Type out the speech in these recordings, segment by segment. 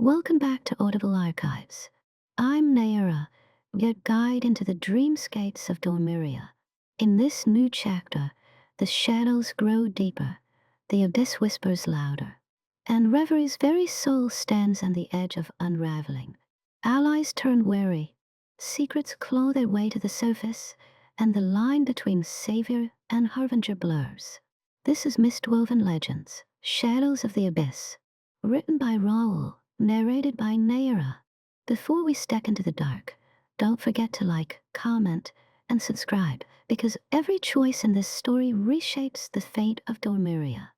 Welcome back to Audible Archives. I'm NAYARA, your guide into the dreamscapes of Dormiria. In this new chapter, the shadows grow deeper, the abyss whispers louder, and Reverie's very soul stands on the edge of unraveling. Allies turn wary, secrets claw their way to the surface, and the line between savior and harbinger blurs. This is Mistwoven Legends, Shadows of the Abyss, written by Raul, narrated by NAYARA. Before we step into the dark, don't forget to like, comment, and subscribe, because every choice in this story reshapes the fate of Dormiria.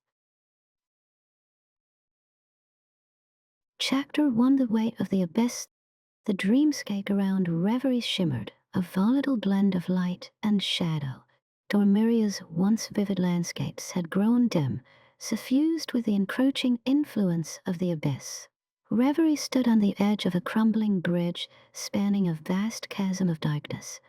Chapter 1: The Way of the Abyss. The dreamscape around Reverie shimmered, a volatile blend of light and shadow. Dormiria's once vivid landscapes had grown dim, suffused with the encroaching influence of the abyss. Reverie stood on the edge of a crumbling bridge spanning a vast chasm of darkness,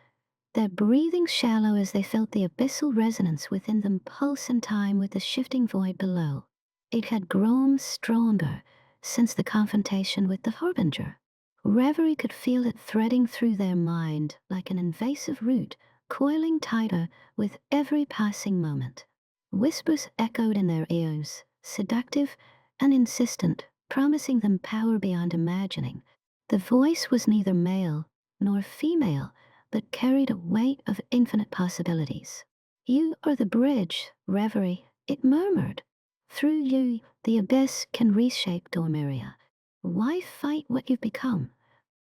their breathing shallow as they felt the abyssal resonance within them pulse in time with the shifting void below. It had grown stronger since the confrontation with the harbinger. Reverie could feel it threading through their mind like an invasive root, coiling tighter with every passing moment. Whispers echoed in their ears, seductive and insistent, promising them power beyond imagining. The voice was neither male nor female, but carried a weight of infinite possibilities. "You are the bridge, Reverie," it murmured. "Through you, the abyss can reshape Dormiria. Why fight what you've become?"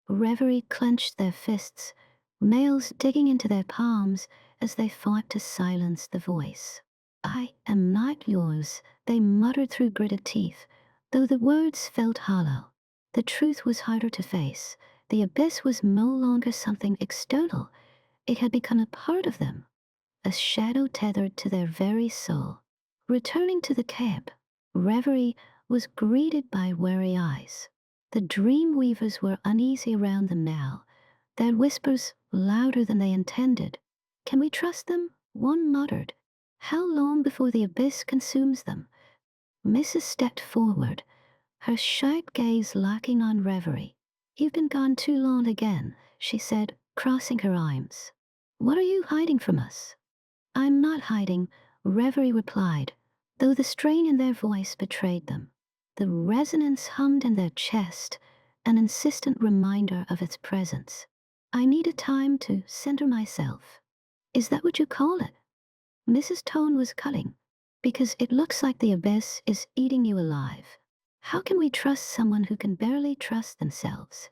Reverie clenched their fists, nails digging into their palms as they fought to silence the voice. "I am not yours," they muttered through gritted teeth, though the words felt hollow. The truth was harder to face. The abyss was no longer something external. It had become a part of them, a shadow tethered to their very soul. Returning to the camp, Reverie was greeted by wary eyes. The dream weavers were uneasy around them now, their whispers louder than they intended. "Can we trust them?" one muttered. "How long before the abyss consumes them?" Mrs. stepped forward, her sharp gaze locking on Reverie. "You've been gone too long again," she said, crossing her arms. "What are you hiding from us?" "I'm not hiding," Reverie replied, though the strain in their voice betrayed them. The resonance hummed in their chest, an insistent reminder of its presence. "I needed time to center myself." "Is that what you call it?" Mrs. Tone was cutting. "Because it looks like the abyss is eating you alive. How can we trust someone who can barely trust themselves?"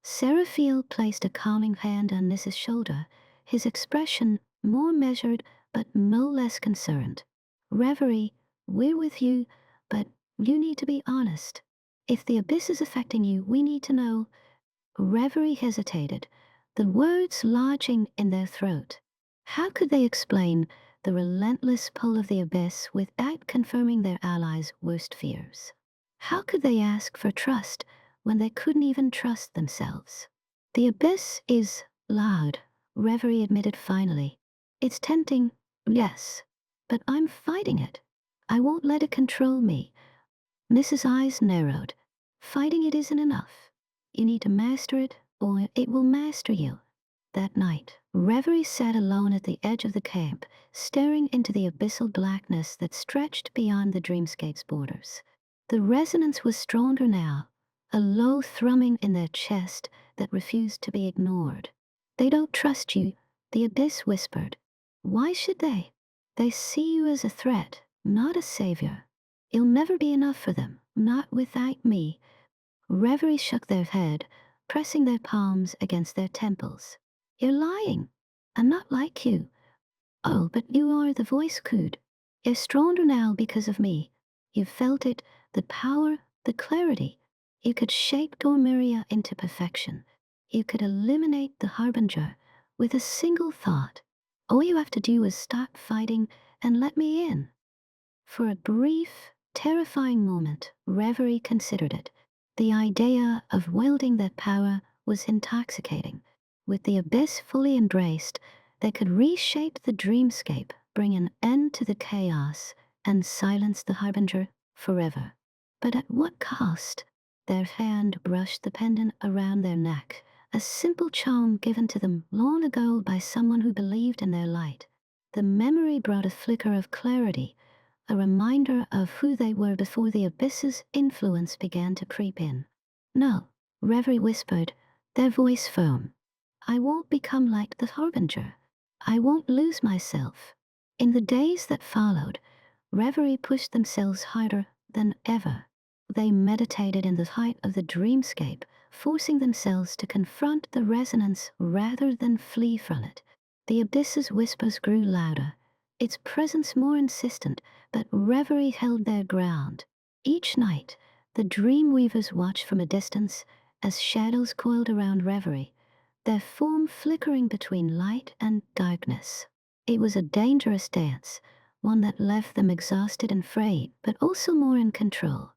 Seraphiel placed a calming hand on Mrs. shoulder, his expression more measured but no less concerned. "Reverie, we're with you, but you need to be honest. If the abyss is affecting you, we need to know." Reverie hesitated, the words lodging in their throat. How could they explain the relentless pull of the abyss without confirming their allies' worst fears? How could they ask for trust when they couldn't even trust themselves? "The abyss is loud," Reverie admitted finally. "It's tempting, yes, but I'm fighting it. I won't let it control me." Mrs. eyes narrowed. "Fighting it isn't enough. You need to master it, or it will master you." That night, Reverie sat alone at the edge of the camp, staring into the abyssal blackness that stretched beyond the dreamscape's borders. The resonance was stronger now, a low thrumming in their chest that refused to be ignored. "They don't trust you," the abyss whispered. "Why should they? They see you as a threat, not a savior. You'll never be enough for them, not without me." Reverie shook their head, pressing their palms against their temples. "You're lying. I'm not like you." "Oh, but you are," the voice cooed. "You're stronger now because of me. You've felt it, the power, the clarity. You could shape Dormiria into perfection. You could eliminate the harbinger with a single thought. All you have to do is stop fighting and let me in." For a brief, terrifying moment, Reverie considered it. The idea of wielding that power was intoxicating. With the abyss fully embraced, they could reshape the dreamscape, bring an end to the chaos, and silence the harbinger forever. But at what cost? Their hand brushed the pendant around their neck, a simple charm given to them long ago by someone who believed in their light. The memory brought a flicker of clarity, a reminder of who they were before the abyss's influence began to creep in. "No," Reverie whispered, their voice firm. "I won't become like the Harbinger. I won't lose myself." In the days that followed, Reverie pushed themselves harder than ever. They meditated in the height of the dreamscape, forcing themselves to confront the resonance rather than flee from it. The abyss's whispers grew louder, its presence more insistent, but Reverie held their ground. Each night, the dreamweavers watched from a distance as shadows coiled around Reverie, their form flickering between light and darkness. It was a dangerous dance, one that left them exhausted and frayed, but also more in control.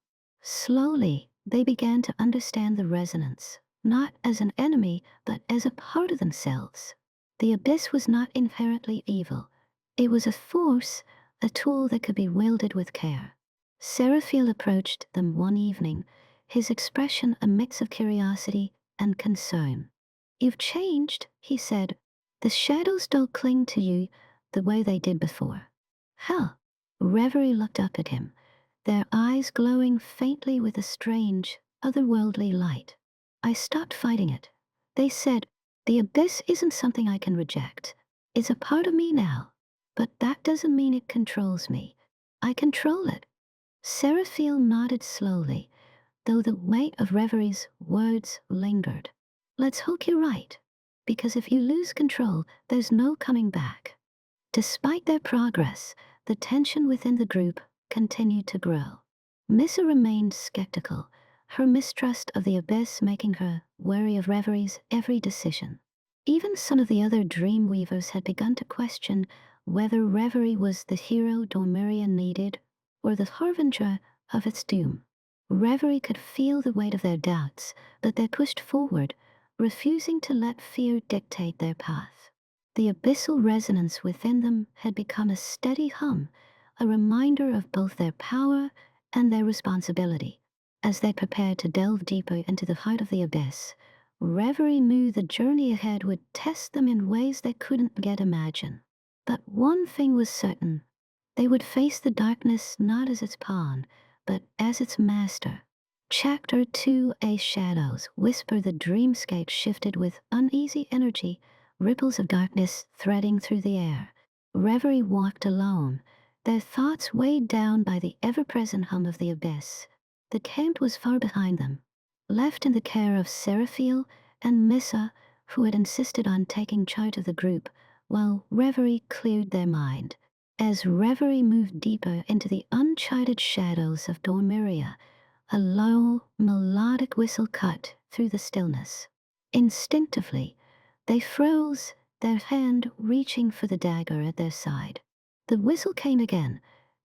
Slowly, they began to understand the resonance, not as an enemy, but as a part of themselves. The abyss was not inherently evil. It was a force, a tool that could be wielded with care. Seraphiel approached them one evening, his expression a mix of curiosity and concern. "You've changed," he said. "The shadows don't cling to you the way they did before." "How?" Reverie looked up at him, their eyes glowing faintly with a strange, otherworldly light. "I stopped fighting it." They said, "The abyss isn't something I can reject. It's a part of me now. But that doesn't mean it controls me. I control it." Seraphiel nodded slowly, though the weight of Reverie's words lingered. "Let's hope you're right, because if you lose control, there's no coming back." Despite their progress, the tension within the group continued to grow. Missa remained skeptical, her mistrust of the abyss making her wary of Reverie's every decision. Even some of the other dreamweavers had begun to question whether Reverie was the hero Dormiria needed or the harbinger of its doom. Reverie could feel the weight of their doubts, but they pushed forward, refusing to let fear dictate their path. The abyssal resonance within them had become a steady hum, a reminder of both their power and their responsibility. As they prepared to delve deeper into the heart of the abyss, Reverie knew the journey ahead would test them in ways they couldn't yet imagine. But one thing was certain: they would face the darkness not as its pawn, but as its master. Chapter 2: Shadows whisper. The dreamscape shifted with uneasy energy, ripples of darkness threading through the air. Reverie walked alone, their thoughts weighed down by the ever-present hum of the abyss. The camp was far behind them, left in the care of Seraphiel and Missa, who had insisted on taking charge of the group, while Reverie cleared their mind. As Reverie moved deeper into the uncharted shadows of Dormiria, a low, melodic whistle cut through the stillness. Instinctively, they froze, their hand reaching for the dagger at their side. The whistle came again,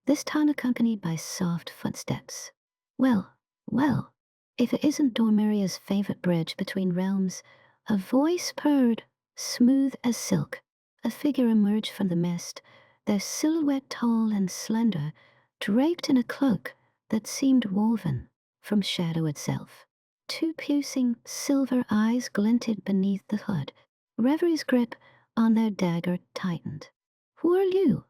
this time accompanied by soft footsteps. Well, well, if it isn't Dormiria's favorite bridge between realms, a voice purred, smooth as silk. A figure emerged from the mist, their silhouette tall and slender, draped in a cloak that seemed woven from shadow itself. Two piercing silver eyes glinted beneath the hood. Reverie's grip on their dagger tightened. "Who are you?"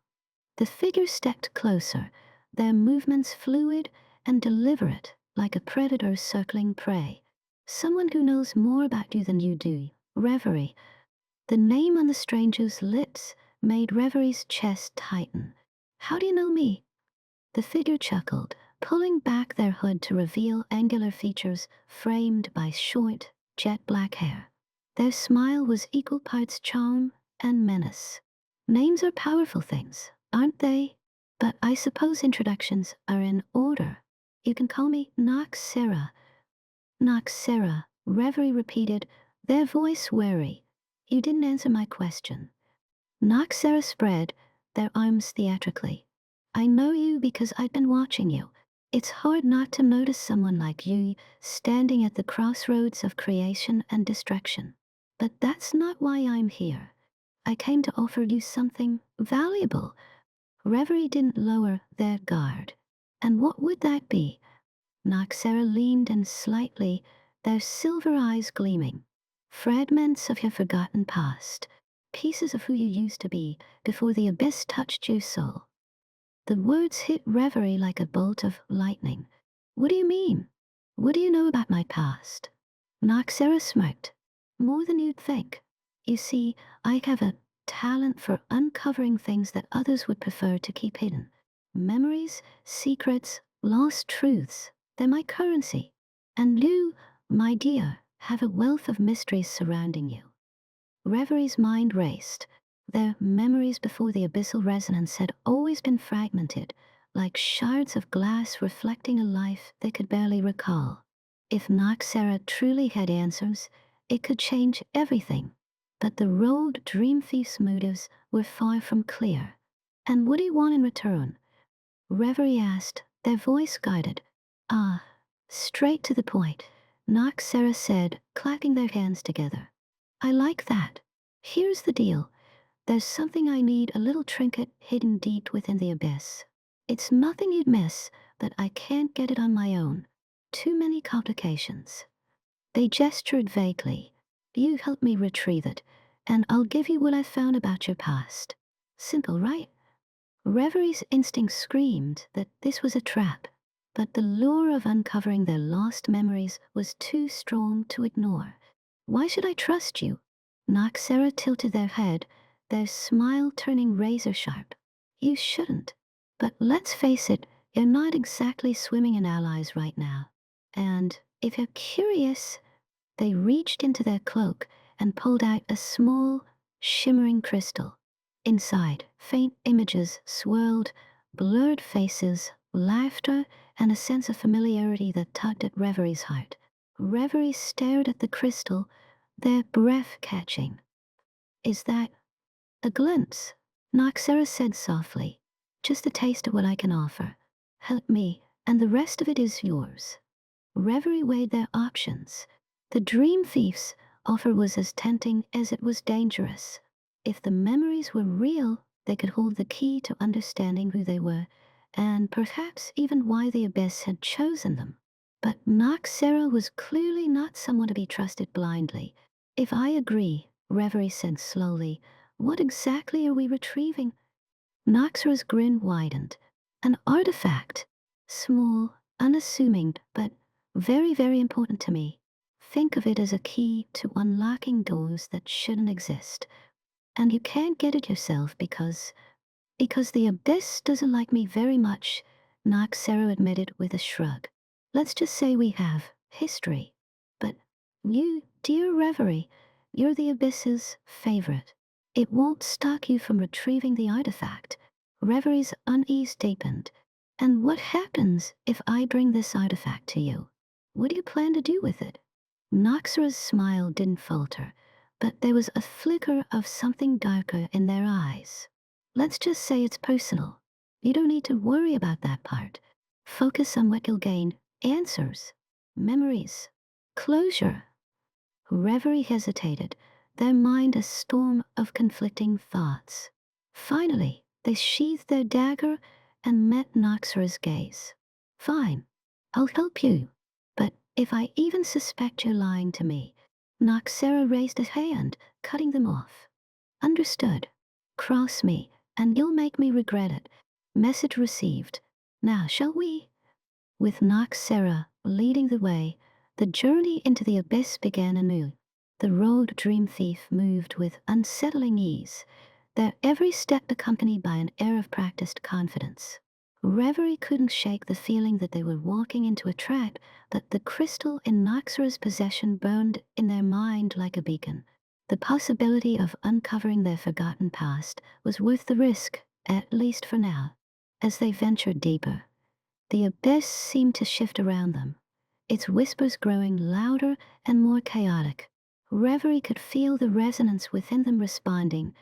The figure stepped closer, their movements fluid and deliberate, like a predator circling prey. "Someone who knows more about you than you do, Reverie." The name on the stranger's lips made Reverie's chest tighten. "How do you know me?" The figure chuckled, pulling back their hood to reveal angular features framed by short, jet-black hair. Their smile was equal parts charm and menace. "Names are powerful things, aren't they? But I suppose introductions are in order. You can call me NAYARA." "NAYARA," Reverie repeated, their voice wary. "You didn't answer my question." NAYARA spread their arms theatrically. "I know you because I've been watching you. It's hard not to notice someone like you standing at the crossroads of creation and destruction. But that's not why I'm here. I came to offer you something valuable." Reverie didn't lower their guard. "And what would that be?" NAYARA leaned in slightly, their silver eyes gleaming. Fragments of your forgotten past, pieces of who you used to be before the abyss touched your soul. The words hit Reverie like a bolt of lightning. What do you mean? What do you know about my past? NAYARA smirked. More than you'd think. You see, I have a talent for uncovering things that others would prefer to keep hidden. Memories, secrets, lost truths. They're my currency. And you, my dear, have a wealth of mysteries surrounding you. Reverie's mind raced. Their memories before the abyssal resonance had always been fragmented, like shards of glass reflecting a life they could barely recall. If NAYARA truly had answers, it could change everything. But the road dream thief's motives were far from clear. And what do you want in return? Reverie asked, their voice guided. Ah, straight to the point, NAYARA said, clapping their hands together. I like that. Here's the deal. There's something I need, a little trinket hidden deep within the abyss. It's nothing you'd miss, but I can't get it on my own. Too many complications. They gestured vaguely. You help me retrieve it, and I'll give you what I've found about your past. Simple, right? Reverie's instinct screamed that this was a trap, but the lure of uncovering their lost memories was too strong to ignore. Why should I trust you? NAYARA tilted their head, their smile turning razor sharp. You shouldn't. But let's face it, you're not exactly swimming in allies right now. And if you're curious, they reached into their cloak and pulled out a small, shimmering crystal. Inside, faint images swirled, blurred faces, laughter, and a sense of familiarity that tugged at Reverie's heart. Reverie stared at the crystal, their breath catching. Is that a glimpse? NAYARA said softly. Just a taste of what I can offer. Help me, and the rest of it is yours. Reverie weighed their options. The dream thief's offer was as tempting as it was dangerous. If the memories were real, they could hold the key to understanding who they were, and perhaps even why the abyss had chosen them. But NAYARA was clearly not someone to be trusted blindly. If I agree, Reverie said slowly, what exactly are we retrieving? NAYARA's grin widened. An artifact. Small, unassuming, but very, very important to me. Think of it as a key to unlocking doors that shouldn't exist. And you can't get it yourself because the abyss doesn't like me very much, NAYARA admitted with a shrug. Let's just say we have history. But you, dear Reverie, you're the abyss's favorite. It won't stop you from retrieving the artifact. Reverie's unease deepened. And what happens if I bring this artifact to you? What do you plan to do with it? NAYARA's smile didn't falter, but there was a flicker of something darker in their eyes. Let's just say it's personal. You don't need to worry about that part. Focus on what you'll gain. Answers. Memories. Closure. Reverie hesitated, their mind a storm of conflicting thoughts. Finally, they sheathed their dagger and met NAYARA's gaze. Fine, I'll help you. But if I even suspect you're lying to me, NAYARA raised a hand, cutting them off. Understood. Cross me, and you'll make me regret it. Message received. Now, shall we? With NAYARA leading the way, the journey into the abyss began anew. The road dream thief moved with unsettling ease, their every step accompanied by an air of practiced confidence. Reverie couldn't shake the feeling that they were walking into a trap, but the crystal in NAYARA's possession burned in their mind like a beacon. The possibility of uncovering their forgotten past was worth the risk, at least for now. As they ventured deeper, the abyss seemed to shift around them, its whispers growing louder and more chaotic. Reverie could feel the resonance within them responding,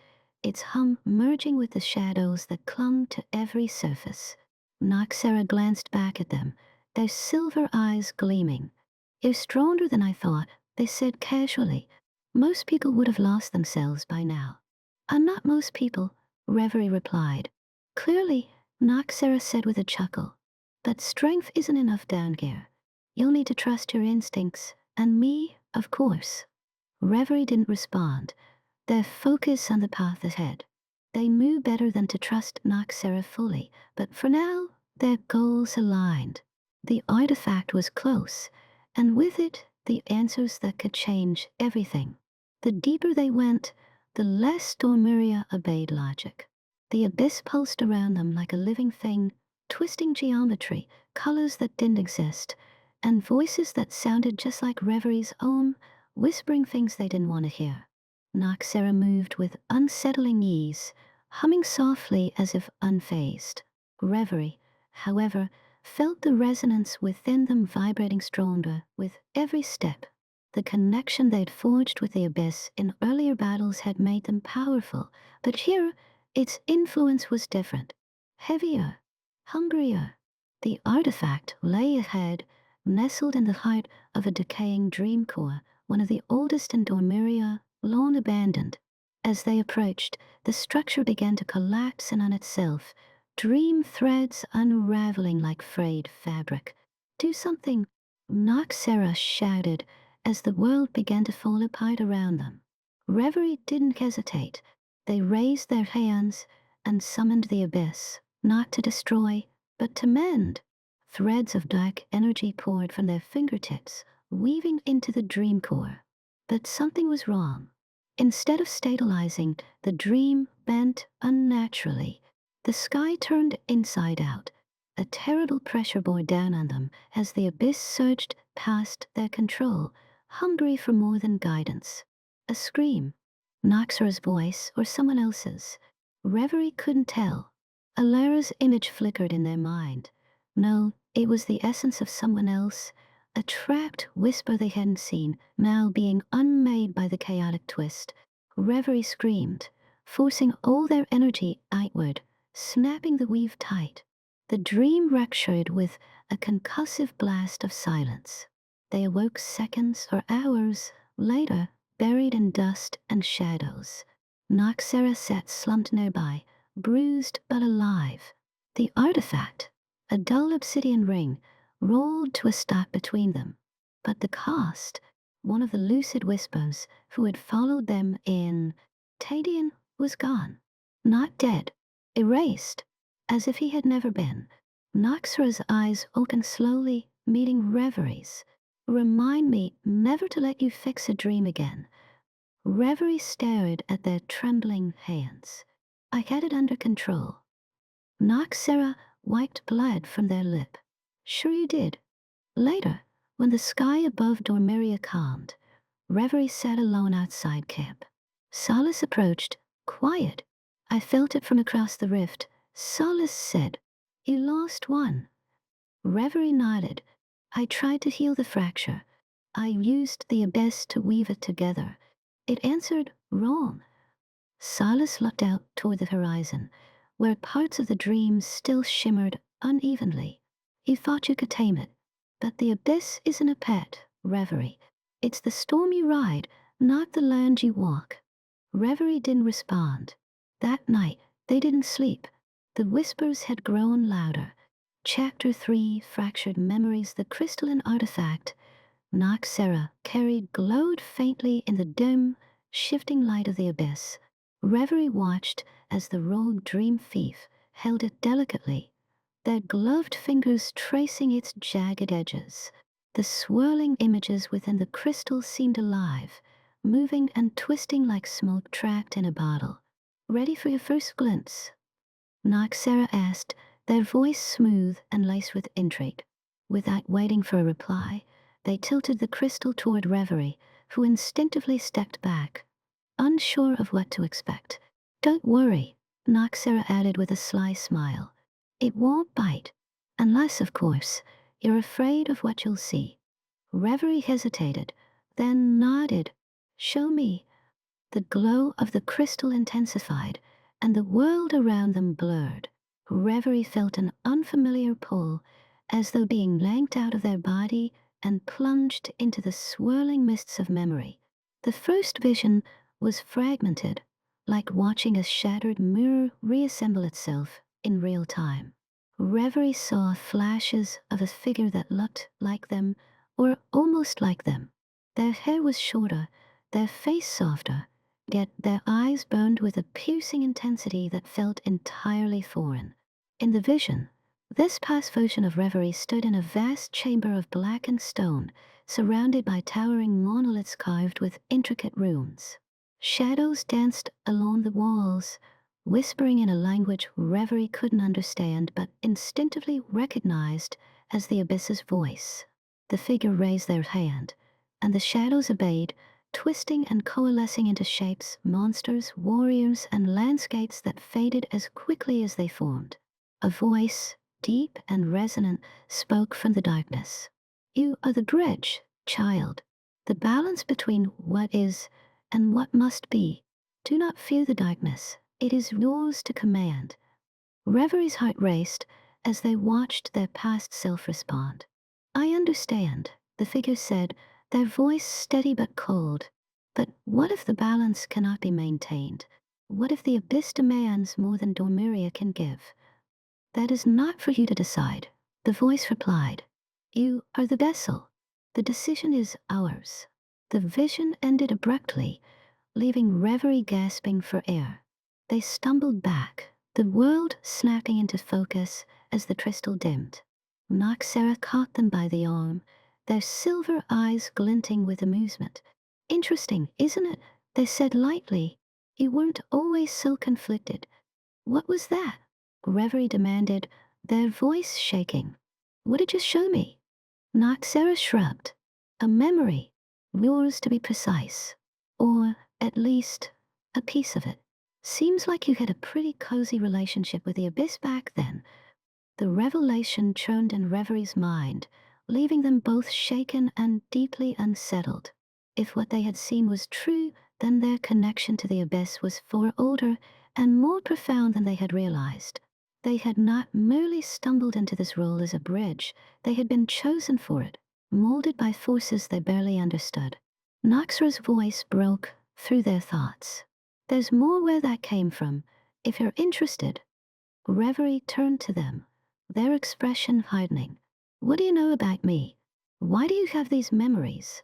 its hum merging with the shadows that clung to every surface. NAYARA glanced back at them, their silver eyes gleaming. You're stronger than I thought, they said casually. Most people would have lost themselves by now. I'm not most people, Reverie replied. Clearly, NAYARA said with a chuckle. But strength isn't enough down here. You'll need to trust your instincts, and me, of course." Reverie didn't respond, their focus on the path ahead. They knew better than to trust NAYARA fully, but for now, their goals aligned. The artifact was close, and with it, the answers that could change everything. The deeper they went, the less Dormiria obeyed logic. The abyss pulsed around them like a living thing, twisting geometry, colors that didn't exist, and voices that sounded just like Reverie's own, whispering things they didn't want to hear. NAYARA moved with unsettling ease, humming softly as if unfazed. Reverie, however, felt the resonance within them vibrating stronger with every step. The connection they'd forged with the abyss in earlier battles had made them powerful, but here, its influence was different. Heavier, hungrier. The artifact lay ahead, nestled in the heart of a decaying dream core, one of the oldest in Dormiria, long abandoned. As they approached, the structure began to collapse in on itself, dream threads unraveling like frayed fabric. "Do something," NAYARA shouted as the world began to fall apart around them. Reverie didn't hesitate. They raised their hands and summoned the abyss, not to destroy, but to mend. Threads of dark energy poured from their fingertips, weaving into the dream core. But something was wrong. Instead of stabilizing, the dream bent unnaturally. The sky turned inside out. A terrible pressure bore down on them as the abyss surged past their control, hungry for more than guidance. A scream. NAYARA's voice or someone else's. Reverie couldn't tell. Alara's image flickered in their mind. No, it was the essence of someone else, a trapped whisper they hadn't seen, now being unmade by the chaotic twist. Reverie screamed, forcing all their energy outward, snapping the weave tight. The dream ruptured with a concussive blast of silence. They awoke seconds or hours later, buried in dust and shadows. NAYARA sat slumped nearby, bruised but alive. The artifact, a dull obsidian ring, rolled to a stop between them. But the cost, one of the Lucid whispers who had followed them in Tadian, was gone. Not dead, erased, as if he had never been. NAYARA's eyes opened slowly, meeting Reverie's. "Remind me never to let you fix a dream again." Reverie stared at their trembling hands. "I had it under control." NAYARA wiped blood from their lip. "Sure you did." Later, when the sky above Dormiria calmed, Reverie sat alone outside camp. Solace approached, quiet. "I felt it from across the rift," Solace said. "You lost one." Reverie nodded. "I tried to heal the fracture. I used the abyss to weave it together. It answered wrong." Solace looked out toward the horizon, where parts of the dream still shimmered unevenly. "You thought you could tame it. But the abyss isn't a pet, Reverie. It's the storm you ride, not the land you walk." Reverie didn't respond. That night, they didn't sleep. The whispers had grown louder. Chapter 3, Fractured Memories. The crystalline artifact NAYARA carried glowed faintly in the dim, shifting light of the abyss. Reverie watched as the rogue dream thief held it delicately, their gloved fingers tracing its jagged edges. The swirling images within the crystal seemed alive, moving and twisting like smoke trapped in a bottle. "Ready for your first glimpse?" NAYARA asked, their voice smooth and laced with intrigue. Without waiting for a reply, they tilted the crystal toward Reverie, who instinctively stepped back, unsure of what to expect. "Don't worry," NAYARA added with a sly smile. "It won't bite. Unless, of course, you're afraid of what you'll see." Reverie hesitated, then nodded. "Show me." The glow of the crystal intensified, and the world around them blurred. Reverie felt an unfamiliar pull, as though being yanked out of their body and plunged into the swirling mists of memory. The first vision was fragmented, like watching a shattered mirror reassemble itself in real time. Reverie saw flashes of a figure that looked like them, or almost like them. Their hair was shorter, their face softer, yet their eyes burned with a piercing intensity that felt entirely foreign. In the vision, this past version of Reverie stood in a vast chamber of blackened stone, surrounded by towering monoliths carved with intricate runes. Shadows danced along the walls, whispering in a language Reverie couldn't understand but instinctively recognized as the Abyss's voice. The figure raised their hand, and the shadows obeyed, twisting and coalescing into shapes, monsters, warriors, and landscapes that faded as quickly as they formed. A voice, deep and resonant, spoke from the darkness. You are the bridge, child, the balance between what is and what must be. Do not fear the darkness. It is yours to command. Reverie's heart raced as they watched their past self respond. I understand, the figure said, their voice steady but cold. But what if the balance cannot be maintained? What if the abyss demands more than Dormiria can give? That is not for you to decide, the voice replied. You are the vessel. The decision is ours. The vision ended abruptly, leaving Reverie gasping for air. They stumbled back, the world snapping into focus as the crystal dimmed. NAYARA caught them by the arm, their silver eyes glinting with amusement. Interesting, isn't it? They said lightly. You weren't always so conflicted. What was that? Reverie demanded, their voice shaking. What did you show me? NAYARA shrugged. A memory. Yours to be precise. Or, at least, a piece of it. Seems like you had a pretty cozy relationship with the Abyss back then. The revelation churned in Reverie's mind, leaving them both shaken and deeply unsettled. If what they had seen was true, then their connection to the Abyss was far older and more profound than they had realized. They had not merely stumbled into this role as a bridge, they had been chosen for it, molded by forces they barely understood. NAYARA's voice broke through their thoughts. There's more where that came from, if you're interested. Reverie turned to them, their expression hardening. What do you know about me? Why do you have these memories?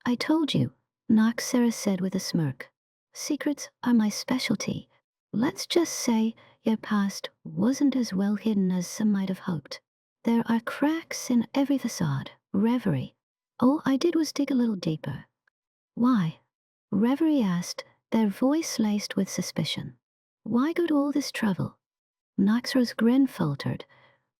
I told you, NAYARA said with a smirk. Secrets are my specialty. Let's just say your past wasn't as well hidden as some might have hoped. There are cracks in every facade, Reverie. All I did was dig a little deeper. Why? Reverie asked, their voice laced with suspicion. Why go to all this trouble? NAYARA's grin faltered,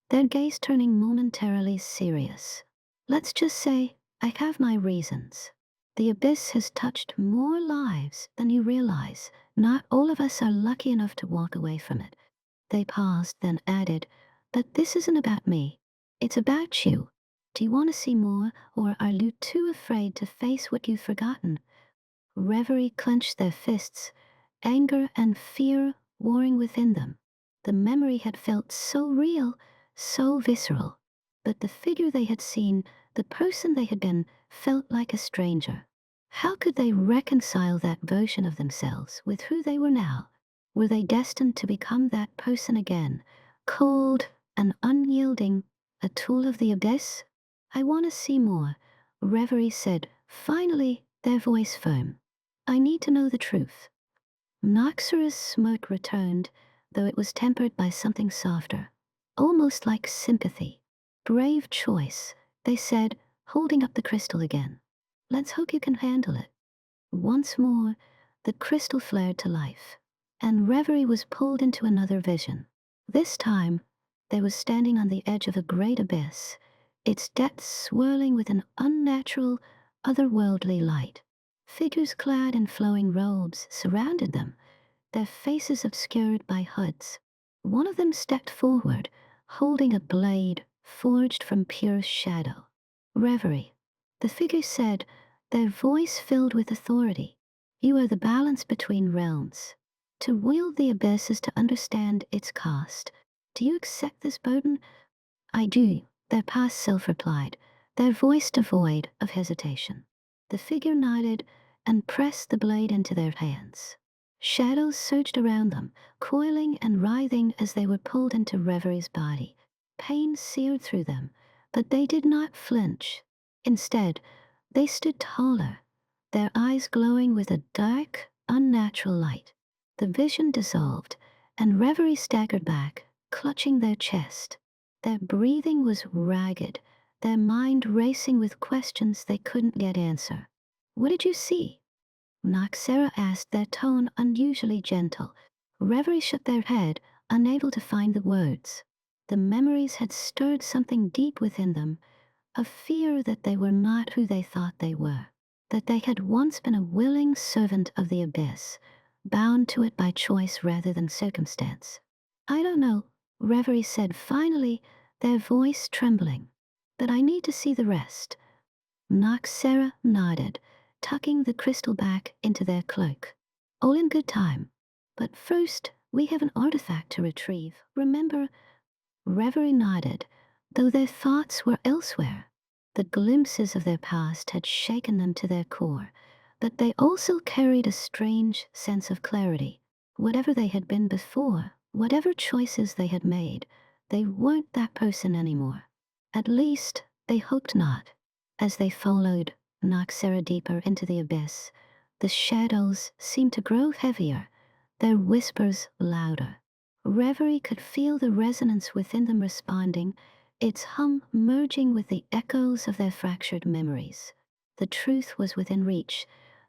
their gaze turning momentarily serious. Let's just say I have my reasons. The Abyss has touched more lives than you realize. Not all of us are lucky enough to walk away from it. They paused, then added, but this isn't about me. It's about you. Do you want to see more, or are you too afraid to face what you've forgotten? Reverie clenched their fists, anger and fear warring within them. The memory had felt so real, so visceral. But the figure they had seen, the person they had been, felt like a stranger. How could they reconcile that version of themselves with who they were now? Were they destined to become that person again, cold and unyielding, a tool of the Abyss? I want to see more, Reverie said, finally, their voice firm. I need to know the truth. NAYARA's smirk returned, though it was tempered by something softer, almost like sympathy. Brave choice, they said, holding up the crystal again. Let's hope you can handle it. Once more, the crystal flared to life, and Reverie was pulled into another vision. This time, they was standing on the edge of a great abyss, its depths swirling with an unnatural, otherworldly light. Figures clad in flowing robes surrounded them, their faces obscured by hoods. One of them stepped forward, holding a blade forged from pure shadow. Reverie, the figure said, their voice filled with authority. You are the balance between realms. To wield the Abyss is to understand its cost. Do you accept this burden? I do, their past self replied, their voice devoid of hesitation. The figure nodded and pressed the blade into their hands. Shadows surged around them, coiling and writhing as they were pulled into Reverie's body. Pain seared through them, but they did not flinch. Instead, they stood taller, their eyes glowing with a dark, unnatural light. The vision dissolved, and Reverie staggered back, clutching their chest. Their breathing was ragged, their mind racing with questions they couldn't get answer. "What did you see?" NAYARA asked, their tone unusually gentle. Reverie shook their head, unable to find the words. The memories had stirred something deep within them, a fear that they were not who they thought they were, that they had once been a willing servant of the abyss, bound to it by choice rather than circumstance. "I don't know," Reverie said finally, their voice trembling. "But I need to see the rest." NAYARA nodded, tucking the crystal back into their cloak. "All in good time. But first, we have an artifact to retrieve, remember?" Reverie nodded, though their thoughts were elsewhere. The glimpses of their past had shaken them to their core, but they also carried a strange sense of clarity. Whatever they had been before, whatever choices they had made, they weren't that person anymore. At least, they hoped not. As they followed NAYARA deeper into the abyss, the shadows seemed to grow heavier, their whispers louder. Reverie could feel the resonance within them responding, its hum merging with the echoes of their fractured memories. The truth was within reach,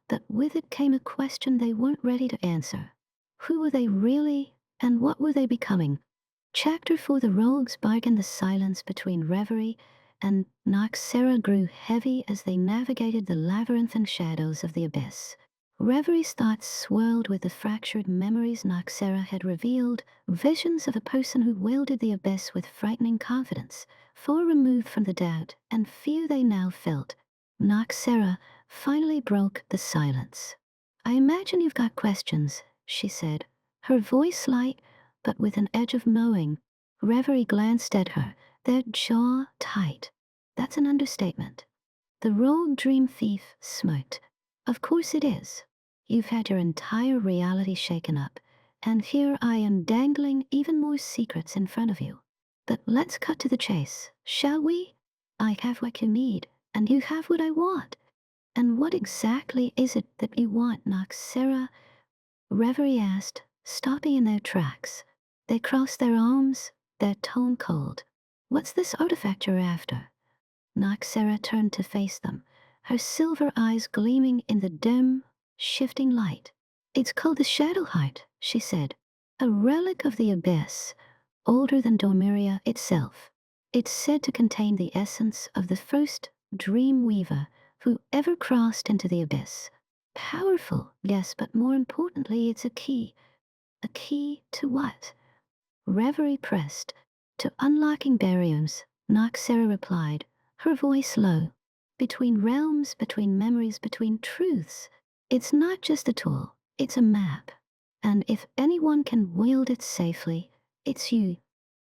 but with it came a question they weren't ready to answer. Who were they really, and what were they becoming? Chapter 4: The Rogues Bargain. The silence between Reverie and NAYARA grew heavy as they navigated the labyrinthine shadows of the abyss. Reverie's thoughts swirled with the fractured memories NAYARA had revealed, visions of a person who wielded the abyss with frightening confidence, far removed from the doubt and fear they now felt. NAYARA finally broke the silence. "I imagine you've got questions," she said, her voice light, but with an edge of knowing. Reverie glanced at her, their jaw tight. "That's an understatement." The rogue dream thief smirked. "Of course it is. You've had your entire reality shaken up, and here I am dangling even more secrets in front of you. But let's cut to the chase, shall we? I have what you need, and you have what I want. And what exactly is it that you want, NAYARA?" Reverie asked, stopping in their tracks. They crossed their arms, their tone cold. "What's this artifact you're after?" NAYARA turned to face them, her silver eyes gleaming in the dim, shifting light. "It's called the Shadow Heart," she said, "a relic of the abyss, older than Dormiria itself. It's said to contain the essence of the first dream weaver who ever crossed into the abyss. Powerful, yes, but more importantly, it's a key. A key to what?" Reverie pressed. "To unlocking barriers," NAYARA replied, her voice low. "Between realms, between memories, between truths. It's not just a tool, it's a map. And if anyone can wield it safely, it's you."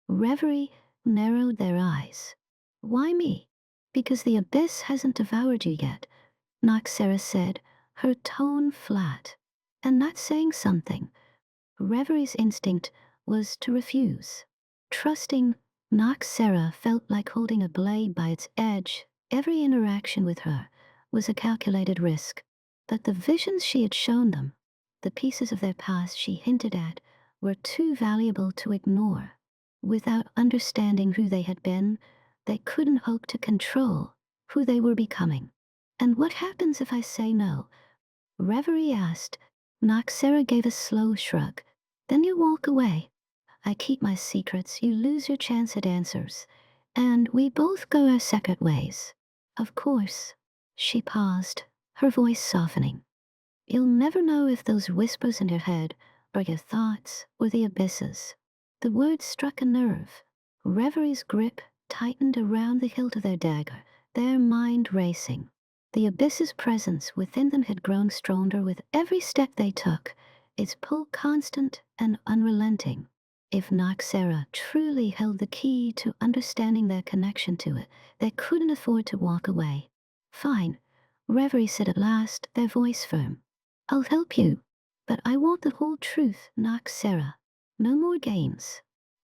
Reverie narrowed their eyes. "Why me?" "Because the abyss hasn't devoured you yet," NAYARA said, her tone flat. "And not saying something." Reverie's instinct was to refuse. Trusting NAYARA felt like holding a blade by its edge. Every interaction with her was a calculated risk. But the visions she had shown them, the pieces of their past she hinted at, were too valuable to ignore. Without understanding who they had been, they couldn't hope to control who they were becoming. "And what happens if I say no?" Reverie asked. NAYARA gave a slow shrug. "Then you walk away. I keep my secrets, you lose your chance at answers, and we both go our separate ways." "Of course." She paused, her voice softening. "You'll never know if those whispers in your head are your thoughts or the abyss's." The words struck a nerve. Reverie's grip tightened around the hilt of their dagger, their mind racing. The abyss's presence within them had grown stronger with every step they took, its pull constant and unrelenting. If NAYARA truly held the key to understanding their connection to it, they couldn't afford to walk away. "Fine," Reverie said at last, their voice firm. "I'll help you, but I want the whole truth, NAYARA. No more games."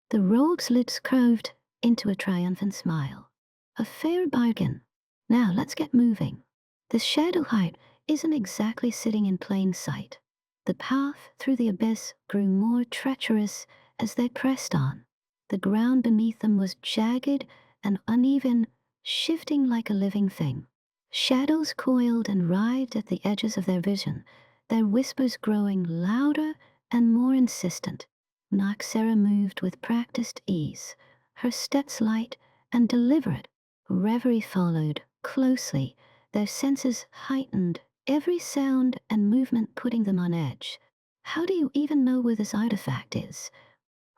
The rogue's lips curved, into a triumphant smile. A fair bargain. Now let's get moving. The shadow height isn't exactly sitting in plain sight. The path through the abyss grew more treacherous as they pressed on. The ground beneath them was jagged and uneven, shifting like a living thing. Shadows coiled and writhed at the edges of their vision, their whispers growing louder and more insistent. NAYARA moved with practiced ease, her steps light and deliberate. Reverie followed closely, their senses heightened, every sound and movement putting them on edge. How do you even know where this artifact is?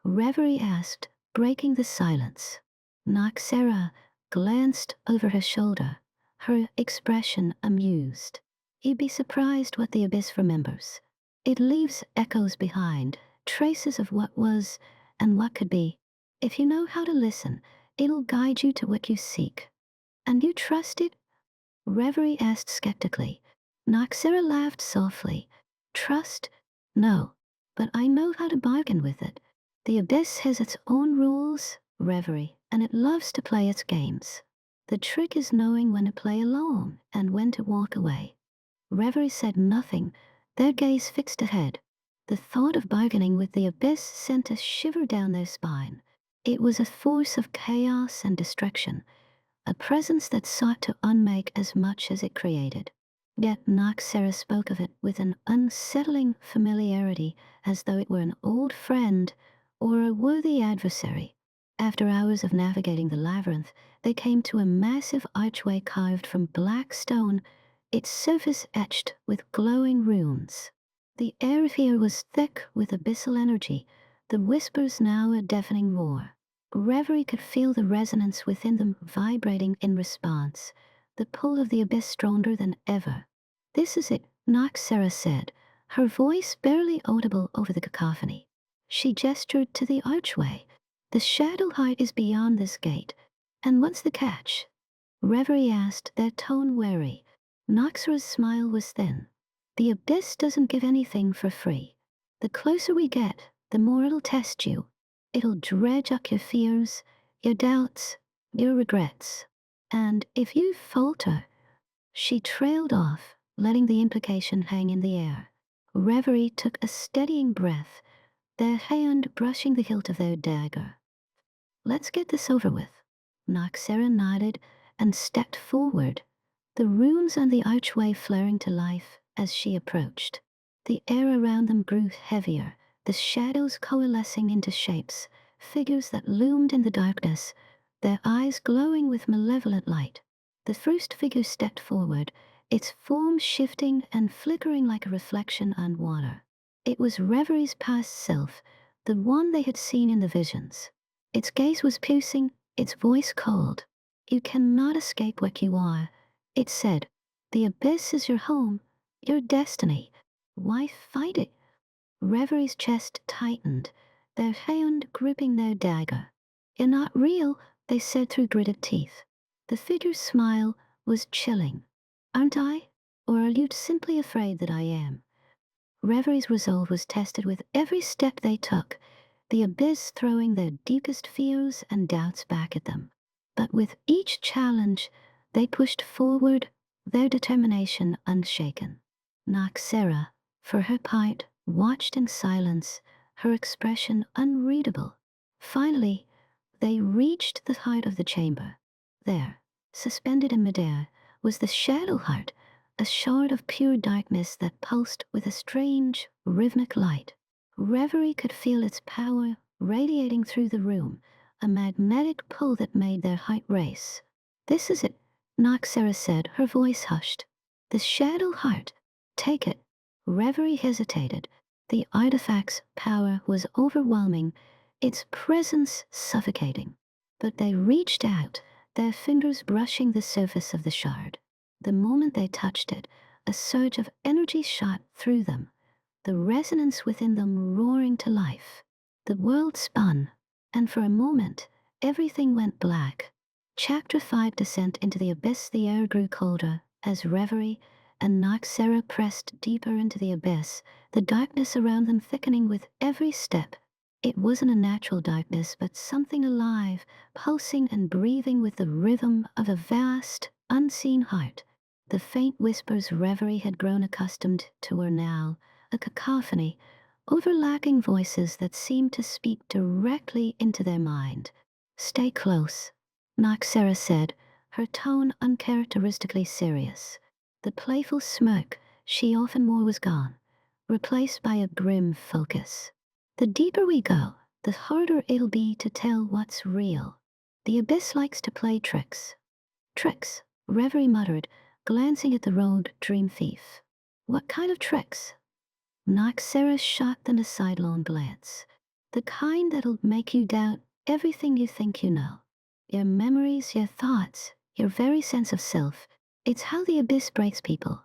Reverie asked, breaking the silence. NAYARA glanced over her shoulder, her expression amused. You'd be surprised what the abyss remembers. It leaves echoes behind, traces of what was and what could be. If you know how to listen, it'll guide you to what you seek. And you trust it? Reverie asked skeptically. NAYARA laughed softly. Trust? No. But I know how to bargain with it. The abyss has its own rules, Reverie, and it loves to play its games. The trick is knowing when to play along and when to walk away. Reverie said nothing, their gaze fixed ahead. The thought of bargaining with the abyss sent a shiver down their spine. It was a force of chaos and destruction, a presence that sought to unmake as much as it created. Yet NAYARA spoke of it with an unsettling familiarity, as though it were an old friend or a worthy adversary. After hours of navigating the labyrinth, they came to a massive archway carved from black stone, its surface etched with glowing runes. The air here was thick with abyssal energy, the whispers now a deafening roar. Reverie could feel the resonance within them vibrating in response, the pull of the abyss stronger than ever. This is it, NAYARA said, her voice barely audible over the cacophony. She gestured to the archway. The shadow height is beyond this gate. And what's the catch? Reverie asked, their tone wary. NAYARA's smile was thin. The abyss doesn't give anything for free. The closer we get, the more it'll test you. It'll dredge up your fears, your doubts, your regrets. And if you falter... She trailed off, letting the implication hang in the air. Reverie took a steadying breath, their hand brushing the hilt of their dagger. Let's get this over with. NAYARA nodded and stepped forward, the runes on the archway flaring to life as she approached. The air around them grew heavier, the shadows coalescing into shapes, figures that loomed in the darkness, their eyes glowing with malevolent light. The first figure stepped forward, its form shifting and flickering like a reflection on water. It was Reverie's past self, the one they had seen in the visions. Its gaze was piercing, its voice cold. You cannot escape what you are, it said. The abyss is your home, your destiny. Why fight it? Reverie's chest tightened, their hand gripping their dagger. You're not real, they said through gritted teeth. The figure's smile was chilling. Aren't I? Or are you simply afraid that I am? Reverie's resolve was tested with every step they took, the abyss throwing their deepest fears and doubts back at them. But with each challenge, they pushed forward, their determination unshaken. NAYARA, for her part, watched in silence, her expression unreadable. Finally, they reached the heart of the chamber. There, suspended in midair, was the shadow heart, a shard of pure darkness that pulsed with a strange, rhythmic light. Reverie could feel its power radiating through the room, a magnetic pull that made their heart race. This is it, NAYARA said, her voice hushed. The shadow heart. Take it. Reverie hesitated. The artifact's power was overwhelming, its presence suffocating. But they reached out, their fingers brushing the surface of the shard. The moment they touched it, a surge of energy shot through them, the resonance within them roaring to life. The world spun, and for a moment, everything went black. Chapter 5 Descent into the Abyss. The air grew colder as Reverie and NAYARA pressed deeper into the abyss, the darkness around them thickening with every step. It wasn't a natural darkness, but something alive, pulsing and breathing with the rhythm of a vast, unseen heart. The faint whispers Reverie had grown accustomed to were now a cacophony, overlapping voices that seemed to speak directly into their mind. "Stay close," NAYARA said, her tone uncharacteristically serious. The playful smirk she often wore was gone, replaced by a grim focus. "The deeper we go, the harder it'll be to tell what's real. The Abyss likes to play tricks." "Tricks," Reverie muttered, glancing at the robed dream thief. "What kind of tricks?" NAYARA shot them a sidelong glance. "The kind that'll make you doubt everything you think you know. Your memories, your thoughts, your very sense of self. It's how the Abyss breaks people."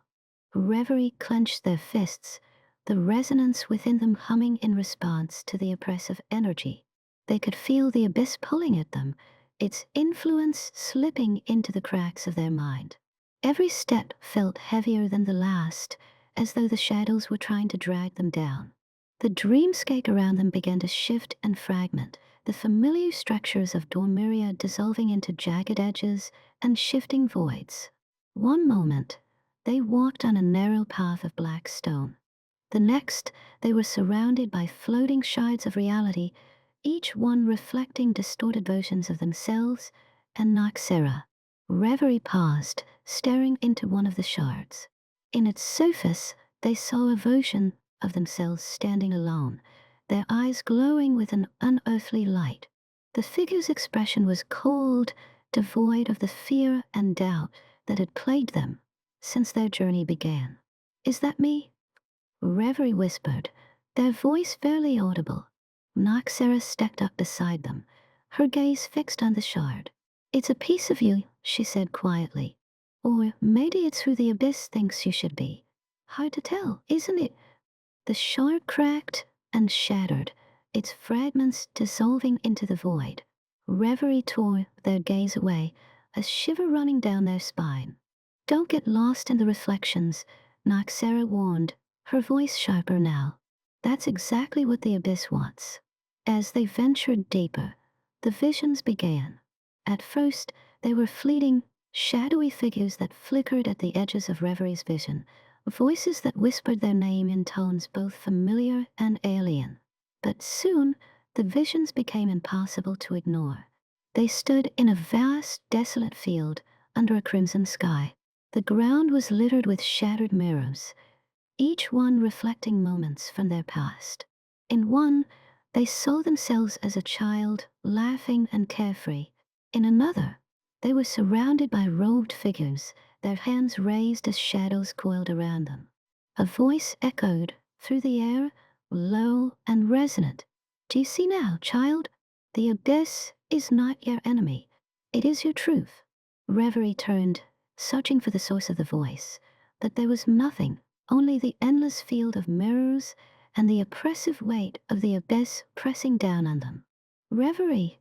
Reverie clenched their fists, the resonance within them humming in response to the oppressive energy. They could feel the Abyss pulling at them, its influence slipping into the cracks of their mind. Every step felt heavier than the last, as though the shadows were trying to drag them down. The dreamscape around them began to shift and fragment, the familiar structures of Dormiria dissolving into jagged edges and shifting voids. One moment, they walked on a narrow path of black stone. The next, they were surrounded by floating shards of reality, each one reflecting distorted versions of themselves and NAYARA. Reverie paused, staring into one of the shards. In its surface, they saw a version of themselves standing alone, their eyes glowing with an unearthly light. The figure's expression was cold, devoid of the fear and doubt that had plagued them since their journey began. "Is that me?" Reverie whispered, their voice barely audible. NAYARA stepped up beside them, her gaze fixed on the shard. "It's a piece of you," she said quietly. "Or maybe it's who the Abyss thinks you should be. Hard to tell, isn't it?" The shard cracked and shattered, its fragments dissolving into the void. Reverie tore their gaze away, a shiver running down their spine. "Don't get lost in the reflections," NAYARA warned, her voice sharper now. "That's exactly what the Abyss wants." As they ventured deeper, the visions began. At first, they were fleeting, shadowy figures that flickered at the edges of Reverie's vision, voices that whispered their name in tones both familiar and alien. But soon, the visions became impossible to ignore. They stood in a vast, desolate field under a crimson sky. The ground was littered with shattered mirrors, each one reflecting moments from their past. In one, they saw themselves as a child, laughing and carefree. In another, they were surrounded by robed figures, their hands raised as shadows coiled around them. A voice echoed through the air, low and resonant. "Do you see now, child? The Abyss is not your enemy. It is your truth." Reverie turned, searching for the source of the voice, but there was nothing, only the endless field of mirrors and the oppressive weight of the Abyss pressing down on them. "Reverie!"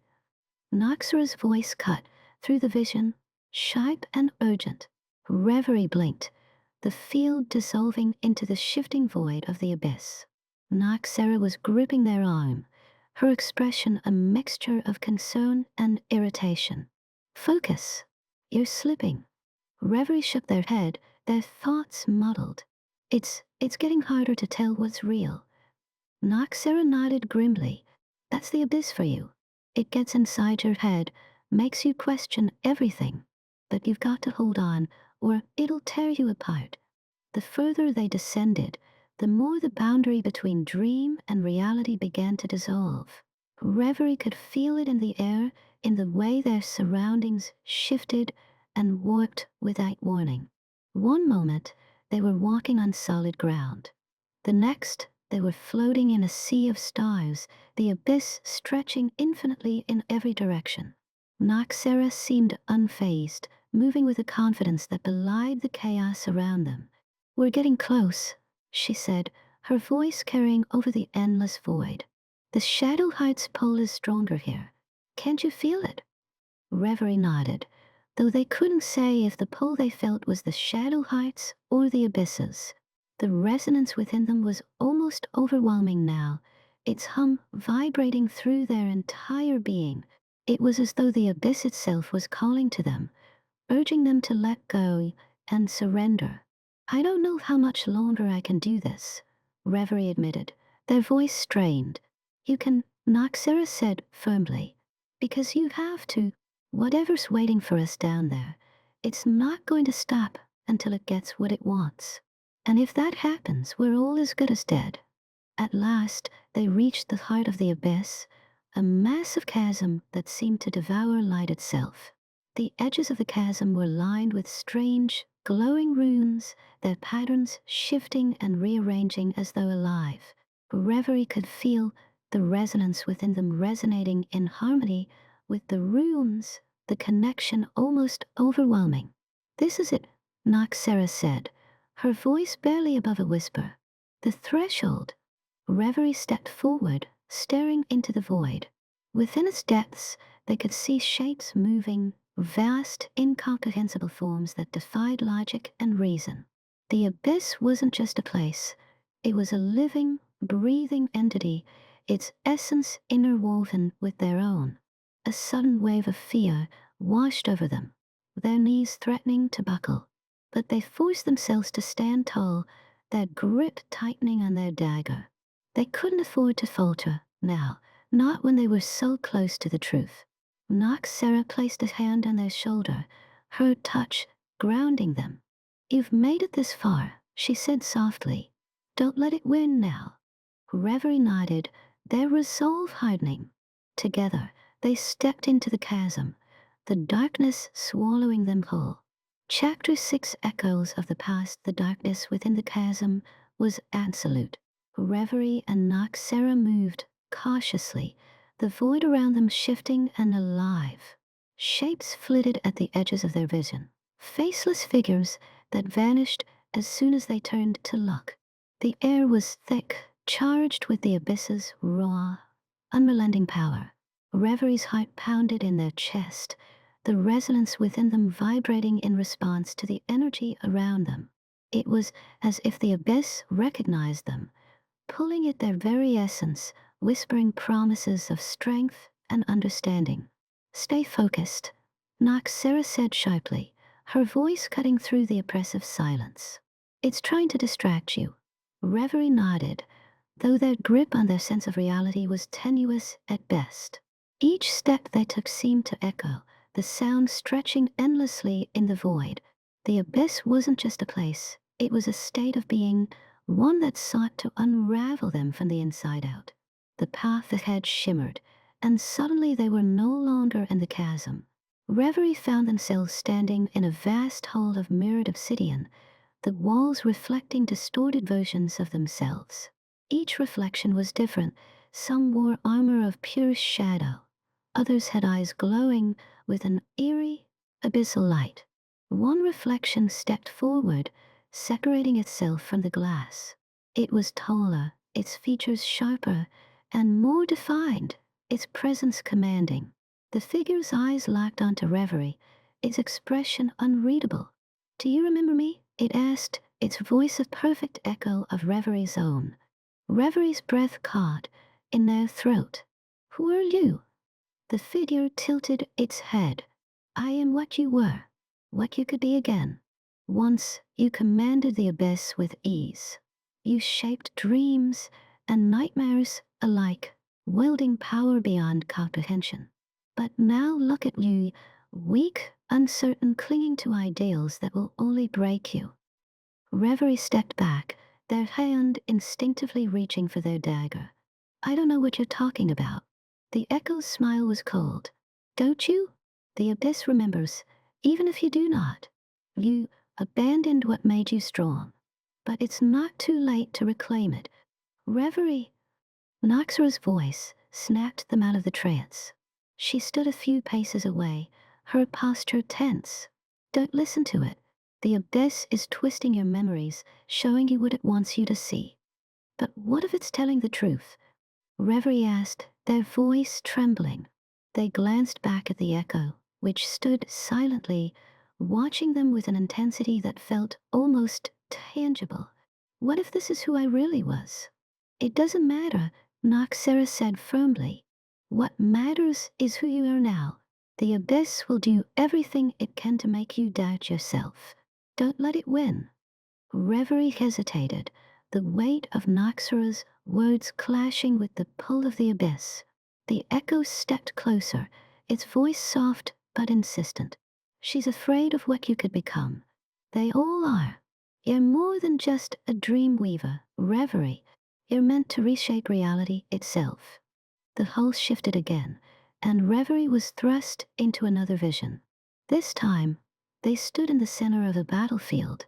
NAYARA's voice cut through the vision, sharp and urgent. Reverie blinked, the field dissolving into the shifting void of the Abyss. NAYARA was gripping their arm, her expression a mixture of concern and irritation. "Focus! You're slipping." Reverie shook their head, their thoughts muddled. It's getting harder to tell what's real." NAYARA nodded grimly. "That's the Abyss for you. It gets inside your head, makes you question everything. But you've got to hold on, or it'll tear you apart." The further they descended, the more the boundary between dream and reality began to dissolve. Reverie could feel it in the air, in the way their surroundings shifted and warped without warning. One moment, they were walking on solid ground. The next, they were floating in a sea of stars, the Abyss stretching infinitely in every direction. NAYARA seemed unfazed, moving with a confidence that belied the chaos around them. "We're getting close," she said, her voice carrying over the endless void. "The Shadow Heart's pull is stronger here. Can't you feel it?" Reverie nodded, though they couldn't say if the pull they felt was the Shadow Heart's or the Abyss's. The resonance within them was almost overwhelming now, its hum vibrating through their entire being. It was as though the abyss itself was calling to them, urging them to let go and surrender. "I don't know how much longer I can do this," Reverie admitted, their voice strained. "You can," NAYARA said firmly, "because you have to. Whatever's waiting for us down there, it's not going to stop until it gets what it wants. And if that happens, we're all as good as dead." At last, they reached the heart of the abyss, a massive chasm that seemed to devour light itself. The edges of the chasm were lined with strange, glowing runes, their patterns shifting and rearranging as though alive. Reverie could feel the resonance within them resonating in harmony with the runes, the connection almost overwhelming. "This is it," NAYARA said, her voice barely above a whisper. "The threshold." Reverie stepped forward, staring into the void. Within its depths, they could see shapes moving, vast, incomprehensible forms that defied logic and reason. The abyss wasn't just a place. It was a living, breathing entity, its essence interwoven with their own. A sudden wave of fear washed over them, their knees threatening to buckle. But they forced themselves to stand tall, their grip tightening on their dagger. They couldn't afford to falter now, not when they were so close to the truth. NAYARA placed a hand on their shoulder, her touch grounding them. "You've made it this far," she said softly. "Don't let it win now." Reverie nodded, their resolve hardening. Together, they stepped into the chasm, the darkness swallowing them whole. Chapter 6 echoes of the past. The darkness within the chasm was absolute. Reverie and NAYARA moved cautiously, the void around them shifting and alive. Shapes flitted at the edges of their vision, faceless figures that vanished as soon as they turned to look. The air was thick, charged with the abyss's raw, unrelenting power. Reverie's heart pounded in their chest, the resonance within them vibrating in response to the energy around them. It was as if the abyss recognized them, pulling at their very essence, whispering promises of strength and understanding. "Stay focused," NAYARA said sharply, her voice cutting through the oppressive silence. "It's trying to distract you." Reverie nodded, though their grip on their sense of reality was tenuous at best. Each step they took seemed to echo, the sound stretching endlessly in the void. The abyss wasn't just a place, it was a state of being, one that sought to unravel them from the inside out. The path ahead shimmered, and suddenly they were no longer in the chasm. Reverie found themselves standing in a vast hall of mirrored obsidian, the walls reflecting distorted versions of themselves. Each reflection was different. Some wore armor of pure shadow. Others had eyes glowing with an eerie, abyssal light. One reflection stepped forward, separating itself from the glass. It was taller, its features sharper and more defined, its presence commanding. The figure's eyes locked onto Reverie, its expression unreadable. "Do you remember me?" it asked, its voice a perfect echo of Reverie's own. Reverie's breath caught in their throat. "Who are you?" The figure tilted its head. "I am what you were, what you could be again. Once you commanded the abyss with ease. You shaped dreams and nightmares alike, wielding power beyond comprehension. But now look at you, weak, uncertain, clinging to ideals that will only break you." Reverie stepped back, their hand instinctively reaching for their dagger. "I don't know what you're talking about." The echo's smile was cold. "Don't you? The abyss remembers, even if you do not. You abandoned what made you strong. But it's not too late to reclaim it." Reverie, NAYARA's voice, snapped them out of the trance. She stood a few paces away, her posture tense. "Don't listen to it. The abyss is twisting your memories, showing you what it wants you to see." "But what if it's telling the truth?" Reverie asked, their voice trembling. They glanced back at the echo, which stood silently, watching them with an intensity that felt almost tangible. "What if this is who I really was?" "It doesn't matter," NAYARA said firmly. What matters is who you are now. The Abyss will do everything it can to make you doubt yourself. Don't let it win. Reverie hesitated, the weight of NAYARA's words clashing with the pull of the Abyss. The echo stepped closer, its voice soft but insistent. She's afraid of what you could become. They all are. You're more than just a dream weaver, Reverie. You're meant to reshape reality itself. The hull shifted again, and Reverie was thrust into another vision. This time, they stood in the center of a battlefield,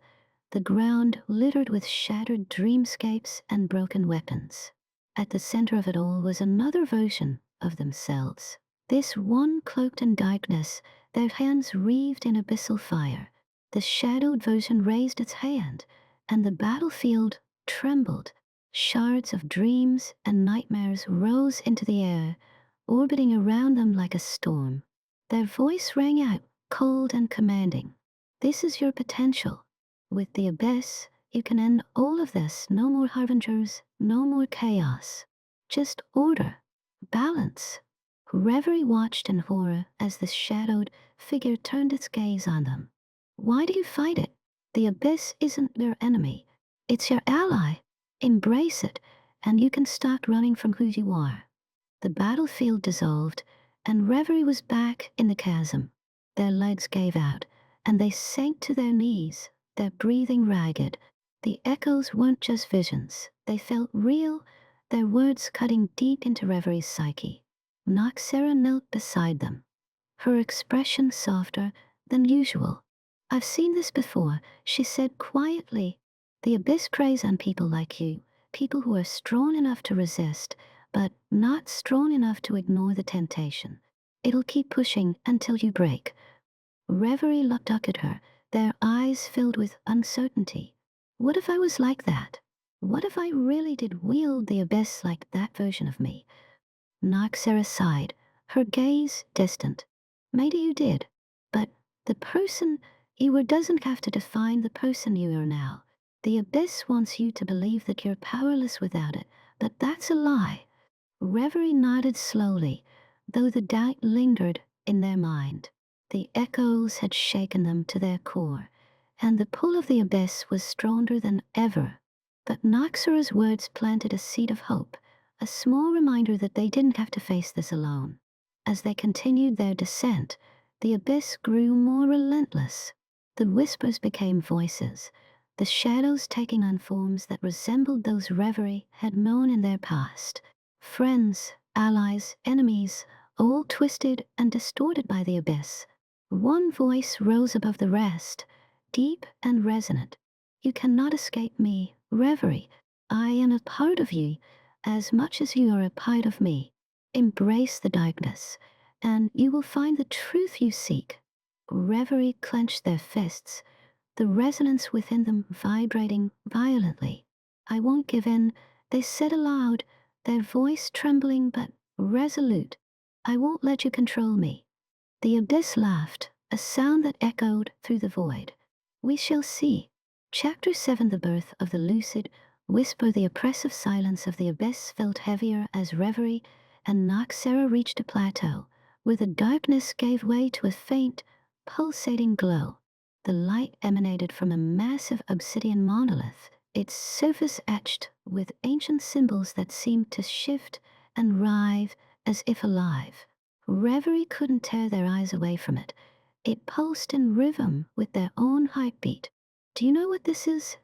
the ground littered with shattered dreamscapes and broken weapons. At the center of it all was another version of themselves. This one cloaked in darkness, their hands wreathed in abyssal fire. The shadowed version raised its hand, and the battlefield trembled. Shards of dreams and nightmares rose into the air, orbiting around them like a storm. Their voice rang out, cold and commanding. This is your potential. With the Abyss, you can end all of this. No more harbingers, no more chaos. Just order, balance. Reverie watched in horror as the shadowed figure turned its gaze on them. Why do you fight it? The Abyss isn't your enemy. It's your ally. Embrace it, and you can stop running from who you are. The battlefield dissolved, and Reverie was back in the chasm. Their legs gave out, and they sank to their knees, their breathing ragged. The echoes weren't just visions. They felt real, their words cutting deep into Reverie's psyche. NAYARA knelt beside them, her expression softer than usual. I've seen this before, she said quietly. The Abyss preys on people like you, people who are strong enough to resist, but not strong enough to ignore the temptation. It'll keep pushing until you break. Reverie looked up at her, their eyes filled with uncertainty. What if I was like that? What if I really did wield the Abyss like that version of me? NAYARA sighed, her gaze distant. Maybe you did, but the person you were doesn't have to define the person you are now. The Abyss wants you to believe that you're powerless without it, but that's a lie. Reverie nodded slowly, though the doubt lingered in their mind. The echoes had shaken them to their core, and the pull of the Abyss was stronger than ever. But NAYARA's words planted a seed of hope, a small reminder that they didn't have to face this alone. As they continued their descent, the Abyss grew more relentless. The whispers became voices, the shadows taking on forms that resembled those Reverie had known in their past. Friends, allies, enemies, all twisted and distorted by the Abyss. One voice rose above the rest, deep and resonant. You cannot escape me, Reverie. I am a part of you, as much as you are a part of me. Embrace the darkness, and you will find the truth you seek. Reverie clenched their fists, the resonance within them vibrating violently. I won't give in, they said aloud, their voice trembling but resolute. I won't let you control me. The Abyss laughed, a sound that echoed through the void. We shall see. Chapter 7 The Birth of the Lucid. Whisper. The oppressive silence of the Abyss felt heavier as Reverie and NAYARA reached a plateau, where the darkness gave way to a faint, pulsating glow. The light emanated from a massive obsidian monolith, its surface etched with ancient symbols that seemed to shift and writhe as if alive. Reverie couldn't tear their eyes away from it. It pulsed in rhythm with their own heartbeat. Do you know what this is?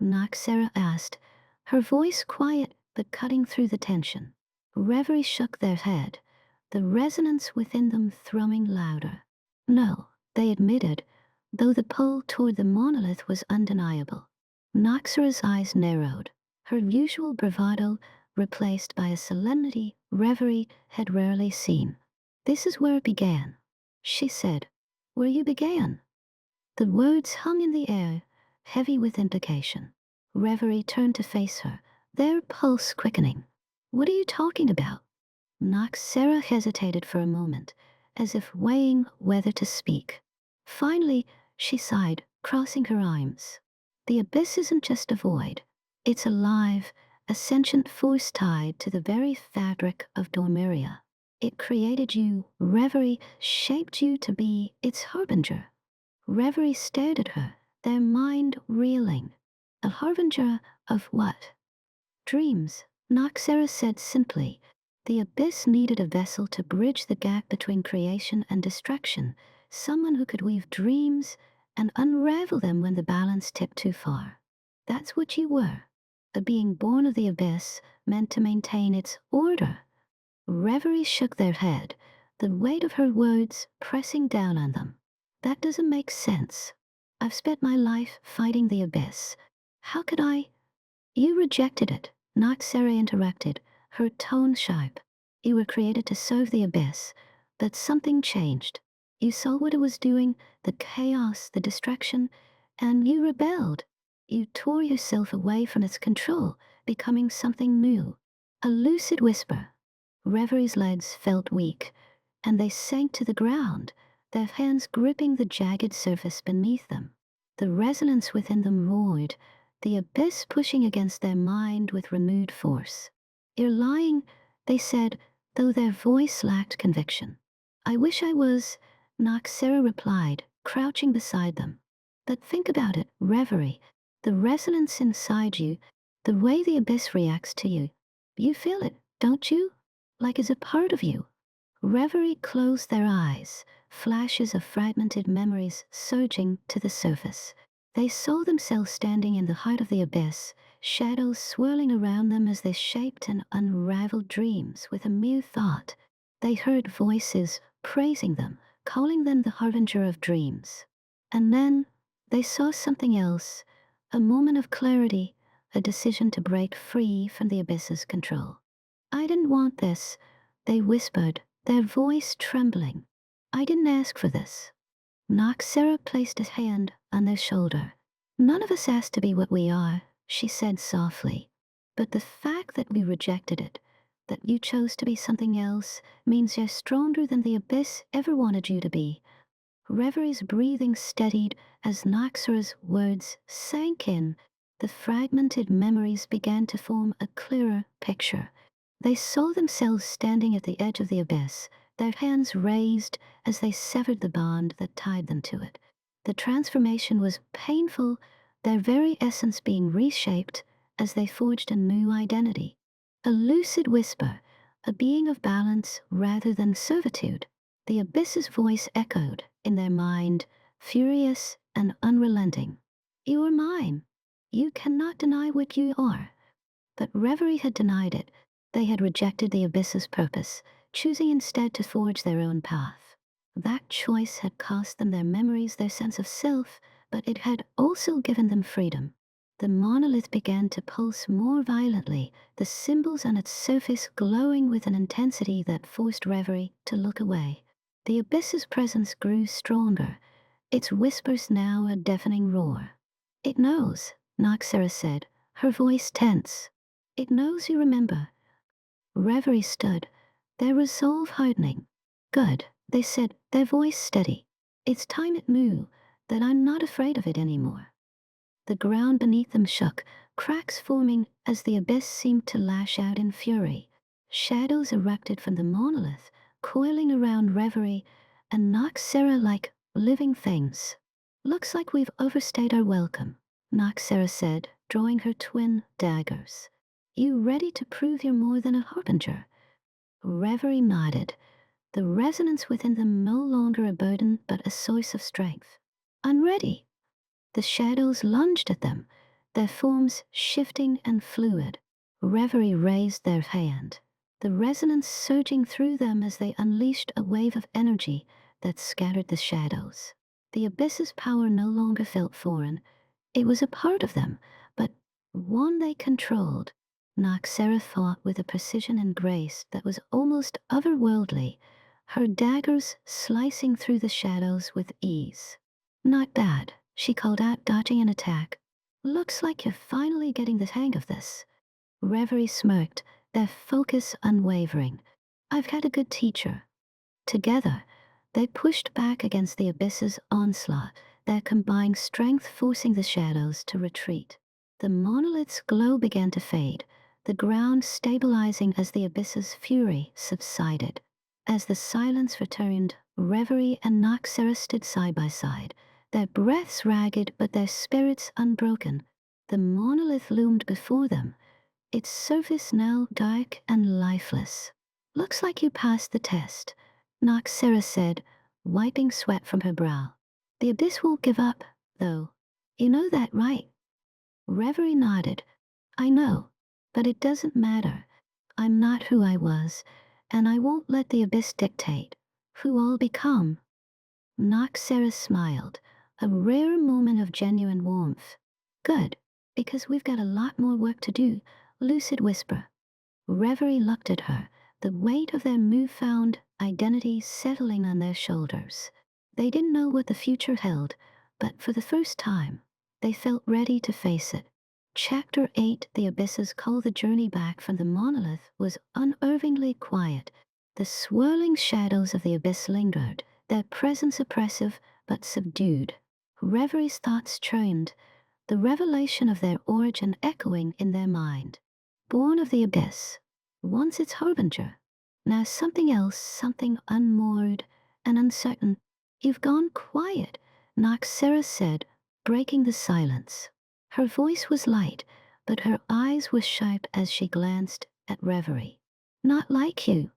NAYARA asked, her voice quiet but cutting through the tension. Reverie shook their head, the resonance within them thrumming louder. No, they admitted, though the pull toward the monolith was undeniable. NAYARA's eyes narrowed, her usual bravado replaced by a solemnity Reverie had rarely seen. This is where it began, she said. Where you began. The words hung in the air, heavy with implication. Reverie turned to face her, their pulse quickening. What are you talking about? NAYARA hesitated for a moment, as if weighing whether to speak. Finally, she sighed, crossing her arms. The Abyss isn't just a void. It's alive, a sentient force tied to the very fabric of Dormeria. It created you. Reverie shaped you to be its harbinger. Reverie stared at her, their mind reeling. A harbinger of what? Dreams, NAYARA said simply. The abyss needed a vessel to bridge the gap between creation and destruction, someone who could weave dreams and unravel them when the balance tipped too far. That's what you were, a being born of the abyss, meant to maintain its order. Reverie shook their head, the weight of her words pressing down on them. That doesn't make sense. I've spent my life fighting the abyss. How could I? You rejected it, NAYARA interrupted, her tone sharp. You were created to serve the abyss, but something changed. You saw what it was doing, the chaos, the distraction, and you rebelled. You tore yourself away from its control, becoming something new. A lucid whisper. Reverie's legs felt weak, and they sank to the ground, their hands gripping the jagged surface beneath them. The resonance within them roared, the abyss pushing against their mind with renewed force. You're lying, they said, though their voice lacked conviction. I wish I was, NAYARA replied, crouching beside them. But think about it, Reverie, the resonance inside you, the way the abyss reacts to you. You feel it, don't you? Like it's a part of you. Reverie closed their eyes, flashes of fragmented memories surging to the surface. They saw themselves standing in the heart of the abyss, shadows swirling around them as they shaped and unraveled dreams with a mere thought. They heard voices praising them, calling them the harbinger of dreams. And then they saw something else, a moment of clarity, a decision to break free from the abyss's control. I didn't want this, they whispered, their voice trembling. I didn't ask for this. NAYARA placed a hand on their shoulder. None of us asked to be what we are, she said softly. But the fact that we rejected it, that you chose to be something else, means you're stronger than the abyss ever wanted you to be. Reverie's breathing steadied as NAYARA's words sank in. The fragmented memories began to form a clearer picture. They saw themselves standing at the edge of the abyss, their hands raised as they severed the bond that tied them to it. The transformation was painful, their very essence being reshaped as they forged a new identity. A lucid whisper, a being of balance rather than servitude. The abyss's voice echoed in their mind, furious and unrelenting. You are mine. You cannot deny what you are. But Reverie had denied it. They had rejected the abyss's purpose, choosing instead to forge their own path. That choice had cost them their memories, their sense of self, but it had also given them freedom. The monolith began to pulse more violently, the symbols on its surface glowing with an intensity that forced Reverie to look away. The abyss's presence grew stronger, its whispers now a deafening roar. It knows, NAYARA said, her voice tense. It knows you remember. Reverie stood, their resolve hardening. Good, they said, their voice steady. It's time it knew that I'm not afraid of it anymore. The ground beneath them shook, cracks forming as the abyss seemed to lash out in fury. Shadows erupted from the monolith, coiling around Reverie and NAYARA like living things. Looks like we've overstayed our welcome, NAYARA said, drawing her twin daggers. You ready to prove you're more than a harbinger? Reverie nodded, the resonance within them no longer a burden but a source of strength. I'm ready. The shadows lunged at them, their forms shifting and fluid. Reverie raised their hand, the resonance surging through them as they unleashed a wave of energy that scattered the shadows. The abyss's power no longer felt foreign. It was a part of them, but one they controlled. NAYARA fought with a precision and grace that was almost otherworldly, her daggers slicing through the shadows with ease. Not bad, she called out, dodging an attack. Looks like you're finally getting the hang of this. Reverie smirked, their focus unwavering. I've had a good teacher. Together, they pushed back against the abyss's onslaught, their combined strength forcing the shadows to retreat. The monolith's glow began to fade, the ground stabilizing as the abyss's fury subsided. As the silence returned, Reverie and NAYARA stood side by side, their breaths ragged but their spirits unbroken. The monolith loomed before them, its surface now dark and lifeless. "Looks like you passed the test," NAYARA said, wiping sweat from her brow. "The abyss won't give up, though. You know that, right?" Reverie nodded. "I know, but it doesn't matter. I'm not who I was, and I won't let the abyss dictate who I'll become." NAYARA smiled, a rare moment of genuine warmth. "Good, because we've got a lot more work to do," Lucid whisper. Reverie looked at her, the weight of their newfound identity settling on their shoulders. They didn't know what the future held, but for the first time, they felt ready to face it. Chapter 8, The Abyss's Call. The journey back from the monolith was unervingly quiet. The swirling shadows of the abyss lingered, their presence oppressive but subdued. Reverie's thoughts churned, the revelation of their origin echoing in their mind. Born of the abyss, once its harbinger, now something else, something unmoored and uncertain. "You've gone quiet," NAYARA said, breaking the silence. Her voice was light, but her eyes were sharp as she glanced at Reverie. "Not like you."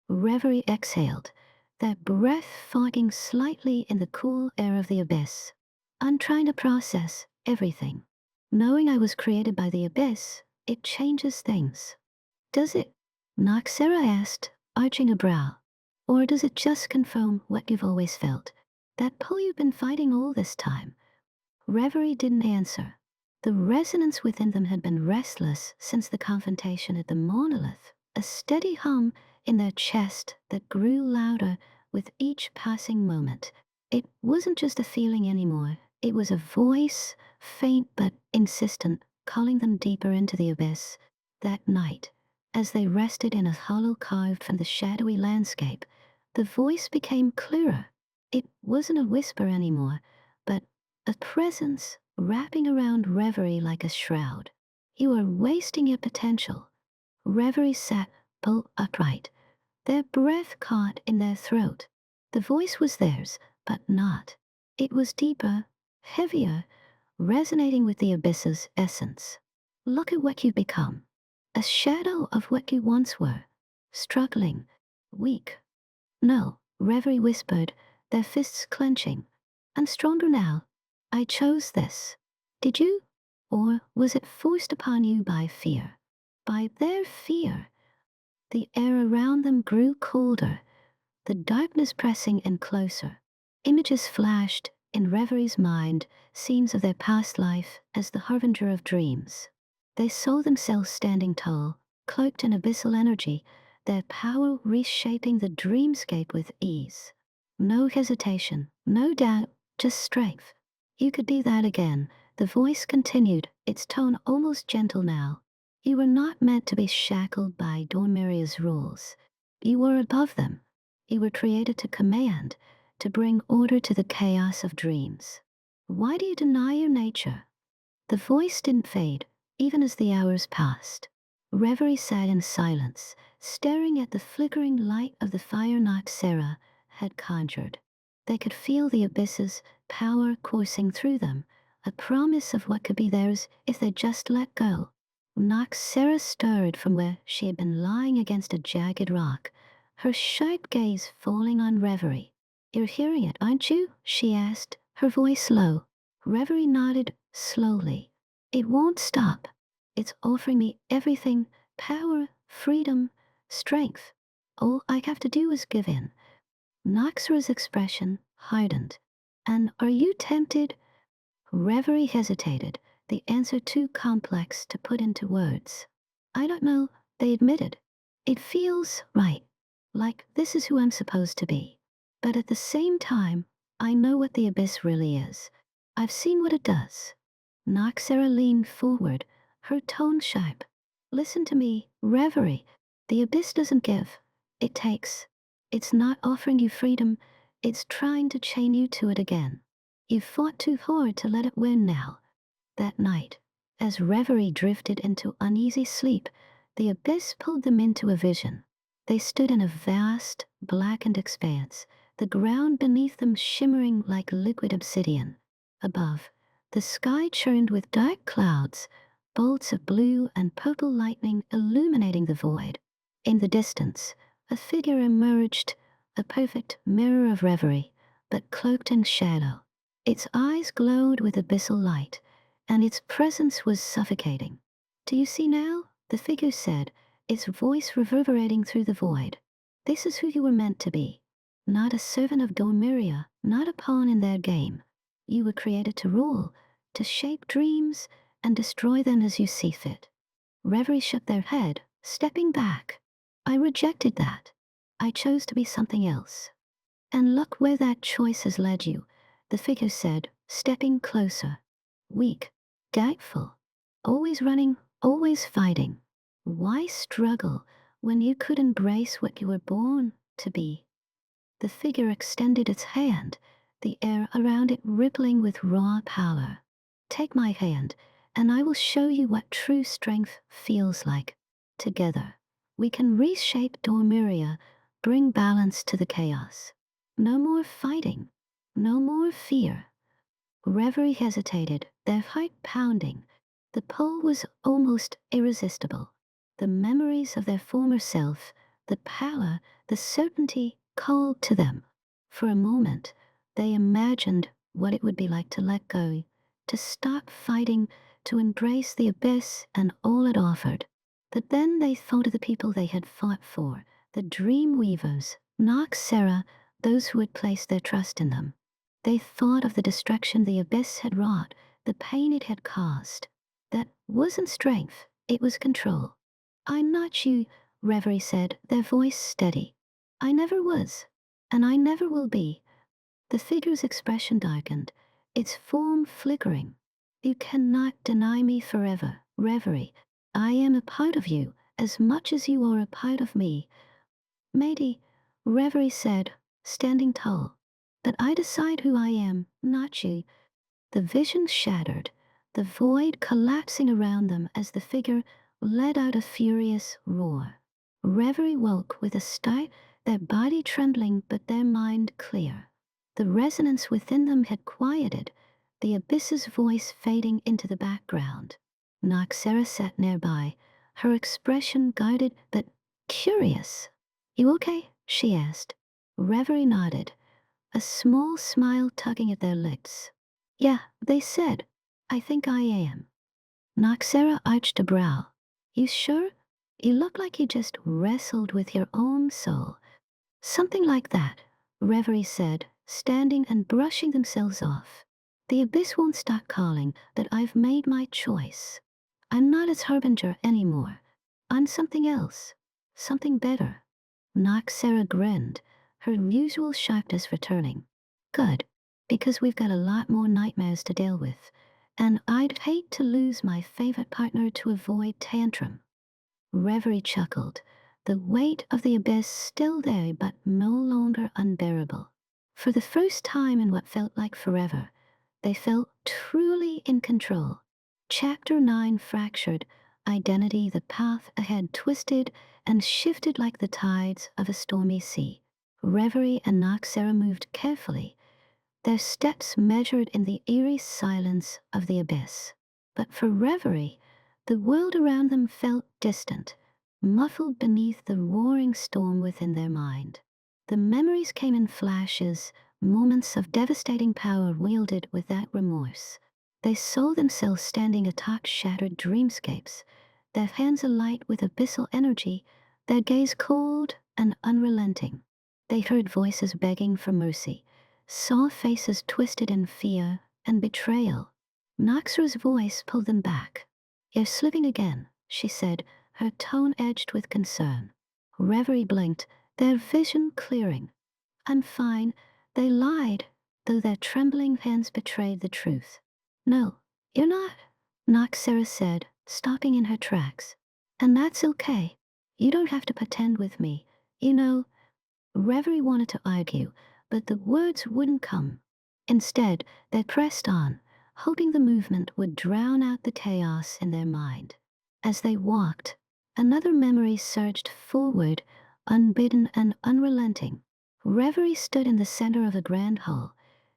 Reverie exhaled, their breath fogging slightly in the cool air of the abyss. "I'm trying to process everything. Knowing I was created by the abyss, it changes things." "Does it?" NAYARA asked, arching a brow. "Or does it just confirm what you've always felt? That pull you've been fighting all this time?" Reverie didn't answer. The resonance within them had been restless since the confrontation at the monolith, a steady hum in their chest that grew louder with each passing moment. It wasn't just a feeling anymore, it was a voice, faint but insistent, calling them deeper into the abyss. That night, as they rested in a hollow carved from the shadowy landscape, the voice became clearer. It wasn't a whisper anymore, but a presence wrapping around Reverie like a shroud. "You are wasting your potential." Reverie sat bolt upright, their breath caught in their throat. The voice was theirs, but not. It was deeper, heavier, resonating with the abyss's essence. "Look at what you've become. A shadow of what you once were. Struggling, weak." "No," Reverie whispered, their fists clenching. "I'm stronger now. I chose this." "Did you? Or was it forced upon you by fear?" "By their fear." The air around them grew colder, the darkness pressing in closer. Images flashed in Reverie's mind, scenes of their past life as the harbinger of dreams. They saw themselves standing tall, cloaked in abyssal energy, their power reshaping the dreamscape with ease. No hesitation, no doubt, just strength. "You could be that again," the voice continued, its tone almost gentle now. "You were not meant to be shackled by Dormiria's rules. You were above them. You were created to command, to bring order to the chaos of dreams. Why do you deny your nature?" The voice didn't fade, even as the hours passed. Reverie sat in silence, staring at the flickering light of the fire NAYARA had conjured. They could feel the abyss's power coursing through them, a promise of what could be theirs if they just let go. NAYARA stirred from where she had been lying against a jagged rock, her sharp gaze falling on Reverie. "You're hearing it, aren't you?" she asked, her voice low. Reverie nodded slowly. "It won't stop. It's offering me everything: power, freedom, strength. All I have to do is give in." NAYARA's expression hardened. "And are you tempted?" Reverie hesitated, the answer too complex to put into words. "I don't know," they admitted. "It feels right, like this is who I'm supposed to be. But at the same time, I know what the abyss really is. I've seen what it does." NAYARA leaned forward, her tone sharp. "Listen to me, Reverie. The abyss doesn't give. It takes. It's not offering you freedom. It's trying to chain you to it again. You've fought too hard to let it win now." That night, As Reverie drifted into uneasy sleep, the abyss pulled them into a vision. They stood in a vast, blackened expanse, the ground beneath them shimmering like liquid obsidian. Above, the sky churned with dark clouds, bolts of blue and purple lightning illuminating the void. In the distance, a figure emerged, a perfect mirror of Reverie, but cloaked in shadow. Its eyes glowed with abyssal light, and its presence was suffocating. "Do you see now?" the figure said, its voice reverberating through the void. "This is who you were meant to be. Not a servant of Dormiria, not a pawn in their game. You were created to rule, to shape dreams, and destroy them as you see fit." Reverie shook their head, stepping back. "I rejected that. I chose to be something else." "And look where that choice has led you," the figure said, stepping closer. "Weak, doubtful, always running, always fighting. Why struggle when you could embrace what you were born to be?" The figure extended its hand, the air around it rippling with raw power. "Take my hand, and I will show you what true strength feels like. Together, we can reshape Dormiria, bring balance to the chaos. No more fighting, no more fear." Reverie hesitated, their heart pounding. The pull was almost irresistible. The memories of their former self, the power, the certainty called to them. For a moment, they imagined what it would be like to let go, to stop fighting, to embrace the abyss and all it offered. But then they thought of the people they had fought for, the dream weavers, NAYARA, those who had placed their trust in them. They thought of the destruction the abyss had wrought, the pain it had caused. That wasn't strength, it was control. "I'm not you," Reverie said, their voice steady. "I never was, and I never will be." The figure's expression darkened, its form flickering. "You cannot deny me forever, Reverie. I am a part of you, as much as you are a part of me." "Matey," Reverie said, standing tall. "But I decide who I am, not you." The vision shattered, the void collapsing around them as the figure let out a furious roar. Reverie woke with a start, their body trembling but their mind clear. The resonance within them had quieted, the abyss's voice fading into the background. NAYARA sat nearby, her expression guarded but curious. "You okay?" she asked. Reverie nodded, a small smile tugging at their lips. "Yeah," they said. "I think I am." NAYARA arched a brow. "You sure? You look like you just wrestled with your own soul." "Something like that," Reverie said, standing and brushing themselves off. "The abyss won't stop calling, but I've made my choice. I'm not its harbinger anymore. I'm something else, something better." NAYARA grinned, her usual sharpness returning. "Good, because we've got a lot more nightmares to deal with, and I'd hate to lose my favorite partner to avoid tantrum." Reverie chuckled, the weight of the abyss still there but no longer unbearable. For the first time in what felt like forever, they felt truly in control. Chapter 9 fractured, identity, the path ahead twisted and shifted like the tides of a stormy sea. Reverie and NAYARA moved carefully, their steps measured in the eerie silence of the abyss. But for Reverie, the world around them felt distant, muffled beneath the roaring storm within their mind. The memories came in flashes, moments of devastating power wielded without remorse. They saw themselves standing atop shattered dreamscapes, their hands alight with abyssal energy, their gaze cold and unrelenting. They heard voices begging for mercy, saw faces twisted in fear and betrayal. NAYARA's voice pulled them back. "You're slipping again," she said, her tone edged with concern. Reverie blinked, their vision clearing. "I'm fine." They lied, though their trembling hands betrayed the truth. "No, you're not," NAYARA said, stopping in her tracks. "And that's okay. You don't have to pretend with me. You know." Reverie wanted to argue, but the words wouldn't come. Instead, they pressed on, hoping the movement would drown out the chaos in their mind. As they walked, another memory surged forward, unbidden and unrelenting. Reverie stood in the center of a grand hall,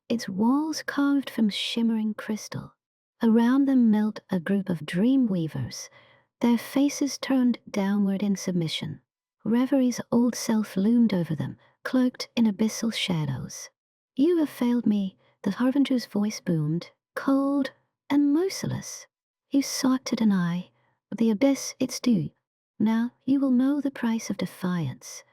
its walls carved from shimmering crystal. Around them knelt a group of dream weavers, their faces turned downward in submission. Reverie's old self loomed over them, cloaked in abyssal shadows. "You have failed me," the harbinger's voice boomed, cold and merciless. "You sought to deny the abyss its due. Now you will know the price of defiance."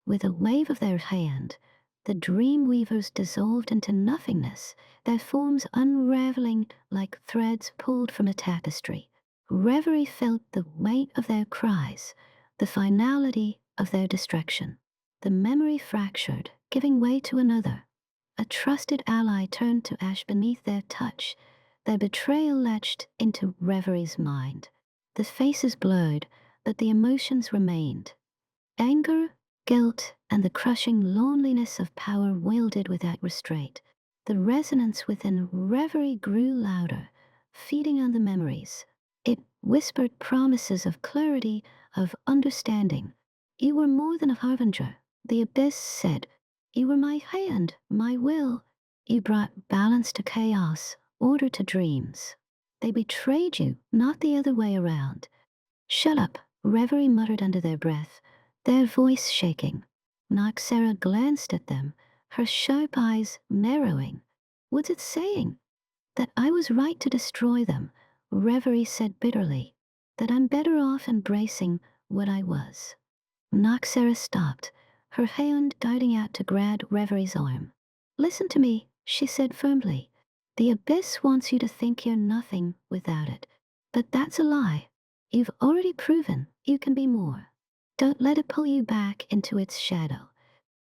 With a wave of their hand, the dream weavers dissolved into nothingness, their forms unraveling like threads pulled from a tapestry. Reverie felt the weight of their cries, the finality of their destruction. The memory fractured, giving way to another. A trusted ally turned to ash beneath their touch, their betrayal latched into Reverie's mind. The faces blurred, but the emotions remained. Anger, guilt, and the crushing loneliness of power wielded without restraint. The resonance within Reverie grew louder, feeding on the memories. It whispered promises of clarity, of understanding. "You were more than a harbinger," the abyss said. "You were my hand, my will. You brought balance to chaos, order to dreams. They betrayed you, not the other way around." "Shut up," Reverie muttered under their breath, their voice shaking. NAYARA glanced at them, her sharp eyes narrowing. "What's it saying?" "That I was right to destroy them," Reverie said bitterly. "That I'm better off embracing what I was." NAYARA stopped, her hand darting out to grab Reverie's arm. "Listen to me," she said firmly. "The abyss wants you to think you're nothing without it. But that's a lie. You've already proven you can be more. Don't let it pull you back into its shadow."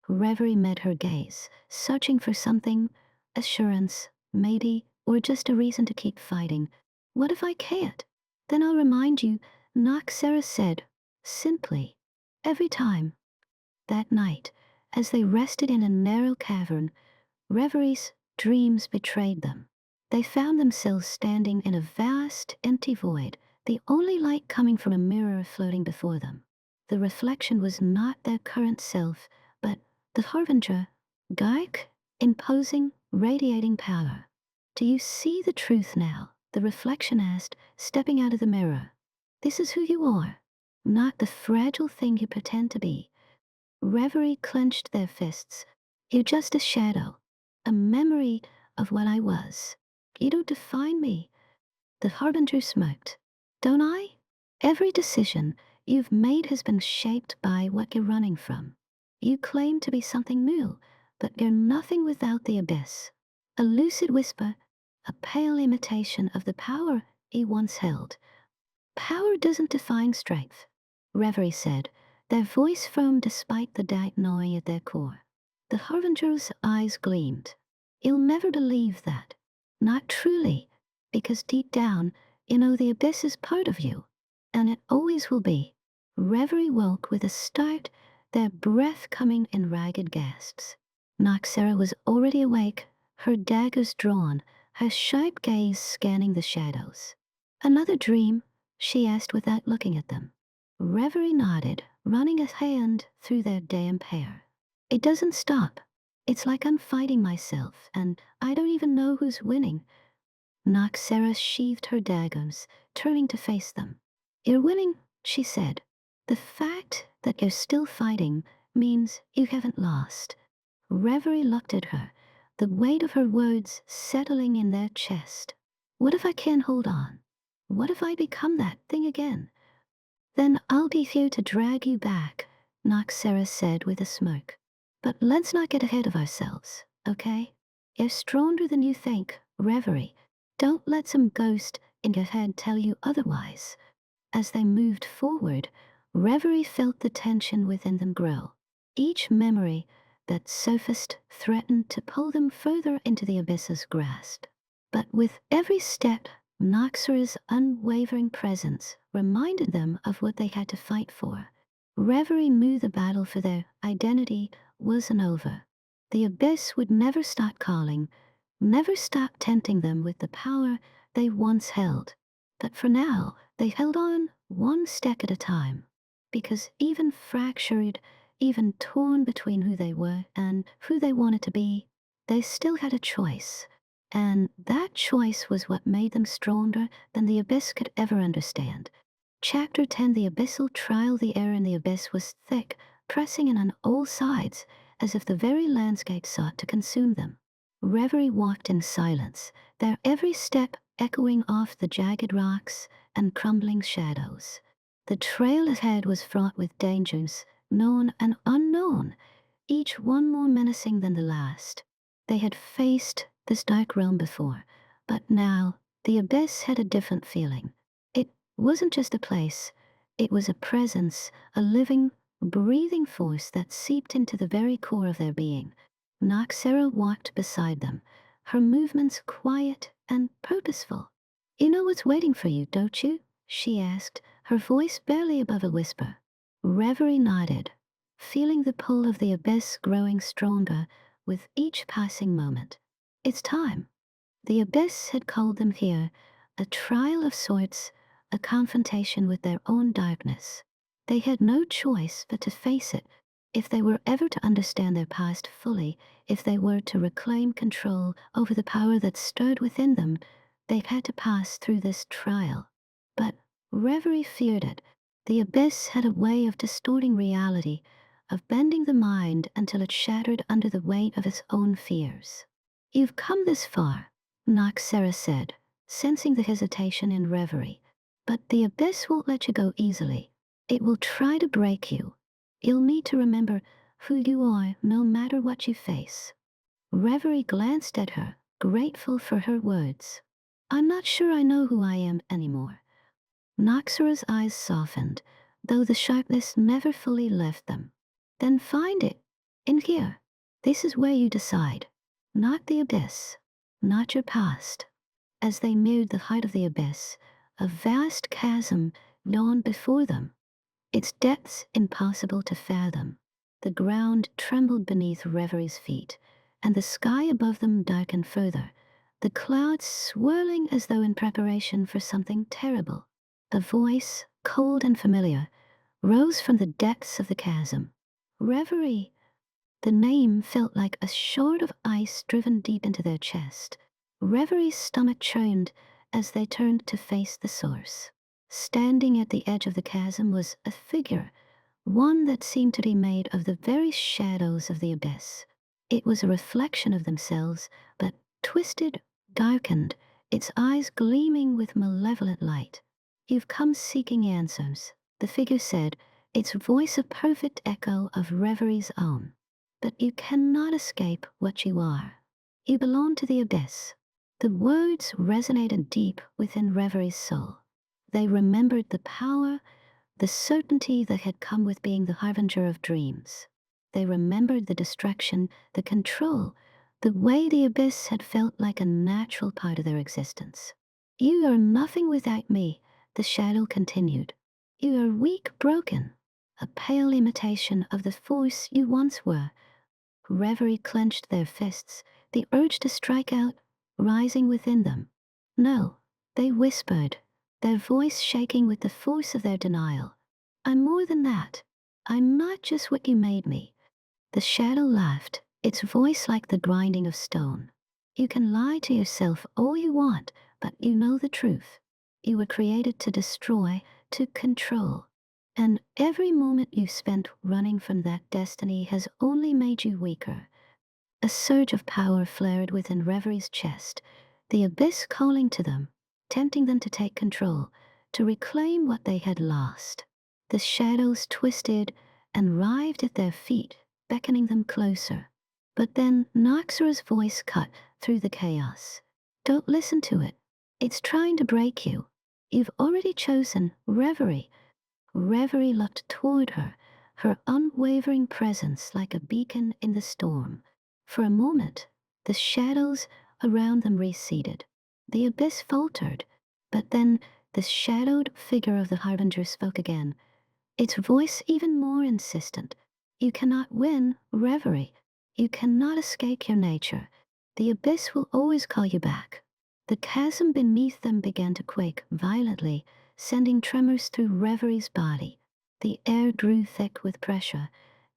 Reverie met her gaze, searching for something, assurance, maybe, or just a reason to keep fighting. "What if I can't?" "Then I'll remind you," NAYARA said, simply. Every time. That night, as they rested in a narrow cavern, Reverie's dreams betrayed them. They found themselves standing in a vast, empty void, the only light coming from a mirror floating before them. The reflection was not their current self, but the harbinger, dark, imposing, radiating power. "Do you see the truth now?" the reflection asked, stepping out of the mirror. "This is who you are, not the fragile thing you pretend to be." Reverie clenched their fists. "You're just a shadow, a memory of what I was. You don't define me." The harbinger smirked. "Don't I? Every decision you've made has been shaped by what you're running from. You claim to be something new, but you're nothing without the abyss. A lucid whisper, a pale imitation of the power you once held." "Power doesn't define strength," Reverie said, their voice firm despite the dark gnawing at their core. The harbinger's eyes gleamed. "You'll never believe that. Not truly, because deep down, you know the abyss is part of you, and it always will be." Reverie woke with a start, their breath coming in ragged gasps. NAYARA was already awake, her daggers drawn, her sharp gaze scanning the shadows. "Another dream?" she asked without looking at them. Reverie nodded, running a hand through their damp hair. "It doesn't stop. It's like I'm fighting myself, and I don't even know who's winning." NAYARA sheathed her daggers, turning to face them. "You're winning," she said. "The fact that you're still fighting means you haven't lost." Reverie looked at her, the weight of her words settling in their chest. "What if I can't hold on? What if I become that thing again?" "Then I'll be here to drag you back," NAYARA said with a smirk. "But let's not get ahead of ourselves, okay? You're stronger than you think, Reverie. Don't let some ghost in your head tell you otherwise." As they moved forward, Reverie felt the tension within them grow. Each memory that surfaced threatened to pull them further into the abyss's grasp. But with every step, NAYARA's unwavering presence reminded them of what they had to fight for. Reverie knew the battle for their identity wasn't over. The abyss would never stop calling, never stopped tempting them with the power they once held. But for now, they held on one step at a time, because even fractured, even torn between who they were and who they wanted to be, they still had a choice. And that choice was what made them stronger than the Abyss could ever understand. Chapter 10. The Abyssal Trial. The air in the Abyss was thick, pressing in on all sides, as if the very landscape sought to consume them. Reverie walked in silence, their every step echoing off the jagged rocks and crumbling shadows. The trail ahead was fraught with dangers, known and unknown, each one more menacing than the last. They had faced this dark realm before, but now the Abyss had a different feeling. It wasn't just a place, it was a presence, a living, breathing force that seeped into the very core of their being. NAYARA walked beside them, her movements quiet and purposeful. "You know what's waiting for you, don't you?" she asked, her voice barely above a whisper. Reverie nodded, feeling the pull of the Abyss growing stronger with each passing moment. It's time. The Abyss had called them here, a trial of sorts, a confrontation with their own darkness. They had no choice but to face it, if they were ever to understand their past fully, if they were to reclaim control over the power that stirred within them. They had to pass through this trial. But Reverie feared it. The Abyss had a way of distorting reality, of bending the mind until it shattered under the weight of its own fears. "You've come this far," NAYARA said, sensing the hesitation in Reverie. "But the Abyss won't let you go easily. It will try to break you. You'll need to remember who you are no matter what you face." Reverie glanced at her, grateful for her words. "I'm not sure I know who I am anymore." NAYARA's eyes softened, though the sharpness never fully left them. "Then find it. In here. This is where you decide. Not the Abyss. Not your past." As they neared the height of the Abyss, a vast chasm yawned before them, its depths impossible to fathom. The ground trembled beneath Reverie's feet, and the sky above them darkened further, the clouds swirling as though in preparation for something terrible. A voice, cold and familiar, rose from the depths of the chasm. "Reverie." The name felt like a shard of ice driven deep into their chest. Reverie's stomach churned as they turned to face the source. Standing at the edge of the chasm was a figure, one that seemed to be made of the very shadows of the Abyss. It was a reflection of themselves, but twisted, darkened, its eyes gleaming with malevolent light. "You've come seeking answers," the figure said, its voice a perfect echo of Reverie's own. "But you cannot escape what you are. You belong to the Abyss." The words resonated deep within Reverie's soul. They remembered the power, the certainty that had come with being the harbinger of dreams. They remembered the distraction, the control, the way the Abyss had felt like a natural part of their existence. "You are nothing without me," the shadow continued. "You are weak, broken, a pale imitation of the force you once were." Reverie clenched their fists, the urge to strike out rising within them. "No," they whispered, their voice shaking with the force of their denial. "I'm more than that. I'm not just what you made me." The shadow laughed, its voice like the grinding of stone. "You can lie to yourself all you want, but you know the truth. You were created to destroy, to control. And every moment you spent running from that destiny has only made you weaker." A surge of power flared within Reverie's chest, the Abyss calling to them, tempting them to take control, to reclaim what they had lost. The shadows twisted and writhed at their feet, beckoning them closer. But then NAYARA's voice cut through the chaos. "Don't listen to it. It's trying to break you. You've already chosen Reverie." Reverie looked toward her, her unwavering presence like a beacon in the storm. For a moment, the shadows around them receded. The Abyss faltered, but then the shadowed figure of the harbinger spoke again, its voice even more insistent. "You cannot win, Reverie. You cannot escape your nature. The abyss will always call you back. The chasm beneath them began to quake violently, sending tremors through Reverie's body. The air grew thick with pressure,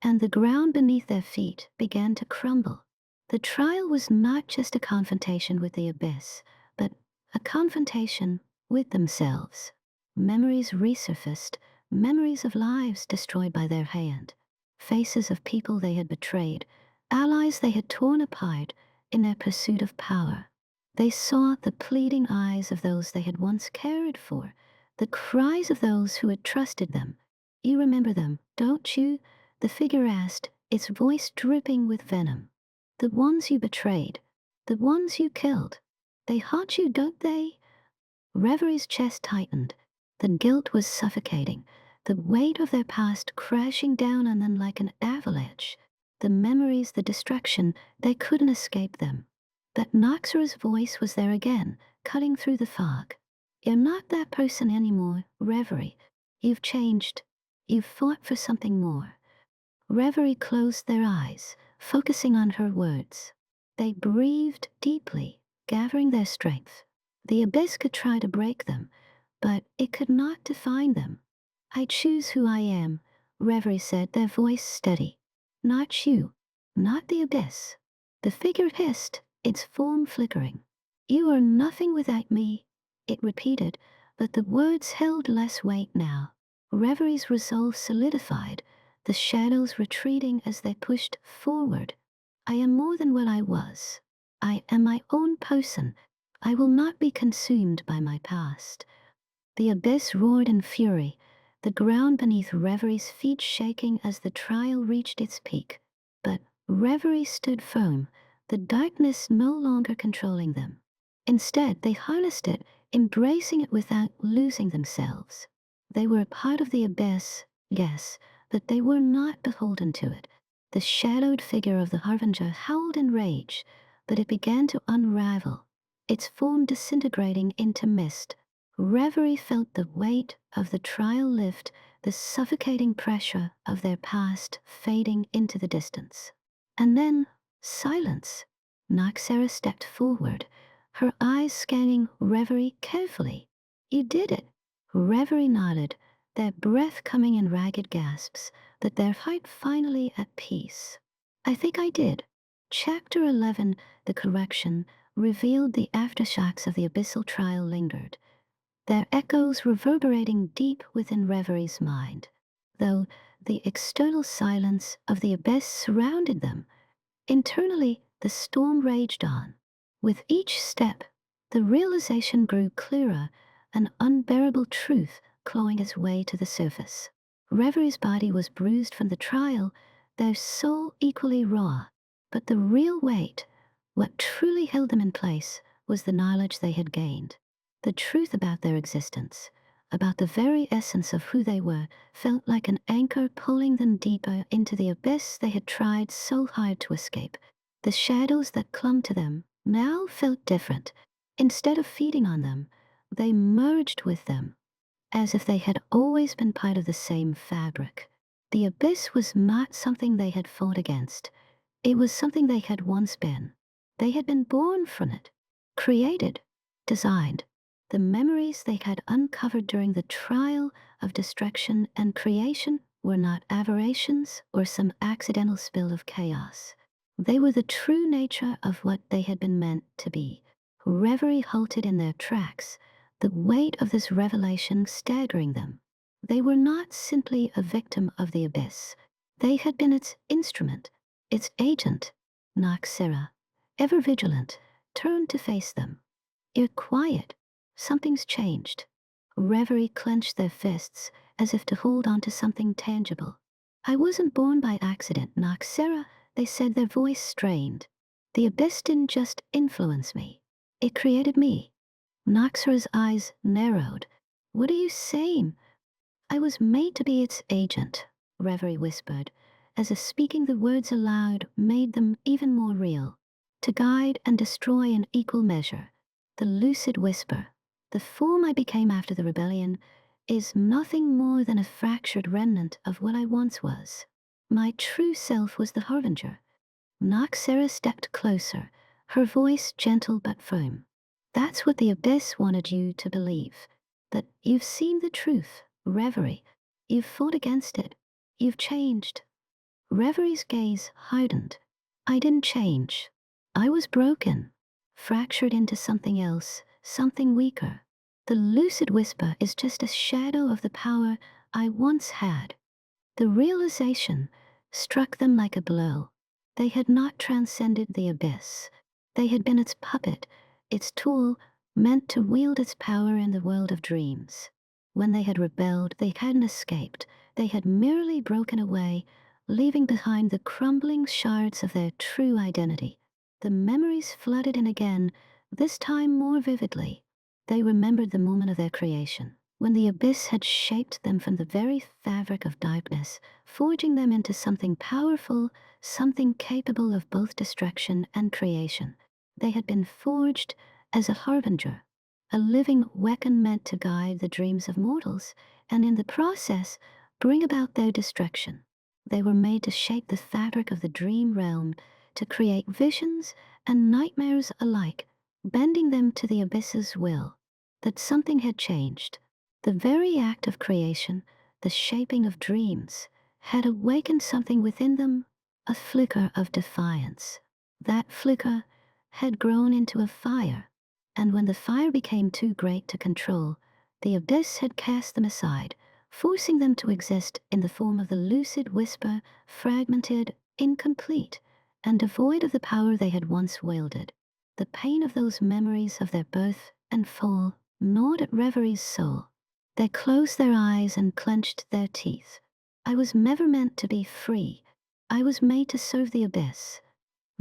and the ground beneath their feet began to crumble. The trial was not just a confrontation with the abyss, but a confrontation with themselves. Memories resurfaced, memories of lives destroyed by their hand, faces of people they had betrayed, allies they had torn apart in their pursuit of power. They saw the pleading eyes of those they had once cared for, the cries of those who had trusted them. You remember them, don't you? The figure asked, its voice dripping with venom. The ones you betrayed, the ones you killed. They haunt you, don't they? Reverie's chest tightened. The guilt was suffocating, the weight of their past crashing down on them like an avalanche. The memories, the distraction, they couldn't escape them. But NAYARA's voice was there again, cutting through the fog. You're not that person anymore, Reverie. You've changed. You've fought for something more. Reverie closed their eyes, focusing on her words. They breathed deeply, gathering their strength. The abyss could try to break them, but it could not define them. I choose who I am, Reverie said, their voice steady. Not you, not the abyss. The figure hissed, its form flickering. You are nothing without me, it repeated, but the words held less weight now. Reverie's resolve solidified, the shadows retreating as they pushed forward. I am more than what I was. I am my own person. I will not be consumed by my past. The abyss roared in fury, the ground beneath Reverie's feet shaking as the trial reached its peak. But Reverie stood firm, the darkness no longer controlling them. Instead, they harnessed it, embracing it without losing themselves. They were a part of the abyss, yes, but they were not beholden to it. The shadowed figure of the Harbinger howled in rage, but it began to unravel, its form disintegrating into mist. Reverie felt the weight of the trial lift, the suffocating pressure of their past fading into the distance. And then, silence. NAYARA stepped forward, her eyes scanning Reverie carefully. You did it. Reverie nodded, their breath coming in ragged gasps, but their heart finally at peace. I think I did. Chapter 11, The Correction, revealed the aftershocks of the abyssal trial lingered, their echoes reverberating deep within Reverie's mind. Though the external silence of the abyss surrounded them, internally the storm raged on. With each step, the realization grew clearer, an unbearable truth clawing its way to the surface. Reverie's body was bruised from the trial, their soul equally raw. But the real weight, what truly held them in place, was the knowledge they had gained. The truth about their existence, about the very essence of who they were, felt like an anchor pulling them deeper into the abyss they had tried so hard to escape. The shadows that clung to them now felt different. Instead of feeding on them, they merged with them, as if they had always been part of the same fabric. The abyss was not something they had fought against. It was something they had once been. They had been born from it, created, designed. The memories they had uncovered during the trial of destruction and creation were not aberrations or some accidental spill of chaos. They were the true nature of what they had been meant to be. Reverie halted in their tracks, the weight of this revelation staggering them. They were not simply a victim of the abyss. They had been its instrument, its agent. NAYARA, ever vigilant, turned to face them. You're quiet. Something's changed. Reverie clenched their fists as if to hold on to something tangible. I wasn't born by accident, NAYARA, they said, their voice strained. The abyss didn't just influence me. It created me. NAYARA's eyes narrowed. What are you saying? I was made to be its agent, Reverie whispered, as if speaking the words aloud made them even more real. To guide and destroy in equal measure. The lucid whisper, the form I became after the rebellion, is nothing more than a fractured remnant of what I once was. My true self was the Harbinger. NAYARA stepped closer, her voice gentle but firm. That's what the Abyss wanted you to believe. That you've seen the truth, Reverie. You've fought against it. You've changed. Reverie's gaze hardened. I didn't change. I was broken, fractured into something else, something weaker. The lucid whisper is just a shadow of the power I once had. The realization struck them like a blow. They had not transcended the abyss. They had been its puppet, its tool, meant to wield its power in the world of dreams. When they had rebelled, they hadn't escaped. They had merely broken away, leaving behind the crumbling shards of their true identity. The memories flooded in again, this time more vividly. They remembered the moment of their creation, when the abyss had shaped them from the very fabric of darkness, forging them into something powerful, something capable of both destruction and creation. They had been forged as a harbinger, a living weapon meant to guide the dreams of mortals, and in the process, bring about their destruction. They were made to shape the fabric of the dream realm, to create visions and nightmares alike, bending them to the abyss's will. That something had changed. The very act of creation, the shaping of dreams, had awakened something within them, a flicker of defiance. That flicker had grown into a fire, and when the fire became too great to control, the abyss had cast them aside, forcing them to exist in the form of the lucid whisper, fragmented, incomplete, and devoid of the power they had once wielded. The pain of those memories of their birth and fall gnawed at Reverie's soul. They closed their eyes and clenched their teeth. I was never meant to be free. I was made to serve the abyss.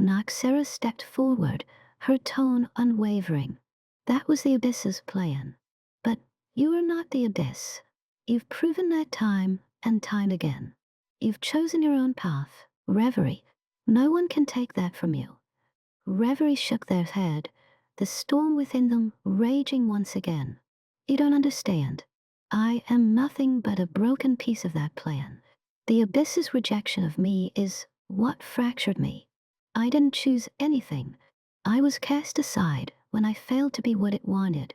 NAYARA stepped forward, her tone unwavering. That was the abyss's plan. But you are not the abyss. You've proven that time and time again. You've chosen your own path, Reverie. No one can take that from you. Reverie shook their head, the storm within them raging once again. You don't understand. I am nothing but a broken piece of that plan. The abyss's rejection of me is what fractured me. I didn't choose anything. I was cast aside when I failed to be what it wanted.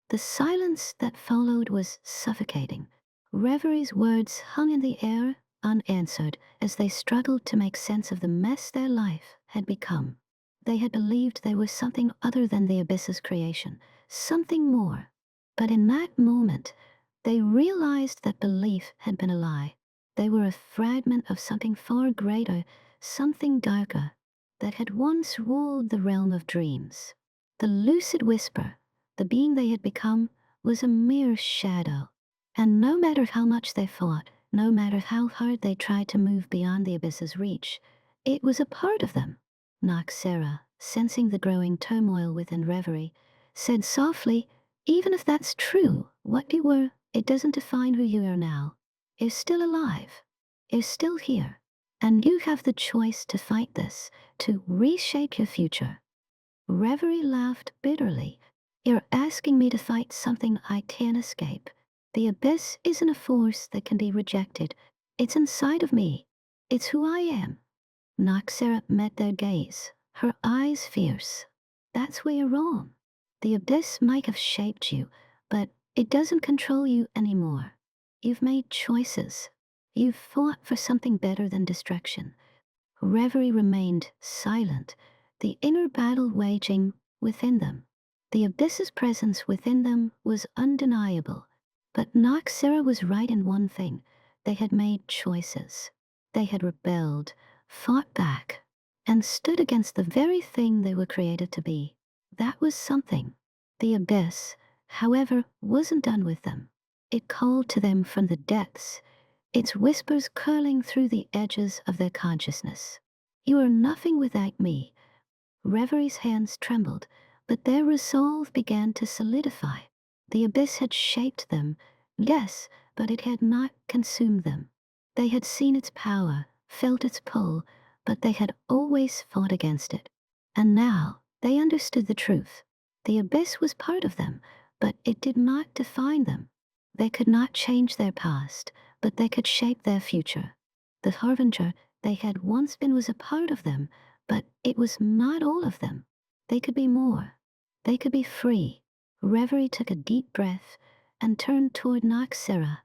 The silence that followed was suffocating. Reverie's words hung in the air, unanswered, as they struggled to make sense of the mess their life had become. They had believed they were something other than the abyss's creation, something more. But in that moment, they realized that belief had been a lie. They were a fragment of something far greater, something darker, that had once ruled the realm of dreams. The lucid whisper, the being they had become, was a mere shadow. And no matter how much they fought, no matter how hard they tried to move beyond the abyss's reach, it was a part of them. NAYARA, sensing the growing turmoil within Reverie, said softly, even if that's true, what you were, it doesn't define who you are now. You're still alive. You're still here. And you have the choice to fight this, to reshape your future. Reverie laughed bitterly. You're asking me to fight something I can't escape. The abyss isn't a force that can be rejected. It's inside of me. It's who I am. NAYARA met their gaze, her eyes fierce. That's where you're wrong. The abyss might have shaped you, but it doesn't control you anymore. You've made choices. You've fought for something better than destruction. Reverie remained silent, the inner battle waging within them. The abyss's presence within them was undeniable. But NAYARA was right in one thing. They had made choices. They had rebelled, fought back, and stood against the very thing they were created to be. That was something. The abyss, however, wasn't done with them. It called to them from the depths, its whispers curling through the edges of their consciousness. You are nothing without me. Reverie's hands trembled, but their resolve began to solidify. The abyss had shaped them, yes, but it had not consumed them. They had seen its power, felt its pull, but they had always fought against it. And now they understood the truth. The abyss was part of them, but it did not define them. They could not change their past, but they could shape their future. The harbinger they had once been was a part of them, but it was not all of them. They could be more. They could be free. Reverie took a deep breath and turned toward NAYARA,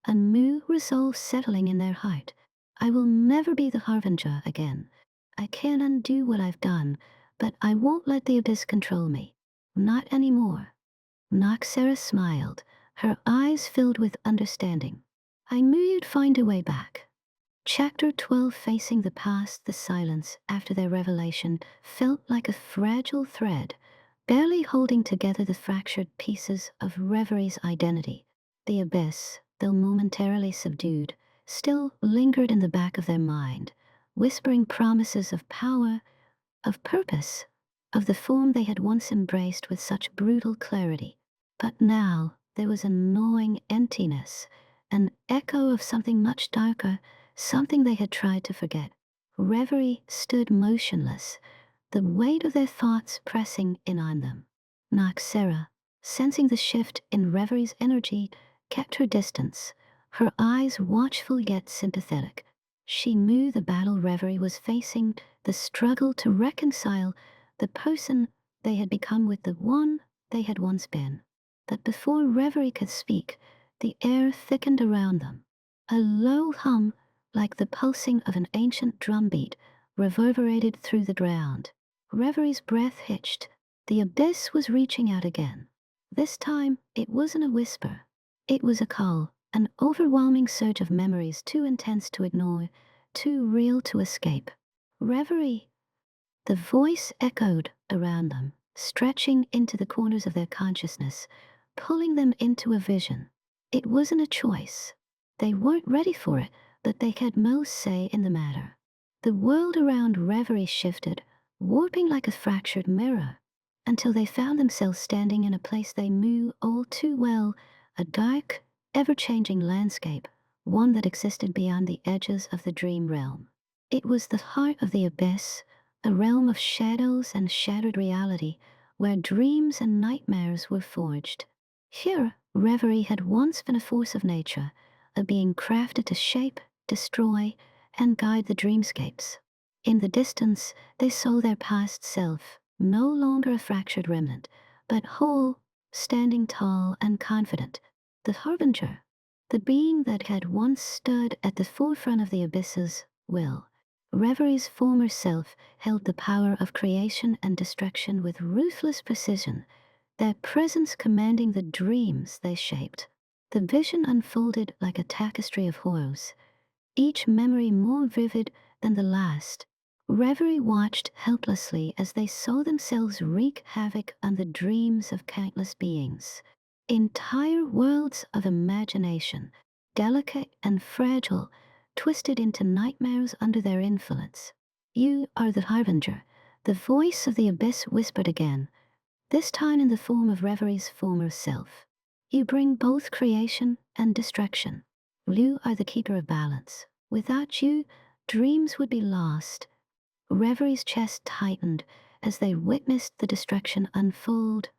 a new resolve settling in their heart. I will never be the harbinger again. I can undo what I've done, but I won't let the abyss control me. Not anymore. NAYARA smiled, her eyes filled with understanding. I knew you'd find a way back. Chapter 12, facing the past. The silence after their revelation felt like a fragile thread, barely holding together the fractured pieces of Reverie's identity. The abyss, though momentarily subdued, still lingered in the back of their mind, whispering promises of power, of purpose, of the form they had once embraced with such brutal clarity. But now there was a gnawing emptiness, an echo of something much darker, something they had tried to forget. Reverie stood motionless, the weight of their thoughts pressing in on them. NAYARA, sensing the shift in Reverie's energy, kept her distance, her eyes watchful yet sympathetic. She knew the battle Reverie was facing, the struggle to reconcile the person they had become with the one they had once been. But before Reverie could speak, the air thickened around them. A low hum, like the pulsing of an ancient drumbeat, reverberated through the ground. Reverie's breath hitched. The abyss was reaching out again. This time, it wasn't a whisper. It was a call, an overwhelming surge of memories too intense to ignore, too real to escape. Reverie! The voice echoed around them, stretching into the corners of their consciousness, pulling them into a vision. It wasn't a choice. They weren't ready for it, but they had most say in the matter. The world around Reverie shifted, warping like a fractured mirror, until they found themselves standing in a place they knew all too well, a dark, ever-changing landscape, one that existed beyond the edges of the dream realm. It was the heart of the abyss, a realm of shadows and shattered reality, where dreams and nightmares were forged. Here, Reverie had once been a force of nature, a being crafted to shape, destroy, and guide the dreamscapes. In the distance, they saw their past self, no longer a fractured remnant, but whole, standing tall and confident. The harbinger, the being that had once stood at the forefront of the abyss's will. Reverie's former self held the power of creation and destruction with ruthless precision, their presence commanding the dreams they shaped. The vision unfolded like a tapestry of horrors, each memory more vivid than the last. Reverie watched helplessly as they saw themselves wreak havoc on the dreams of countless beings. Entire worlds of imagination, delicate and fragile, twisted into nightmares under their influence. You are the harbinger, the voice of the abyss whispered again, this time in the form of Reverie's former self. You bring both creation and destruction. You are the keeper of balance. Without you, dreams would be lost. Reverie's chest tightened as they witnessed the destruction unfold.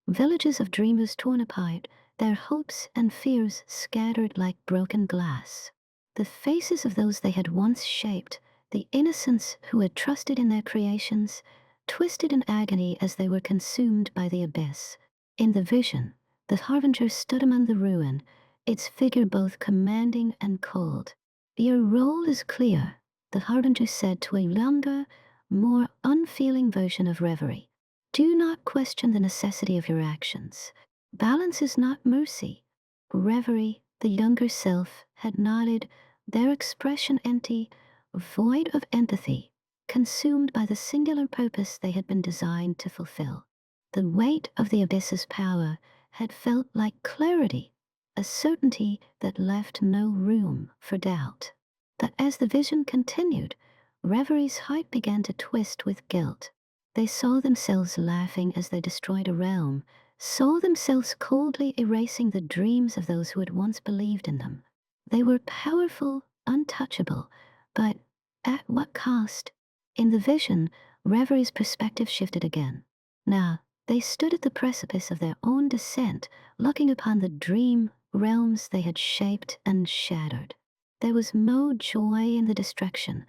Villages of dreamers torn apart, their hopes and fears scattered like broken glass. The faces of those they had once shaped, the innocents who had trusted in their creations, twisted in agony as they were consumed by the abyss. In the vision, the harbinger stood among the ruin, its figure both commanding and cold. Your role is clear, the harbinger said to a younger, more unfeeling version of Reverie. Do not question the necessity of your actions. Balance is not mercy. Reverie, the younger self, had nodded, their expression empty, void of empathy, consumed by the singular purpose they had been designed to fulfill. The weight of the abyss's power had felt like clarity, a certainty that left no room for doubt. But as the vision continued, Reverie's heart began to twist with guilt. They saw themselves laughing as they destroyed a realm, saw themselves coldly erasing the dreams of those who had once believed in them. They were powerful, untouchable, but at what cost? In the vision, Reverie's perspective shifted again. Now, they stood at the precipice of their own descent, looking upon the dream realms they had shaped and shattered. There was no joy in the destruction,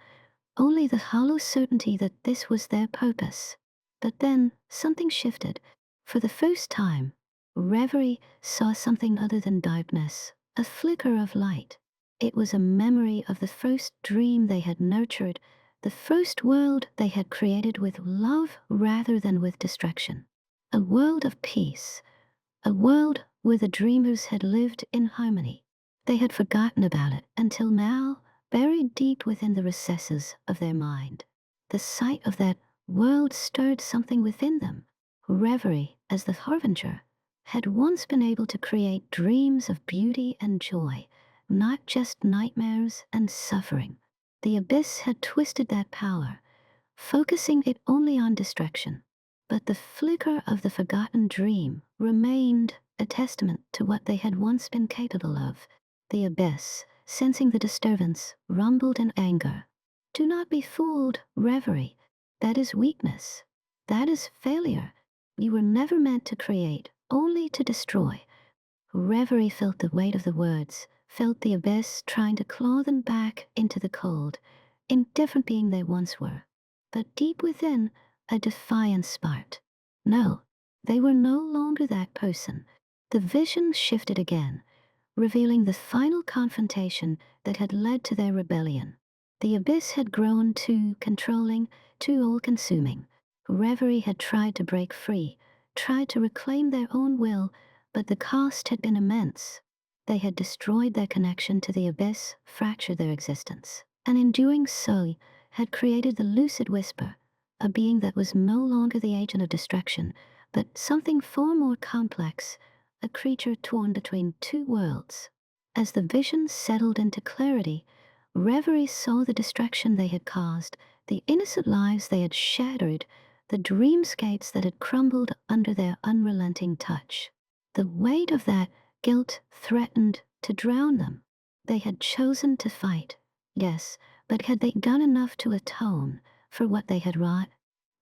only the hollow certainty that this was their purpose. But then something shifted. For the first time, Reverie saw something other than darkness, a flicker of light. It was a memory of the first dream they had nurtured, the first world they had created with love rather than with destruction. A world of peace, a world where the dreamers had lived in harmony. They had forgotten about it until now, buried deep within the recesses of their mind. The sight of that world stirred something within them. Reverie, as the harbinger, had once been able to create dreams of beauty and joy, not just nightmares and suffering. The abyss had twisted that power, focusing it only on distraction. But the flicker of the forgotten dream remained a testament to what they had once been capable of. The abyss, sensing the disturbance, rumbled in anger. Do not be fooled, Reverie. That is weakness. That is failure. You were never meant to create, only to destroy. Reverie felt the weight of the words, felt the abyss trying to claw them back into the cold, indifferent being they once were. But deep within, a defiance sparked. No, they were no longer that person. The vision shifted again, revealing the final confrontation that had led to their rebellion. The abyss had grown too controlling, too all-consuming. Reverie had tried to break free, tried to reclaim their own will, but the cost had been immense. They had destroyed their connection to the abyss, fractured their existence, and in doing so, had created the Lucid Whisper, a being that was no longer the agent of destruction, but something far more complex, a creature torn between two worlds. As the vision settled into clarity, Reverie saw the destruction they had caused, the innocent lives they had shattered, the dreamscapes that had crumbled under their unrelenting touch. The weight of that guilt threatened to drown them. They had chosen to fight, yes, but had they done enough to atone for what they had wrought?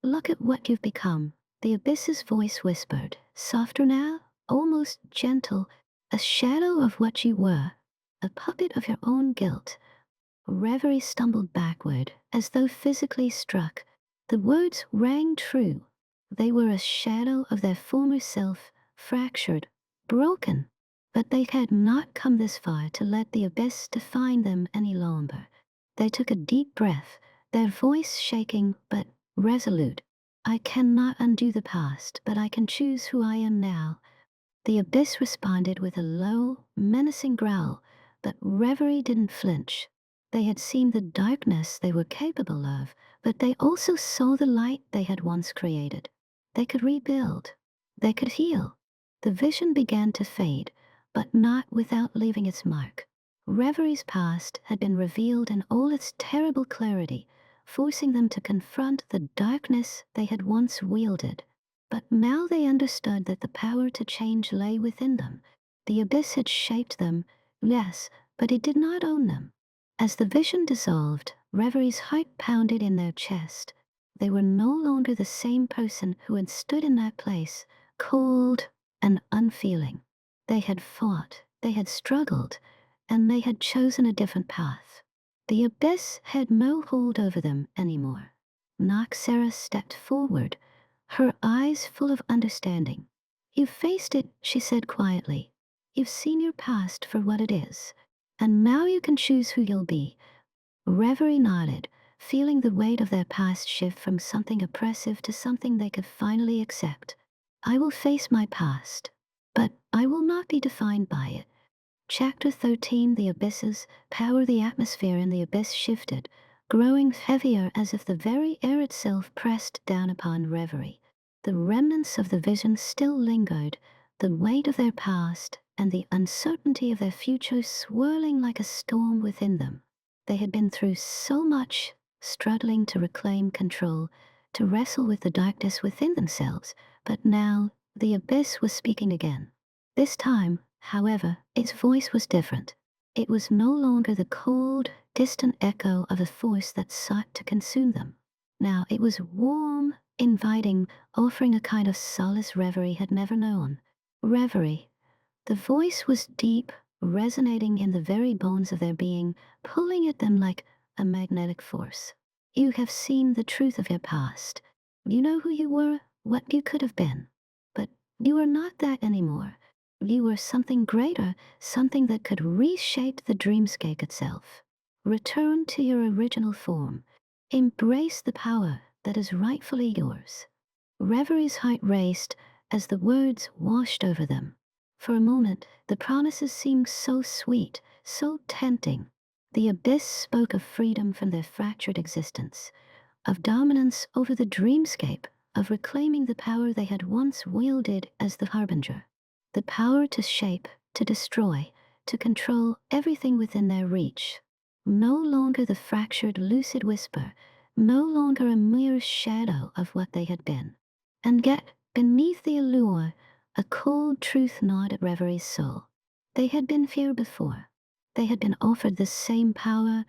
Look at what you've become, the abyss's voice whispered, softer now, almost gentle, a shadow of what you were, a puppet of your own guilt. Reverie stumbled backward, as though physically struck. The words rang true. They were a shadow of their former self, fractured, broken. But they had not come this far to let the abyss define them any longer. They took a deep breath, their voice shaking but resolute. I cannot undo the past, but I can choose who I am now. The abyss responded with a low, menacing growl, but Reverie didn't flinch. They had seen the darkness they were capable of, but they also saw the light they had once created. They could rebuild. They could heal. The vision began to fade, but not without leaving its mark. Reverie's past had been revealed in all its terrible clarity, forcing them to confront the darkness they had once wielded. But now they understood that the power to change lay within them. The abyss had shaped them, yes, but it did not own them. As the vision dissolved, Reverie's heart pounded in their chest. They were no longer the same person who had stood in that place, cold and unfeeling. They had fought, they had struggled, and they had chosen a different path. The abyss had no hold over them anymore. NAYARA stepped forward, her eyes full of understanding. You've faced it, she said quietly. You've seen your past for what it is, and now you can choose who you'll be. Reverie nodded, feeling the weight of their past shift from something oppressive to something they could finally accept. I will face my past, but I will not be defined by it. Chapter 13, The Abysses, Power. The atmosphere in the abyss shifted, growing heavier as if the very air itself pressed down upon Reverie. The remnants of the vision still lingered, the weight of their past and the uncertainty of their future swirling like a storm within them. They had been through so much, struggling to reclaim control, to wrestle with the darkness within themselves, but now the abyss was speaking again. This time, however, its voice was different. It was no longer the cold, distant echo of a force that sought to consume them. Now it was warm, inviting, offering a kind of solace Reverie had never known. Reverie. The voice was deep, resonating in the very bones of their being, pulling at them like a magnetic force. You have seen the truth of your past. You know who you were, what you could have been. But you are not that anymore. You were something greater, something that could reshape the dreamscape itself. Return to your original form. Embrace the power that is rightfully yours. Reverie's heart raced as the words washed over them. For a moment, the promises seemed so sweet, so tempting. The abyss spoke of freedom from their fractured existence, of dominance over the dreamscape, of reclaiming the power they had once wielded as the harbinger. The power to shape, to destroy, to control everything within their reach. No longer the fractured lucid whisper, no longer a mere shadow of what they had been. And yet, beneath the allure, a cold truth gnawed at Reverie's soul. They had been here before. They had been offered this same power,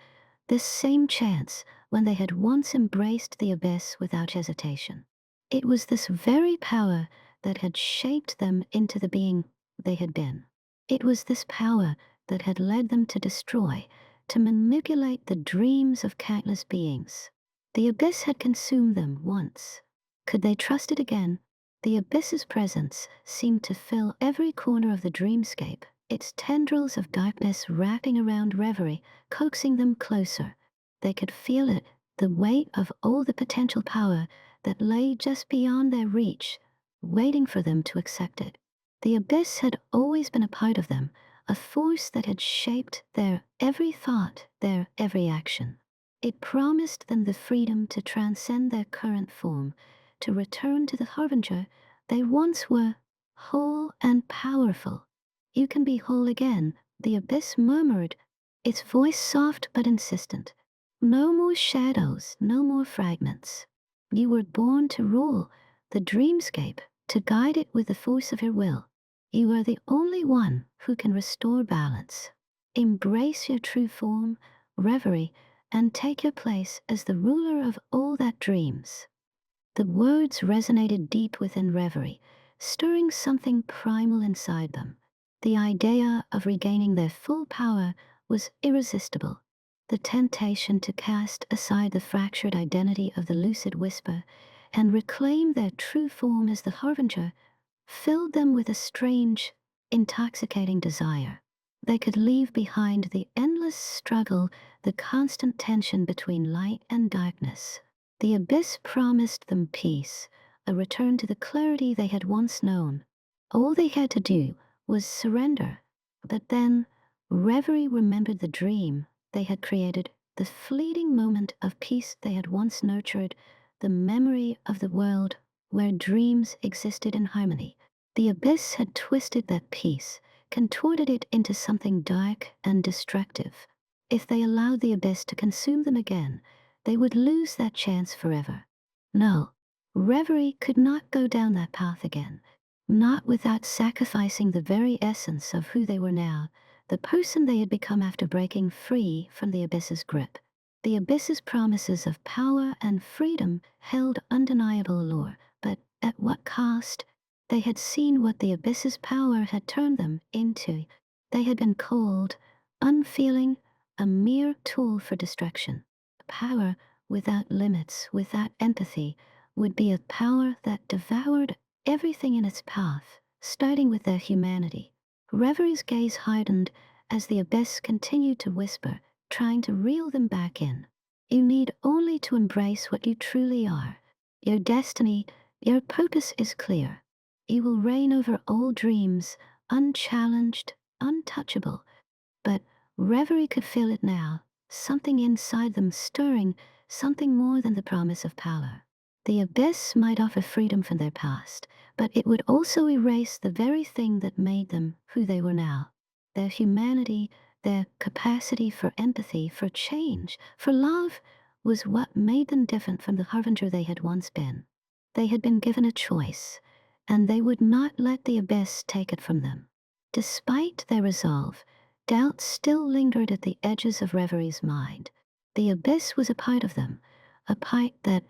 this same chance, when they had once embraced the abyss without hesitation. It was this very power that had shaped them into the being they had been. It was this power that had led them to destroy, to manipulate the dreams of countless beings. The abyss had consumed them once. Could they trust it again? The abyss's presence seemed to fill every corner of the dreamscape, its tendrils of darkness wrapping around Reverie, coaxing them closer. They could feel it, the weight of all the potential power that lay just beyond their reach, waiting for them to accept it. The abyss had always been a part of them, a force that had shaped their every thought, their every action. It promised them the freedom to transcend their current form, to return to the harbinger they once were, whole and powerful. You can be whole again, the abyss murmured, its voice soft but insistent. No more shadows, no more fragments. You were born to rule the dreamscape, to guide it with the force of your will. You are the only one who can restore balance. Embrace your true form, Reverie, and take your place as the ruler of all that dreams. The words resonated deep within Reverie, stirring something primal inside them. The idea of regaining their full power was irresistible. The temptation to cast aside the fractured identity of the lucid whisper and reclaim their true form as the harbinger filled them with a strange, intoxicating desire. They could leave behind the endless struggle, the constant tension between light and darkness. The abyss promised them peace, a return to the clarity they had once known. All they had to do was surrender. But then, Reverie remembered the dream they had created, the fleeting moment of peace they had once nurtured, the memory of the world where dreams existed in harmony. The abyss had twisted that peace, contorted it into something dark and destructive. If they allowed the abyss to consume them again, they would lose that chance forever. No, Reverie could not go down that path again, not without sacrificing the very essence of who they were now, the person they had become after breaking free from the abyss's grip. The abyss's promises of power and freedom held undeniable allure, but at what cost? They had seen what the abyss's power had turned them into. They had been cold, unfeeling, a mere tool for destruction. Power without limits, without empathy, would be a power that devoured everything in its path, starting with their humanity. Reverie's gaze hardened as the abyss continued to whisper, trying to reel them back in. You need only to embrace what you truly are. Your destiny, your purpose is clear. You will reign over all dreams, unchallenged, untouchable. But Reverie could feel it now, something inside them stirring, something more than the promise of power. The abyss might offer freedom from their past, but it would also erase the very thing that made them who they were now. Their humanity, their capacity for empathy, for change, for love, was what made them different from the harbinger they had once been. They had been given a choice, and they would not let the abyss take it from them. Despite their resolve, doubt still lingered at the edges of Reverie's mind. The abyss was a part of them, a part that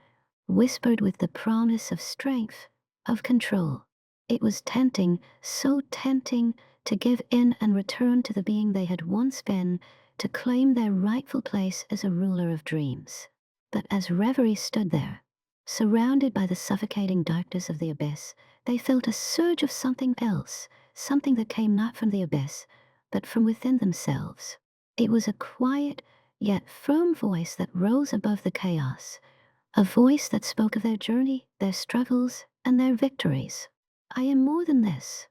whispered with the promise of strength, of control. It was tempting, so tempting, to give in and return to the being they had once been, to claim their rightful place as a ruler of dreams. But as Reverie stood there, Surrounded by the suffocating darkness of the abyss, they felt a surge of something else, something that came not from the abyss, but from within themselves. It was a quiet, yet firm voice that rose above the chaos, a voice that spoke of their journey, their struggles, and their victories. I am more than this.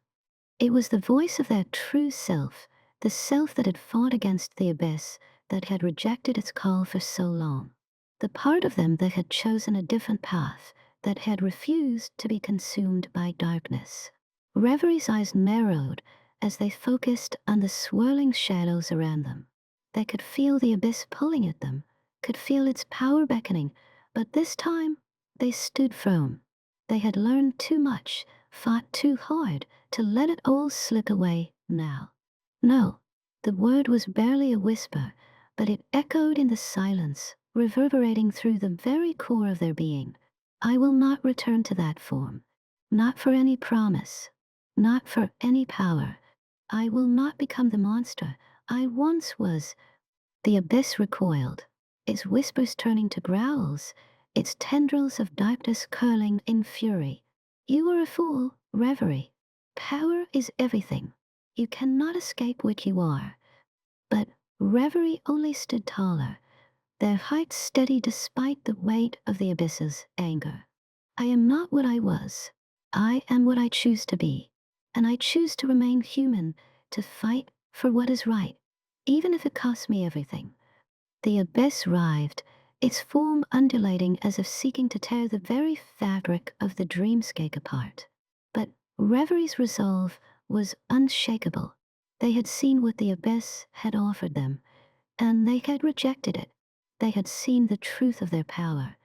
It was the voice of their true self, the self that had fought against the abyss, that had rejected its call for so long. The part of them that had chosen a different path, that had refused to be consumed by darkness. Reverie's eyes narrowed as they focused on the swirling shadows around them. They could feel the abyss pulling at them, could feel its power beckoning, but this time they stood firm. They had learned too much, fought too hard to let it all slip away now. No, the word was barely a whisper, but it echoed in the silence, reverberating through the very core of their being. I will not return to that form. Not for any promise. Not for any power. I will not become the monster I once was. The abyss recoiled, its whispers turning to growls, its tendrils of darkness curling in fury. You are a fool, Reverie. Power is everything. You cannot escape what you are. But Reverie only stood taller, their height steady despite the weight of the abyss's anger. I am not what I was. I am what I choose to be. And I choose to remain human, to fight for what is right, even if it costs me everything. The abyss writhed, its form undulating as if seeking to tear the very fabric of the dreamscape apart. But Reverie's resolve was unshakable. They had seen what the abyss had offered them, and they had rejected it. They had seen the truth of their power,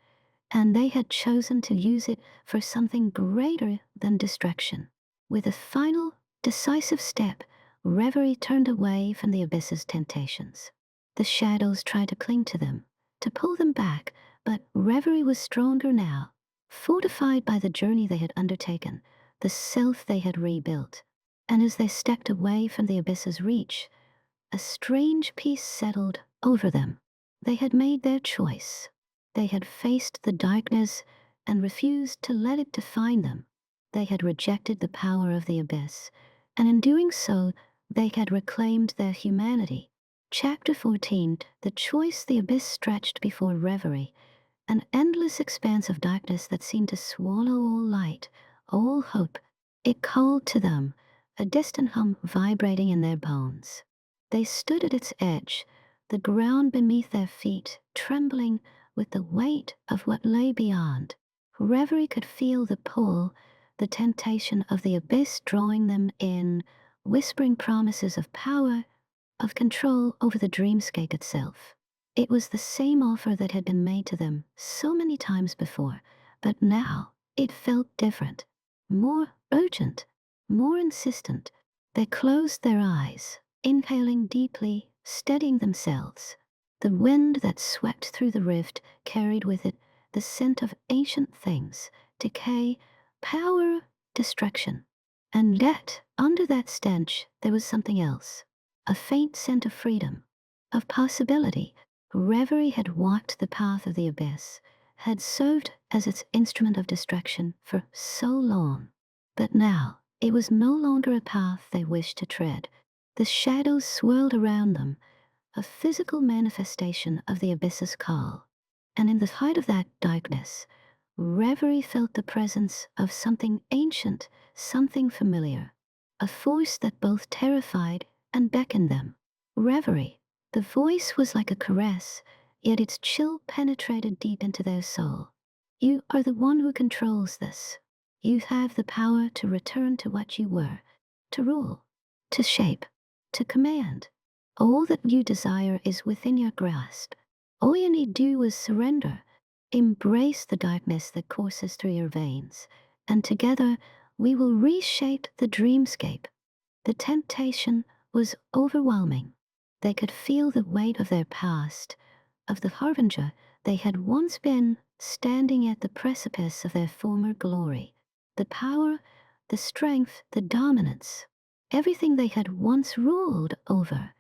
and they had chosen to use it for something greater than destruction. With a final, decisive step, Reverie turned away from the abyss's temptations. The shadows tried to cling to them, to pull them back, but Reverie was stronger now, fortified by the journey they had undertaken, the self they had rebuilt. And as they stepped away from the abyss's reach, a strange peace settled over them. They had made their choice. They had faced the darkness and refused to let it define them. They had rejected the power of the abyss, and in doing so, they had reclaimed their humanity. Chapter 14, The Choice. The abyss stretched before Reverie, an endless expanse of darkness that seemed to swallow all light, all hope. It called to them, a distant hum vibrating in their bones. They stood at its edge, the ground beneath their feet trembling with the weight of what lay beyond. Reverie could feel the pull, the temptation of the abyss drawing them in, whispering promises of power, of control over the dreamscape itself. It was the same offer that had been made to them so many times before, but now it felt different, more urgent, more insistent. They closed their eyes, inhaling deeply, steadying themselves. The wind that swept through the rift carried with it the scent of ancient things, decay, power, destruction. And yet, under that stench, there was something else. A faint scent of freedom, of possibility. Reverie had walked the path of the abyss, had served as its instrument of destruction for so long. But now, it was no longer a path they wished to tread. The shadows swirled around them, a physical manifestation of the abyss's call. And in the height of that darkness, Reverie felt the presence of something ancient, something familiar, a force that both terrified and beckoned them. Reverie. The voice was like a caress, yet its chill penetrated deep into their soul. You are the one who controls this. You have the power to return to what you were, to rule, to shape, to command. All that you desire is within your grasp. All you need do is surrender. Embrace the darkness that courses through your veins, and together we will reshape the dreamscape. The temptation was overwhelming. They could feel the weight of their past, of the harbinger they had once been, standing at the precipice of their former glory. The power, the strength, the dominance, everything they had once ruled over,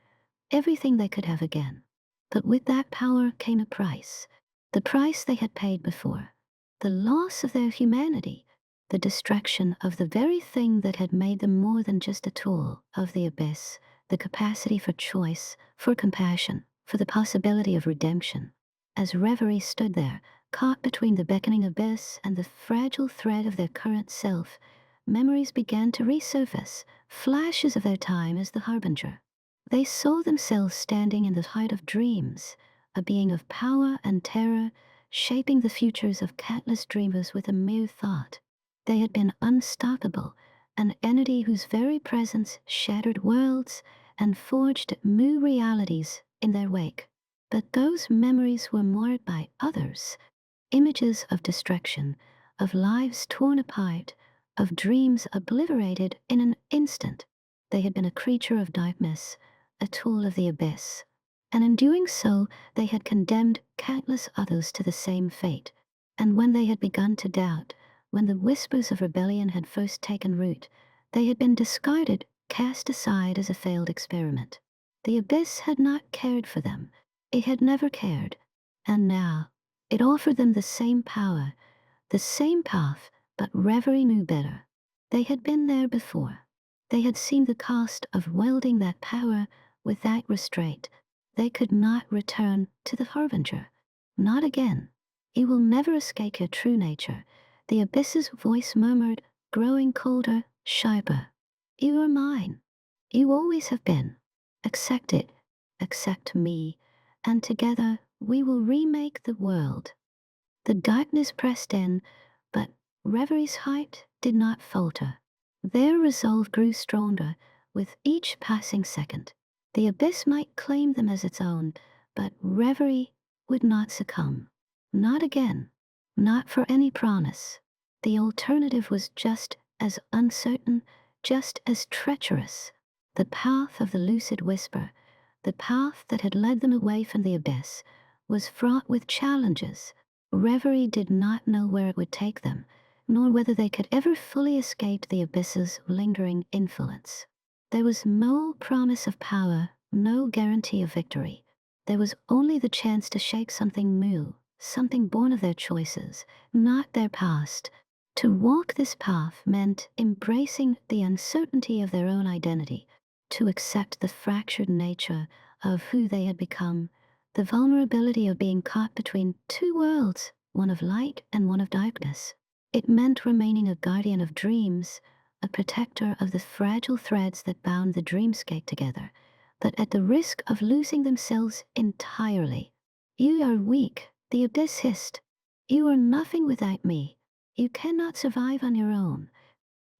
everything they could have again. But with that power came a price, the price they had paid before. the loss of their humanity, the destruction of the very thing that had made them more than just a tool of the abyss, the capacity for choice, for compassion, for the possibility of redemption. As Reverie stood there, caught between the beckoning abyss and the fragile thread of their current self, memories began to resurface, flashes of their time as the harbinger. They saw themselves standing in the height of dreams, a being of power and terror, shaping the futures of countless dreamers with a mere thought. They had been unstoppable, an entity whose very presence shattered worlds and forged new realities in their wake. But those memories were marred by others, images of destruction, of lives torn apart, of dreams obliterated in an instant. They had been a creature of darkness, a tool of the abyss, and in doing so they had condemned countless others to the same fate. And when they had begun to doubt, when the whispers of rebellion had first taken root, they had been discarded, cast aside as a failed experiment. The abyss had not cared for them. It had never cared. And now, it offered them the same power, the same path, but Reverie knew better. They had been there before. They had seen the cost of wielding that power without restraint. They could not return to the harbinger. Not again. You will never escape your true nature. The abyss's voice murmured, growing colder, sharper. You are mine. You always have been. Accept it. Accept me. And together we will remake the world. The darkness pressed in, but Reverie's heart did not falter. Their resolve grew stronger with each passing second. The abyss might claim them as its own, but Reverie would not succumb. Not again. Not for any promise. The alternative was just as uncertain, just as treacherous. The path of the lucid whisper, the path that had led them away from the abyss, was fraught with challenges. Reverie did not know where it would take them, nor whether they could ever fully escape the abyss's lingering influence. There was no promise of power, no guarantee of victory. There was only the chance to shape something new, something born of their choices, not their past. To walk this path meant embracing the uncertainty of their own identity, to accept the fractured nature of who they had become, the vulnerability of being caught between two worlds, one of light and one of darkness. It meant remaining a guardian of dreams, a protector of the fragile threads that bound the dreamscape together, but at the risk of losing themselves entirely. You are weak, the abyss hissed. You are nothing without me. You cannot survive on your own.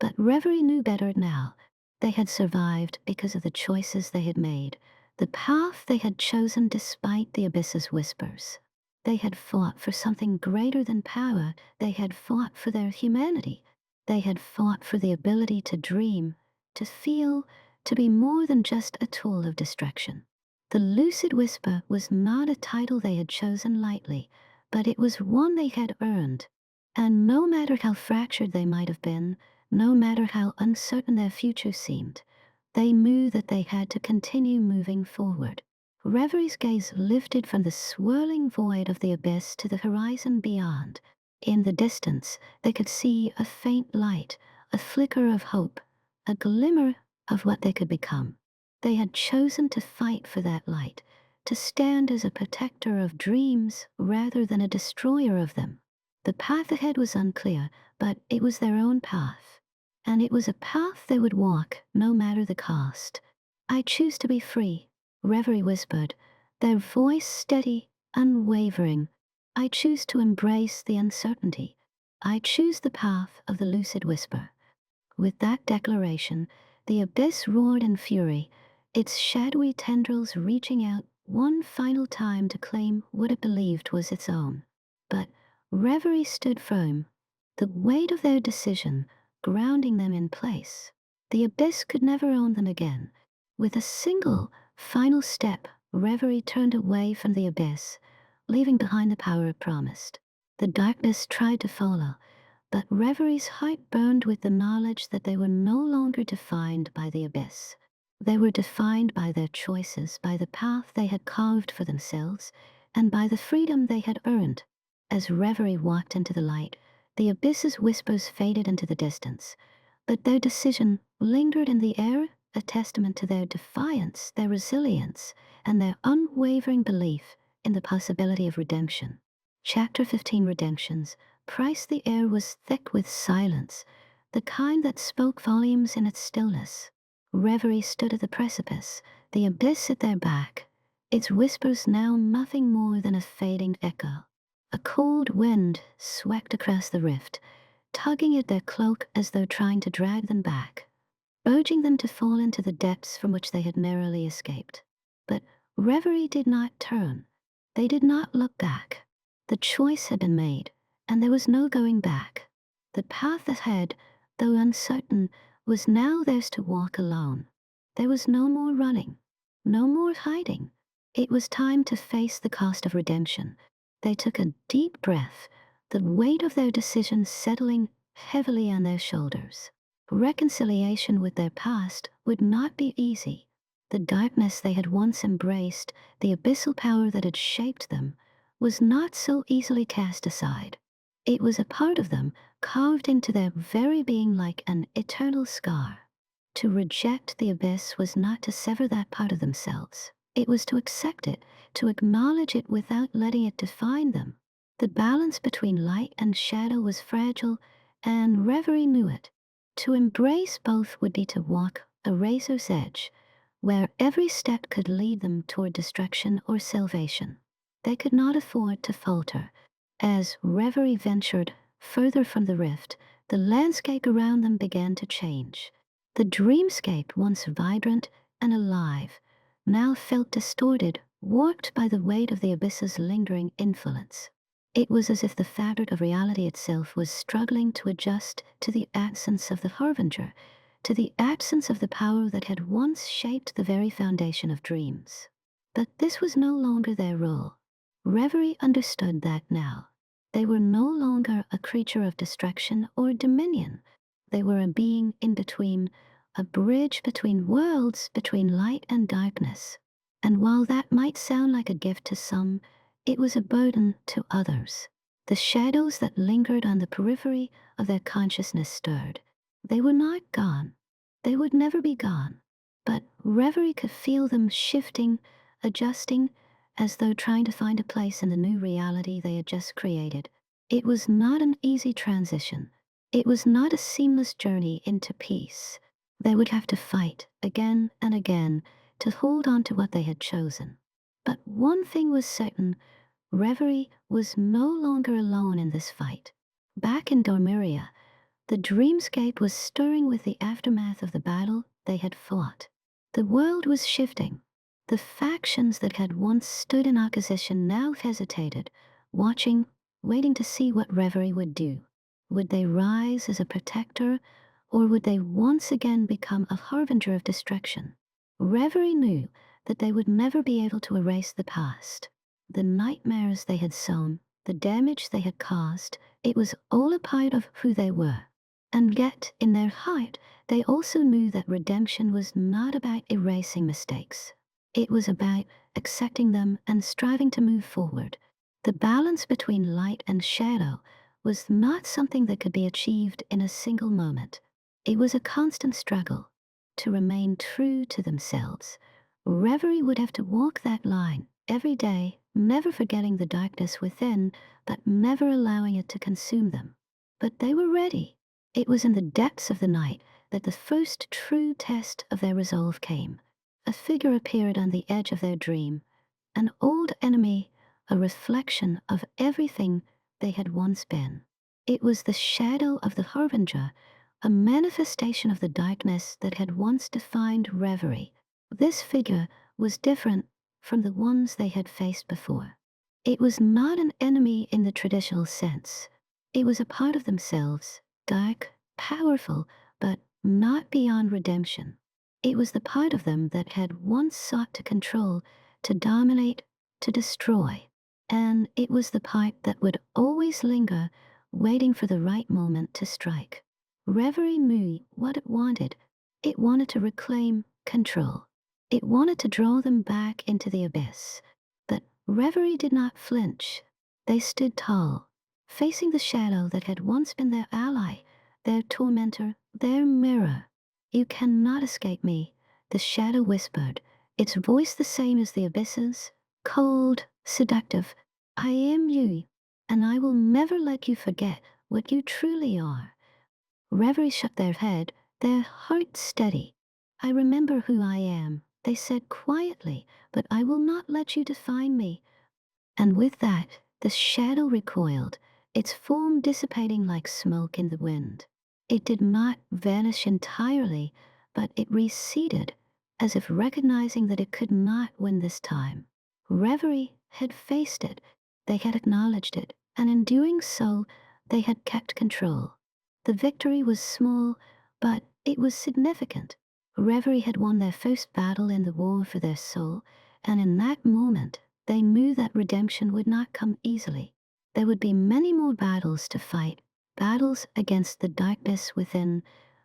But Reverie knew better now. They had survived because of the choices they had made, the path they had chosen despite the abyss's whispers. They had fought for something greater than power. They had fought for their humanity. They had fought for the ability to dream, to feel, to be more than just a tool of destruction. The lucid whisper was not a title they had chosen lightly, but it was one they had earned. And no matter how fractured they might have been, no matter how uncertain their future seemed, they knew that they had to continue moving forward. Reverie's gaze lifted from the swirling void of the abyss to the horizon beyond. In the distance, they could see a faint light, a flicker of hope, a glimmer of what they could become. They had chosen to fight for that light, to stand as a protector of dreams rather than a destroyer of them. The path ahead was unclear, but it was their own path. And it was a path they would walk, no matter the cost. I choose to be free, Reverie whispered, their voice steady, unwavering. I choose to embrace the uncertainty. I choose the path of the lucid whisper. With that declaration, the abyss roared in fury, its shadowy tendrils reaching out one final time to claim what it believed was its own. But Reverie stood firm, the weight of their decision grounding them in place. The abyss could never own them again. With a single, final step, Reverie turned away from the abyss, leaving behind the power it promised. The darkness tried to follow, but Reverie's heart burned with the knowledge that they were no longer defined by the abyss. They were defined by their choices, by the path they had carved for themselves, and by the freedom they had earned. As Reverie walked into the light, the abyss's whispers faded into the distance, but their decision lingered in the air, a testament to their defiance, their resilience, and their unwavering belief in the possibility of redemption. Chapter 15, Redemptions. Price. The air was thick with silence, the kind that spoke volumes in its stillness. Reverie stood at the precipice, the abyss at their back, its whispers now nothing more than a fading echo. A cold wind swept across the rift, tugging at their cloak as though trying to drag them back, urging them to fall into the depths from which they had narrowly escaped. But Reverie did not turn. They did not look back. The choice had been made, and there was no going back. The path ahead, though uncertain, was now theirs to walk alone. There was no more running, no more hiding. It was time to face the cost of redemption. They took a deep breath, the weight of their decision settling heavily on their shoulders. Reconciliation with their past would not be easy. The darkness they had once embraced, the abyssal power that had shaped them, was not so easily cast aside. It was a part of them, carved into their very being like an eternal scar. To reject the abyss was not to sever that part of themselves. It was to accept it, to acknowledge it without letting it define them. The balance between light and shadow was fragile, and Reverie knew it. To embrace both would be to walk a razor's edge, where every step could lead them toward destruction or salvation. They could not afford to falter. As Reverie ventured further from the rift, the landscape around them began to change. The dreamscape, once vibrant and alive, now felt distorted, warped by the weight of the abyss's lingering influence. It was as if the fabric of reality itself was struggling to adjust to the absence of the harbinger, to the absence of the power that had once shaped the very foundation of dreams. But this was no longer their role. Reverie understood that now. They were no longer a creature of destruction or dominion. They were a being in between, a bridge between worlds, between light and darkness. And while that might sound like a gift to some, it was a burden to others. The shadows that lingered on the periphery of their consciousness stirred. They were not gone. They would never be gone. But Reverie could feel them shifting, adjusting, as though trying to find a place in the new reality they had just created. It was not an easy transition. It was not a seamless journey into peace. They would have to fight again and again to hold on to what they had chosen. But one thing was certain, Reverie was no longer alone in this fight. Back in Dormiria, the dreamscape was stirring with the aftermath of the battle they had fought. The world was shifting. The factions that had once stood in opposition now hesitated, watching, waiting to see what Reverie would do. Would they rise as a protector, or would they once again become a harbinger of destruction? Reverie knew that they would never be able to erase the past. The nightmares they had sown, the damage they had caused, it was all a part of who they were. And yet, in their heart, they also knew that redemption was not about erasing mistakes. It was about accepting them and striving to move forward. The balance between light and shadow was not something that could be achieved in a single moment. It was a constant struggle. To remain true to themselves, Reverie would have to walk that line every day, never forgetting the darkness within, but never allowing it to consume them. But they were ready. It was in the depths of the night that the first true test of their resolve came. A figure appeared on the edge of their dream, an old enemy, a reflection of everything they had once been. It was the shadow of the harbinger, a manifestation of the darkness that had once defined Reverie. This figure was different from the ones they had faced before. It was not an enemy in the traditional sense. It was a part of themselves, dark, powerful, but not beyond redemption. It was the part of them that had once sought to control, to dominate, to destroy. And it was the part that would always linger, waiting for the right moment to strike. Reverie knew what it wanted. It wanted to reclaim control. It wanted to draw them back into the abyss. But Reverie did not flinch. They stood tall, facing the shadow that had once been their ally, their tormentor, their mirror. "You cannot escape me," the shadow whispered, its voice the same as the abyss's, cold, seductive. "I am you, and I will never let you forget what you truly are." Reverie shook their head, their hearts steady. "I remember who I am," they said quietly, "but I will not let you define me." And with that, the shadow recoiled, its form dissipating like smoke in the wind. It did not vanish entirely, but it receded, as if recognizing that it could not win this time. Reverie had faced it, they had acknowledged it, and in doing so, they had kept control. The victory was small, but it was significant. Reverie had won their first battle in the war for their soul, and in that moment, they knew that redemption would not come easily. There would be many more battles to fight, battles against the darkness within,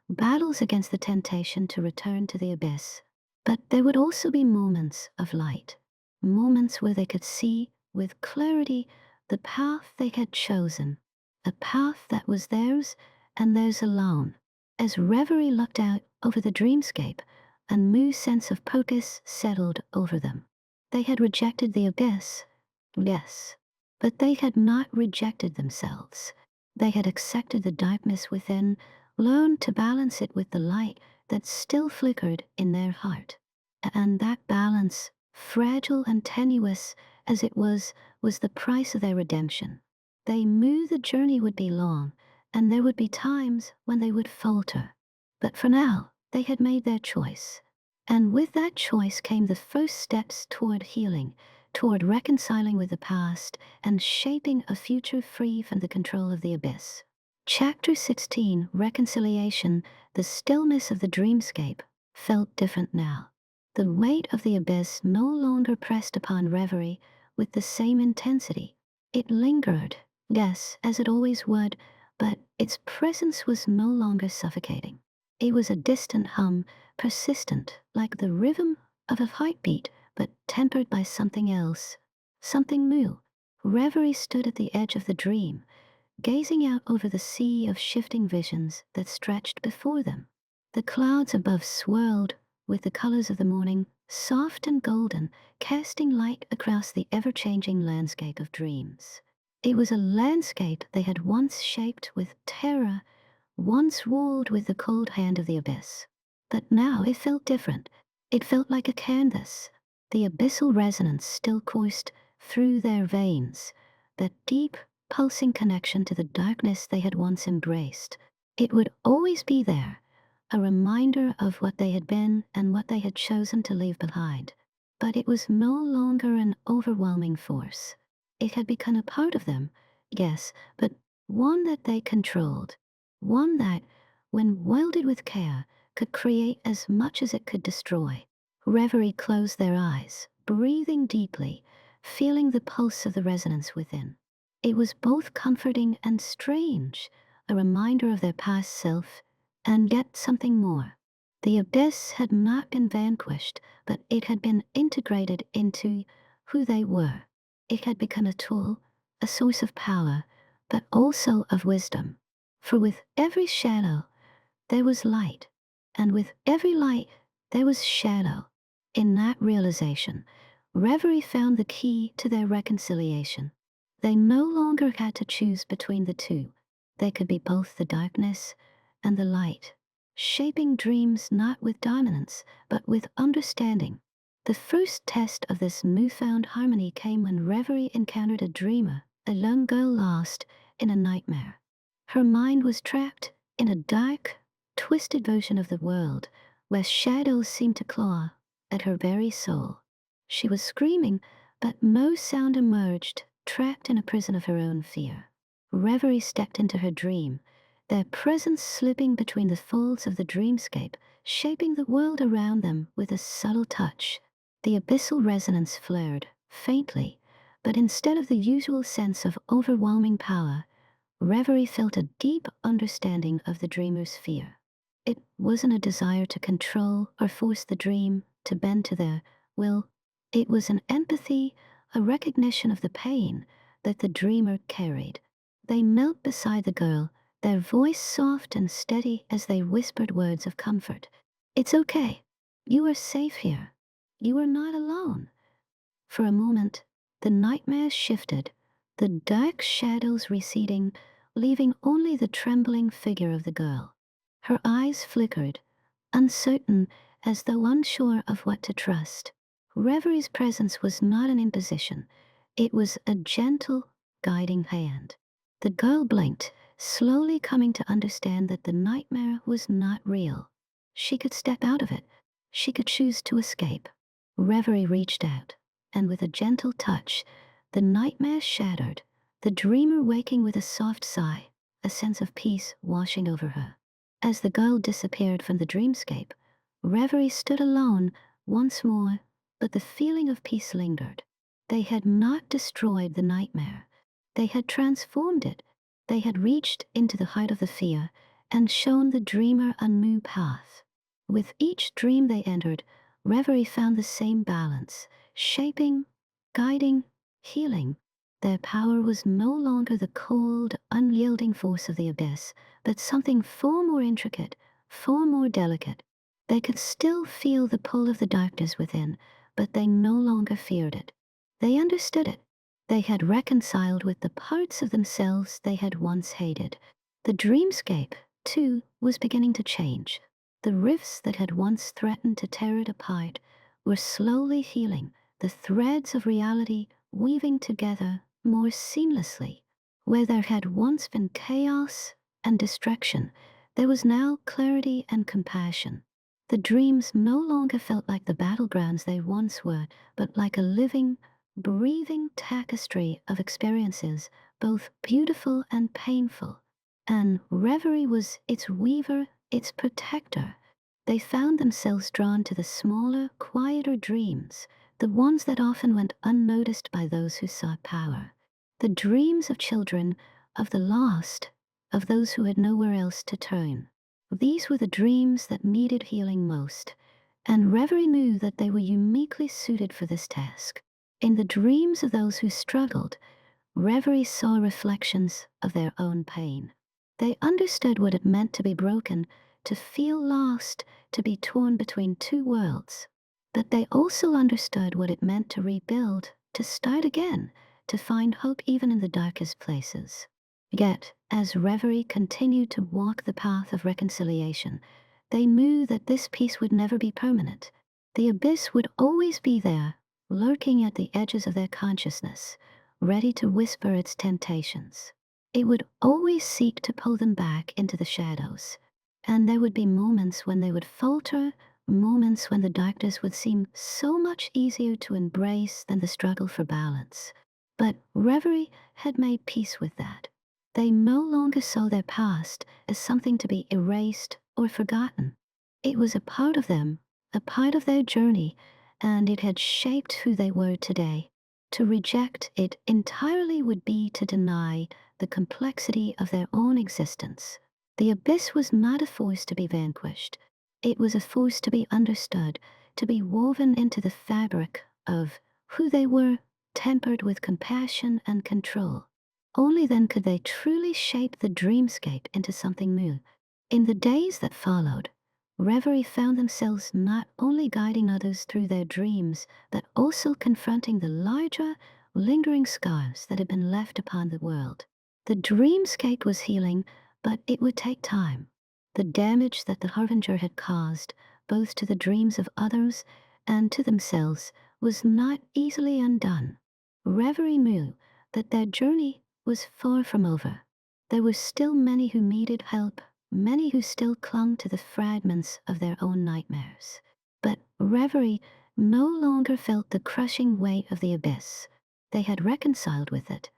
battles against the temptation to return to the abyss. But there would also be moments of light, moments where they could see with clarity the path they had chosen, a path that was theirs and theirs alone. As Reverie looked out over the dreamscape, a new sense of purpose settled over them. They had rejected the abyss, yes, but they had not rejected themselves. They had accepted the darkness within, learned to balance it with the light that still flickered in their heart. And that balance, fragile and tenuous as it was the price of their redemption. They knew the journey would be long, and there would be times when they would falter. But for now, they had made their choice. And with that choice came the first steps toward healing, toward reconciling with the past, and shaping a future free from the control of the abyss. Chapter 16, Reconciliation, the stillness of the dreamscape, felt different now. The weight of the abyss no longer pressed upon Reverie with the same intensity. It lingered, yes, as it always would, but its presence was no longer suffocating. It was a distant hum, persistent, like the rhythm of a heartbeat, but tempered by something else, something new. Reverie stood at the edge of the dream, gazing out over the sea of shifting visions that stretched before them. The clouds above swirled with the colors of the morning, soft and golden, casting light across the ever-changing landscape of dreams. It was a landscape they had once shaped with terror, once ruled with the cold hand of the abyss. But now it felt different. It felt like a canvas. The abyssal resonance still coursed through their veins, that deep, pulsing connection to the darkness they had once embraced. It would always be there, a reminder of what they had been and what they had chosen to leave behind. But it was no longer an overwhelming force. It had become a part of them, yes, but one that they controlled. One that, when wielded with care, could create as much as it could destroy. Reverie closed their eyes, breathing deeply, feeling the pulse of the resonance within. It was both comforting and strange, a reminder of their past self, and yet something more. The abyss had not been vanquished, but it had been integrated into who they were. It had become a tool, a source of power, but also of wisdom. For with every shadow, there was light, and with every light, there was shadow. In that realization, Reverie found the key to their reconciliation. They no longer had to choose between the two. They could be both the darkness and the light, shaping dreams not with dominance, but with understanding. The first test of this newfound harmony came when Reverie encountered a dreamer, a young girl lost in a nightmare. Her mind was trapped in a dark, twisted version of the world where shadows seemed to claw at her very soul. She was screaming, but no sound emerged, trapped in a prison of her own fear. Reverie stepped into her dream, their presence slipping between the folds of the dreamscape, shaping the world around them with a subtle touch. The abyssal resonance flared, faintly, but instead of the usual sense of overwhelming power, Reverie felt a deep understanding of the dreamer's fear. It wasn't a desire to control or force the dream to bend to their will. It was an empathy, a recognition of the pain, that the dreamer carried. They knelt beside the girl, their voice soft and steady as they whispered words of comfort. "It's okay. You are safe here. You are not alone." For a moment, the nightmares shifted, the dark shadows receding, leaving only the trembling figure of the girl. Her eyes flickered, uncertain as though unsure of what to trust. Reverie's presence was not an imposition. It was a gentle, guiding hand. The girl blinked, slowly coming to understand that the nightmare was not real. She could step out of it. She could choose to escape. Reverie reached out, and with a gentle touch, the nightmare shattered, the dreamer waking with a soft sigh, a sense of peace washing over her. As the girl disappeared from the dreamscape, Reverie stood alone once more, but the feeling of peace lingered. They had not destroyed the nightmare. They had transformed it. They had reached into the heart of the fear and shown the dreamer a new path. With each dream they entered, Reverie found the same balance, shaping, guiding, healing. Their power was no longer the cold, unyielding force of the abyss, but something far more intricate, far more delicate. They could still feel the pull of the darkness within, but they no longer feared it. They understood it. They had reconciled with the parts of themselves they had once hated. The dreamscape, too, was beginning to change. The rifts that had once threatened to tear it apart were slowly healing, the threads of reality weaving together more seamlessly. Where there had once been chaos and destruction, there was now clarity and compassion. The dreams no longer felt like the battlegrounds they once were, but like a living, breathing tapestry of experiences, both beautiful and painful. And Reverie was its weaver, its protector. They found themselves drawn to the smaller, quieter dreams, the ones that often went unnoticed by those who sought power. The dreams of children, of the lost, of those who had nowhere else to turn. These were the dreams that needed healing most, and Reverie knew that they were uniquely suited for this task. In the dreams of those who struggled, Reverie saw reflections of their own pain. They understood what it meant to be broken, to feel lost, to be torn between two worlds. But they also understood what it meant to rebuild, to start again, to find hope even in the darkest places. Yet, as Reverie continued to walk the path of reconciliation, they knew that this peace would never be permanent. The abyss would always be there, lurking at the edges of their consciousness, ready to whisper its temptations. It would always seek to pull them back into the shadows. And there would be moments when they would falter, moments when the darkness would seem so much easier to embrace than the struggle for balance. But Reverie had made peace with that. They no longer saw their past as something to be erased or forgotten. It was a part of them, a part of their journey, and it had shaped who they were today. To reject it entirely would be to deny the complexity of their own existence. The abyss was not a force to be vanquished. It was a force to be understood, to be woven into the fabric of who they were, tempered with compassion and control. Only then could they truly shape the dreamscape into something new. In the days that followed, Reverie found themselves not only guiding others through their dreams, but also confronting the larger, lingering scars that had been left upon the world. The dreamscape was healing, but it would take time. The damage that the Harbinger had caused, both to the dreams of others and to themselves, was not easily undone. Reverie knew that their journey was far from over. There were still many who needed help, many who still clung to the fragments of their own nightmares. But Reverie no longer felt the crushing weight of the abyss. They had reconciled with it,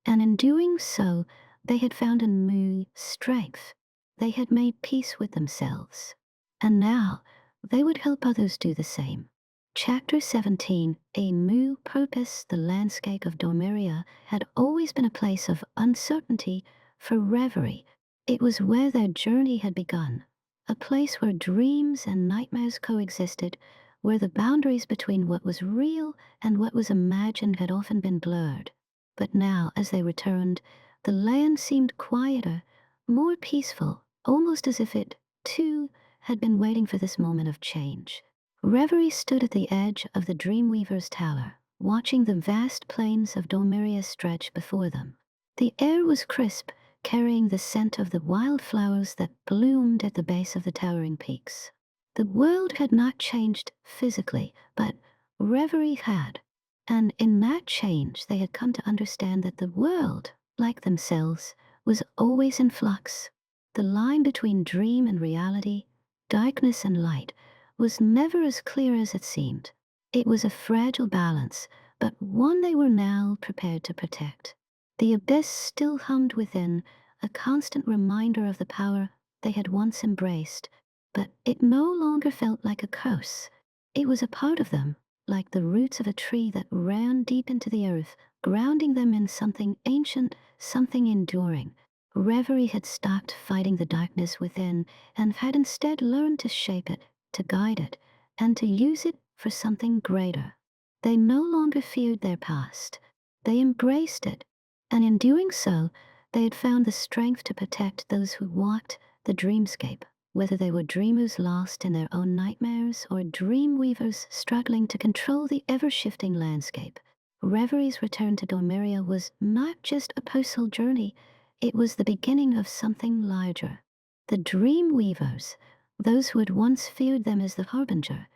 and in doing so, they had found a new strength. They had made peace with themselves. And now, they would help others do the same. Chapter 17, A New Purpose. The landscape of Dormiria had always been a place of uncertainty for Reverie. It was where their journey had begun, a place where dreams and nightmares coexisted, where the boundaries between what was real and what was imagined had often been blurred. But now, as they returned, the land seemed quieter, more peaceful, almost as if it, too, had been waiting for this moment of change. Reverie stood at the edge of the Dreamweaver's tower, watching the vast plains of Dormiria stretch before them. The air was crisp, carrying the scent of the wildflowers that bloomed at the base of the towering peaks. The world had not changed physically, but Reverie had. And in that change, they had come to understand that the world, like themselves, was always in flux. The line between dream and reality, darkness and light, was never as clear as it seemed. It was a fragile balance, but one they were now prepared to protect. The abyss still hummed within, a constant reminder of the power they had once embraced, but it no longer felt like a curse. It was a part of them, like the roots of a tree that ran deep into the earth, grounding them in something ancient, something enduring. Reverie had stopped fighting the darkness within and had instead learned to shape it, to guide it, and to use it for something greater. They no longer feared their past. They embraced it, and in doing so, they had found the strength to protect those who walked the dreamscape, whether they were dreamers lost in their own nightmares or dream weavers struggling to control the ever-shifting landscape. Reverie's return to Dormiria was not just a personal journey, it was the beginning of something larger. The dream weavers, those who had once feared them as the harbinger,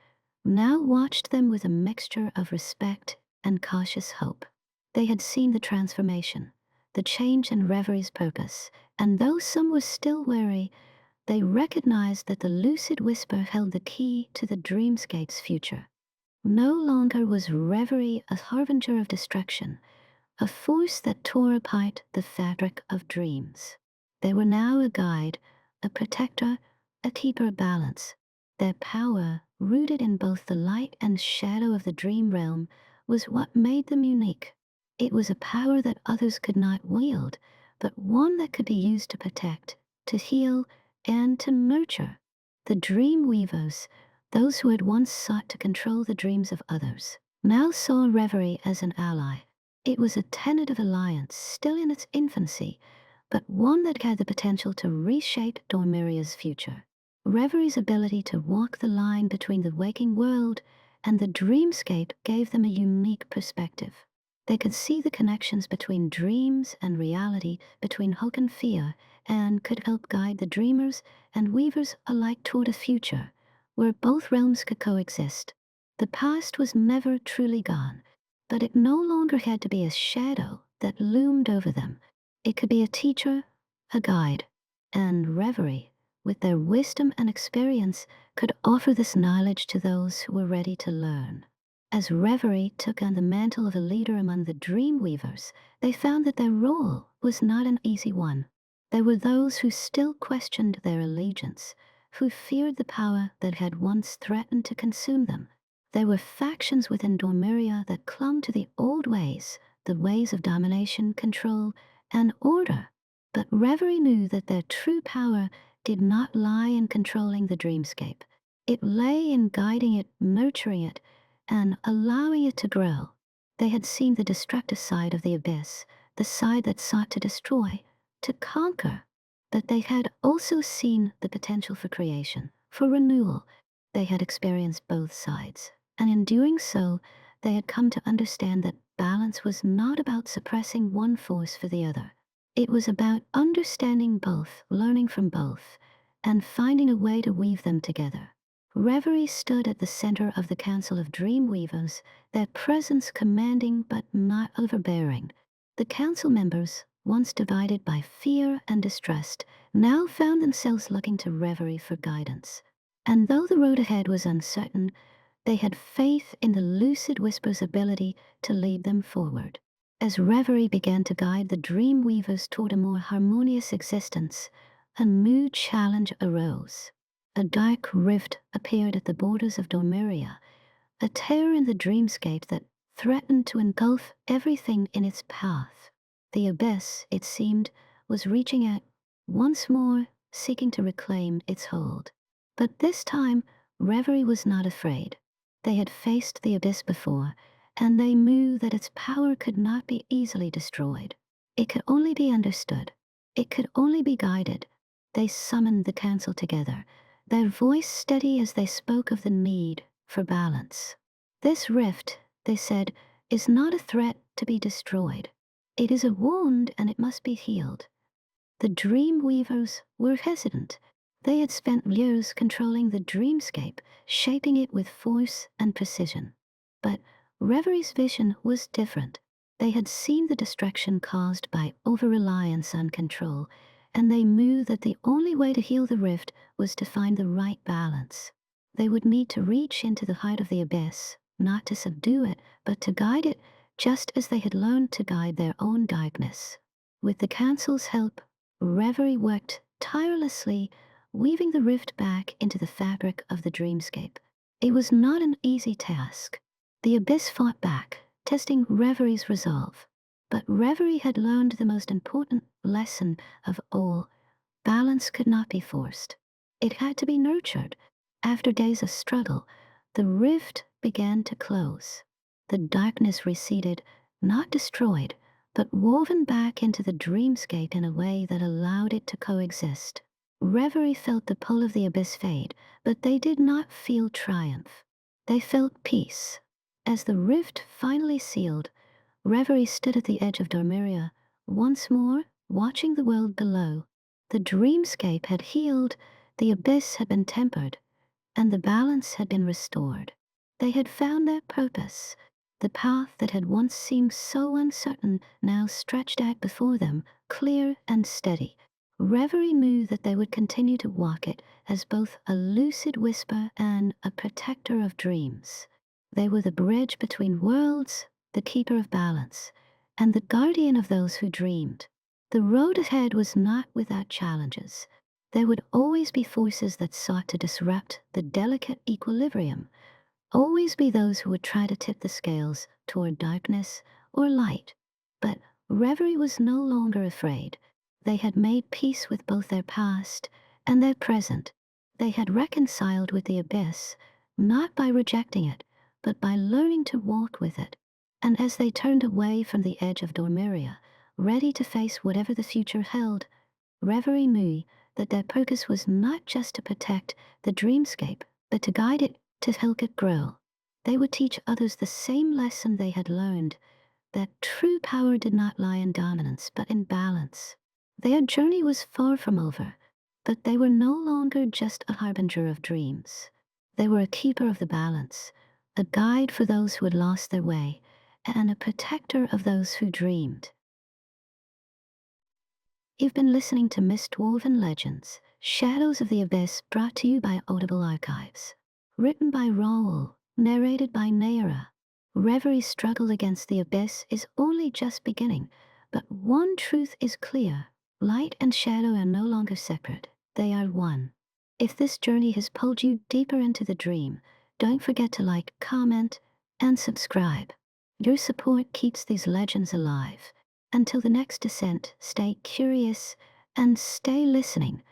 now watched them with a mixture of respect and cautious hope. They had seen the transformation, the change in Reverie's purpose, and though some were still wary, they recognized that the lucid whisper held the key to the dreamscape's future. No longer was Reverie a harbinger of destruction, a force that tore apart the fabric of dreams. They were now a guide, a protector, a keeper of balance. Their power, rooted in both the light and shadow of the dream realm, was what made them unique. It was a power that others could not wield, but one that could be used to protect, to heal, and to nurture. The dream weavers, those who had once sought to control the dreams of others, now saw Reverie as an ally. It was a tentative alliance, still in its infancy, but one that had the potential to reshape Dormiria's future. Reverie's ability to walk the line between the waking world and the dreamscape gave them a unique perspective. They could see the connections between dreams and reality, between hope and fear, and could help guide the dreamers and weavers alike toward a future where both realms could coexist. The past was never truly gone, but it no longer had to be a shadow that loomed over them. It could be a teacher, a guide, and Reverie, with their wisdom and experience, could offer this knowledge to those who were ready to learn. As Reverie took on the mantle of a leader among the dream weavers, they found that their role was not an easy one. There were those who still questioned their allegiance, who feared the power that had once threatened to consume them. There were factions within Dormiria that clung to the old ways, the ways of domination, control, and order. But Reverie knew that their true power did not lie in controlling the dreamscape. It lay in guiding it, nurturing it, and allowing it to grow. They had seen the destructive side of the abyss, the side that sought to destroy, to conquer. But they had also seen the potential for creation, for renewal. They had experienced both sides, and in doing so, they had come to understand that balance was not about suppressing one force for the other. It was about understanding both, learning from both, and finding a way to weave them together. Reverie stood at the center of the Council of Dreamweavers, their presence commanding but not overbearing. The council members, once divided by fear and distrust, now found themselves looking to Reverie for guidance. And though the road ahead was uncertain, they had faith in the lucid whisper's ability to lead them forward. As Reverie began to guide the Dreamweavers toward a more harmonious existence, a new challenge arose. A dark rift appeared at the borders of Dormiria, a tear in the dreamscape that threatened to engulf everything in its path. The abyss, it seemed, was reaching out, once more seeking to reclaim its hold. But this time, Reverie was not afraid. They had faced the abyss before, and they knew that its power could not be easily destroyed. It could only be understood. It could only be guided. They summoned the council together, their voice steady as they spoke of the need for balance. This rift, they said, is not a threat to be destroyed. It is a wound and it must be healed. The dream weavers were hesitant. They had spent years controlling the dreamscape, shaping it with force and precision. But Reverie's vision was different. They had seen the destruction caused by over-reliance on control, and they knew that the only way to heal the rift was to find the right balance. They would need to reach into the heart of the abyss, not to subdue it, but to guide it, just as they had learned to guide their own darkness. With the council's help, Reverie worked tirelessly, weaving the rift back into the fabric of the dreamscape. It was not an easy task. The abyss fought back, testing Reverie's resolve. But Reverie had learned the most important lesson of all. Balance could not be forced. It had to be nurtured. After days of struggle, the rift began to close. The darkness receded, not destroyed, but woven back into the dreamscape in a way that allowed it to coexist. Reverie felt the pull of the abyss fade, but they did not feel triumph. They felt peace. As the rift finally sealed, Reverie stood at the edge of Dormiria, once more watching the world below. The dreamscape had healed, the abyss had been tempered, and the balance had been restored. They had found their purpose. The path that had once seemed so uncertain now stretched out before them, clear and steady. Reverie knew that they would continue to walk it as both a lucid whisper and a protector of dreams. They were the bridge between worlds, the keeper of balance, and the guardian of those who dreamed. The road ahead was not without challenges. There would always be forces that sought to disrupt the delicate equilibrium, always be those who would try to tip the scales toward darkness or light. But Reverie was no longer afraid. They had made peace with both their past and their present. They had reconciled with the abyss, not by rejecting it, but by learning to walk with it. And as they turned away from the edge of Dormiria, ready to face whatever the future held, Reverie knew that their purpose was not just to protect the dreamscape, but to guide it, to help it grow. They would teach others the same lesson they had learned, that true power did not lie in dominance, but in balance. Their journey was far from over, but they were no longer just a harbinger of dreams. They were a keeper of the balance, a guide for those who had lost their way, and a protector of those who dreamed. You've been listening to Mistwoven Legends, Shadows of the Abyss, brought to you by Audible Archives. Written by Raul, narrated by NAYARA. Reverie's struggle against the abyss is only just beginning, but one truth is clear. Light and shadow are no longer separate. They are one. If this journey has pulled you deeper into the dream, don't forget to like, comment, and subscribe. Your support keeps these legends alive. Until the next descent, stay curious and stay listening.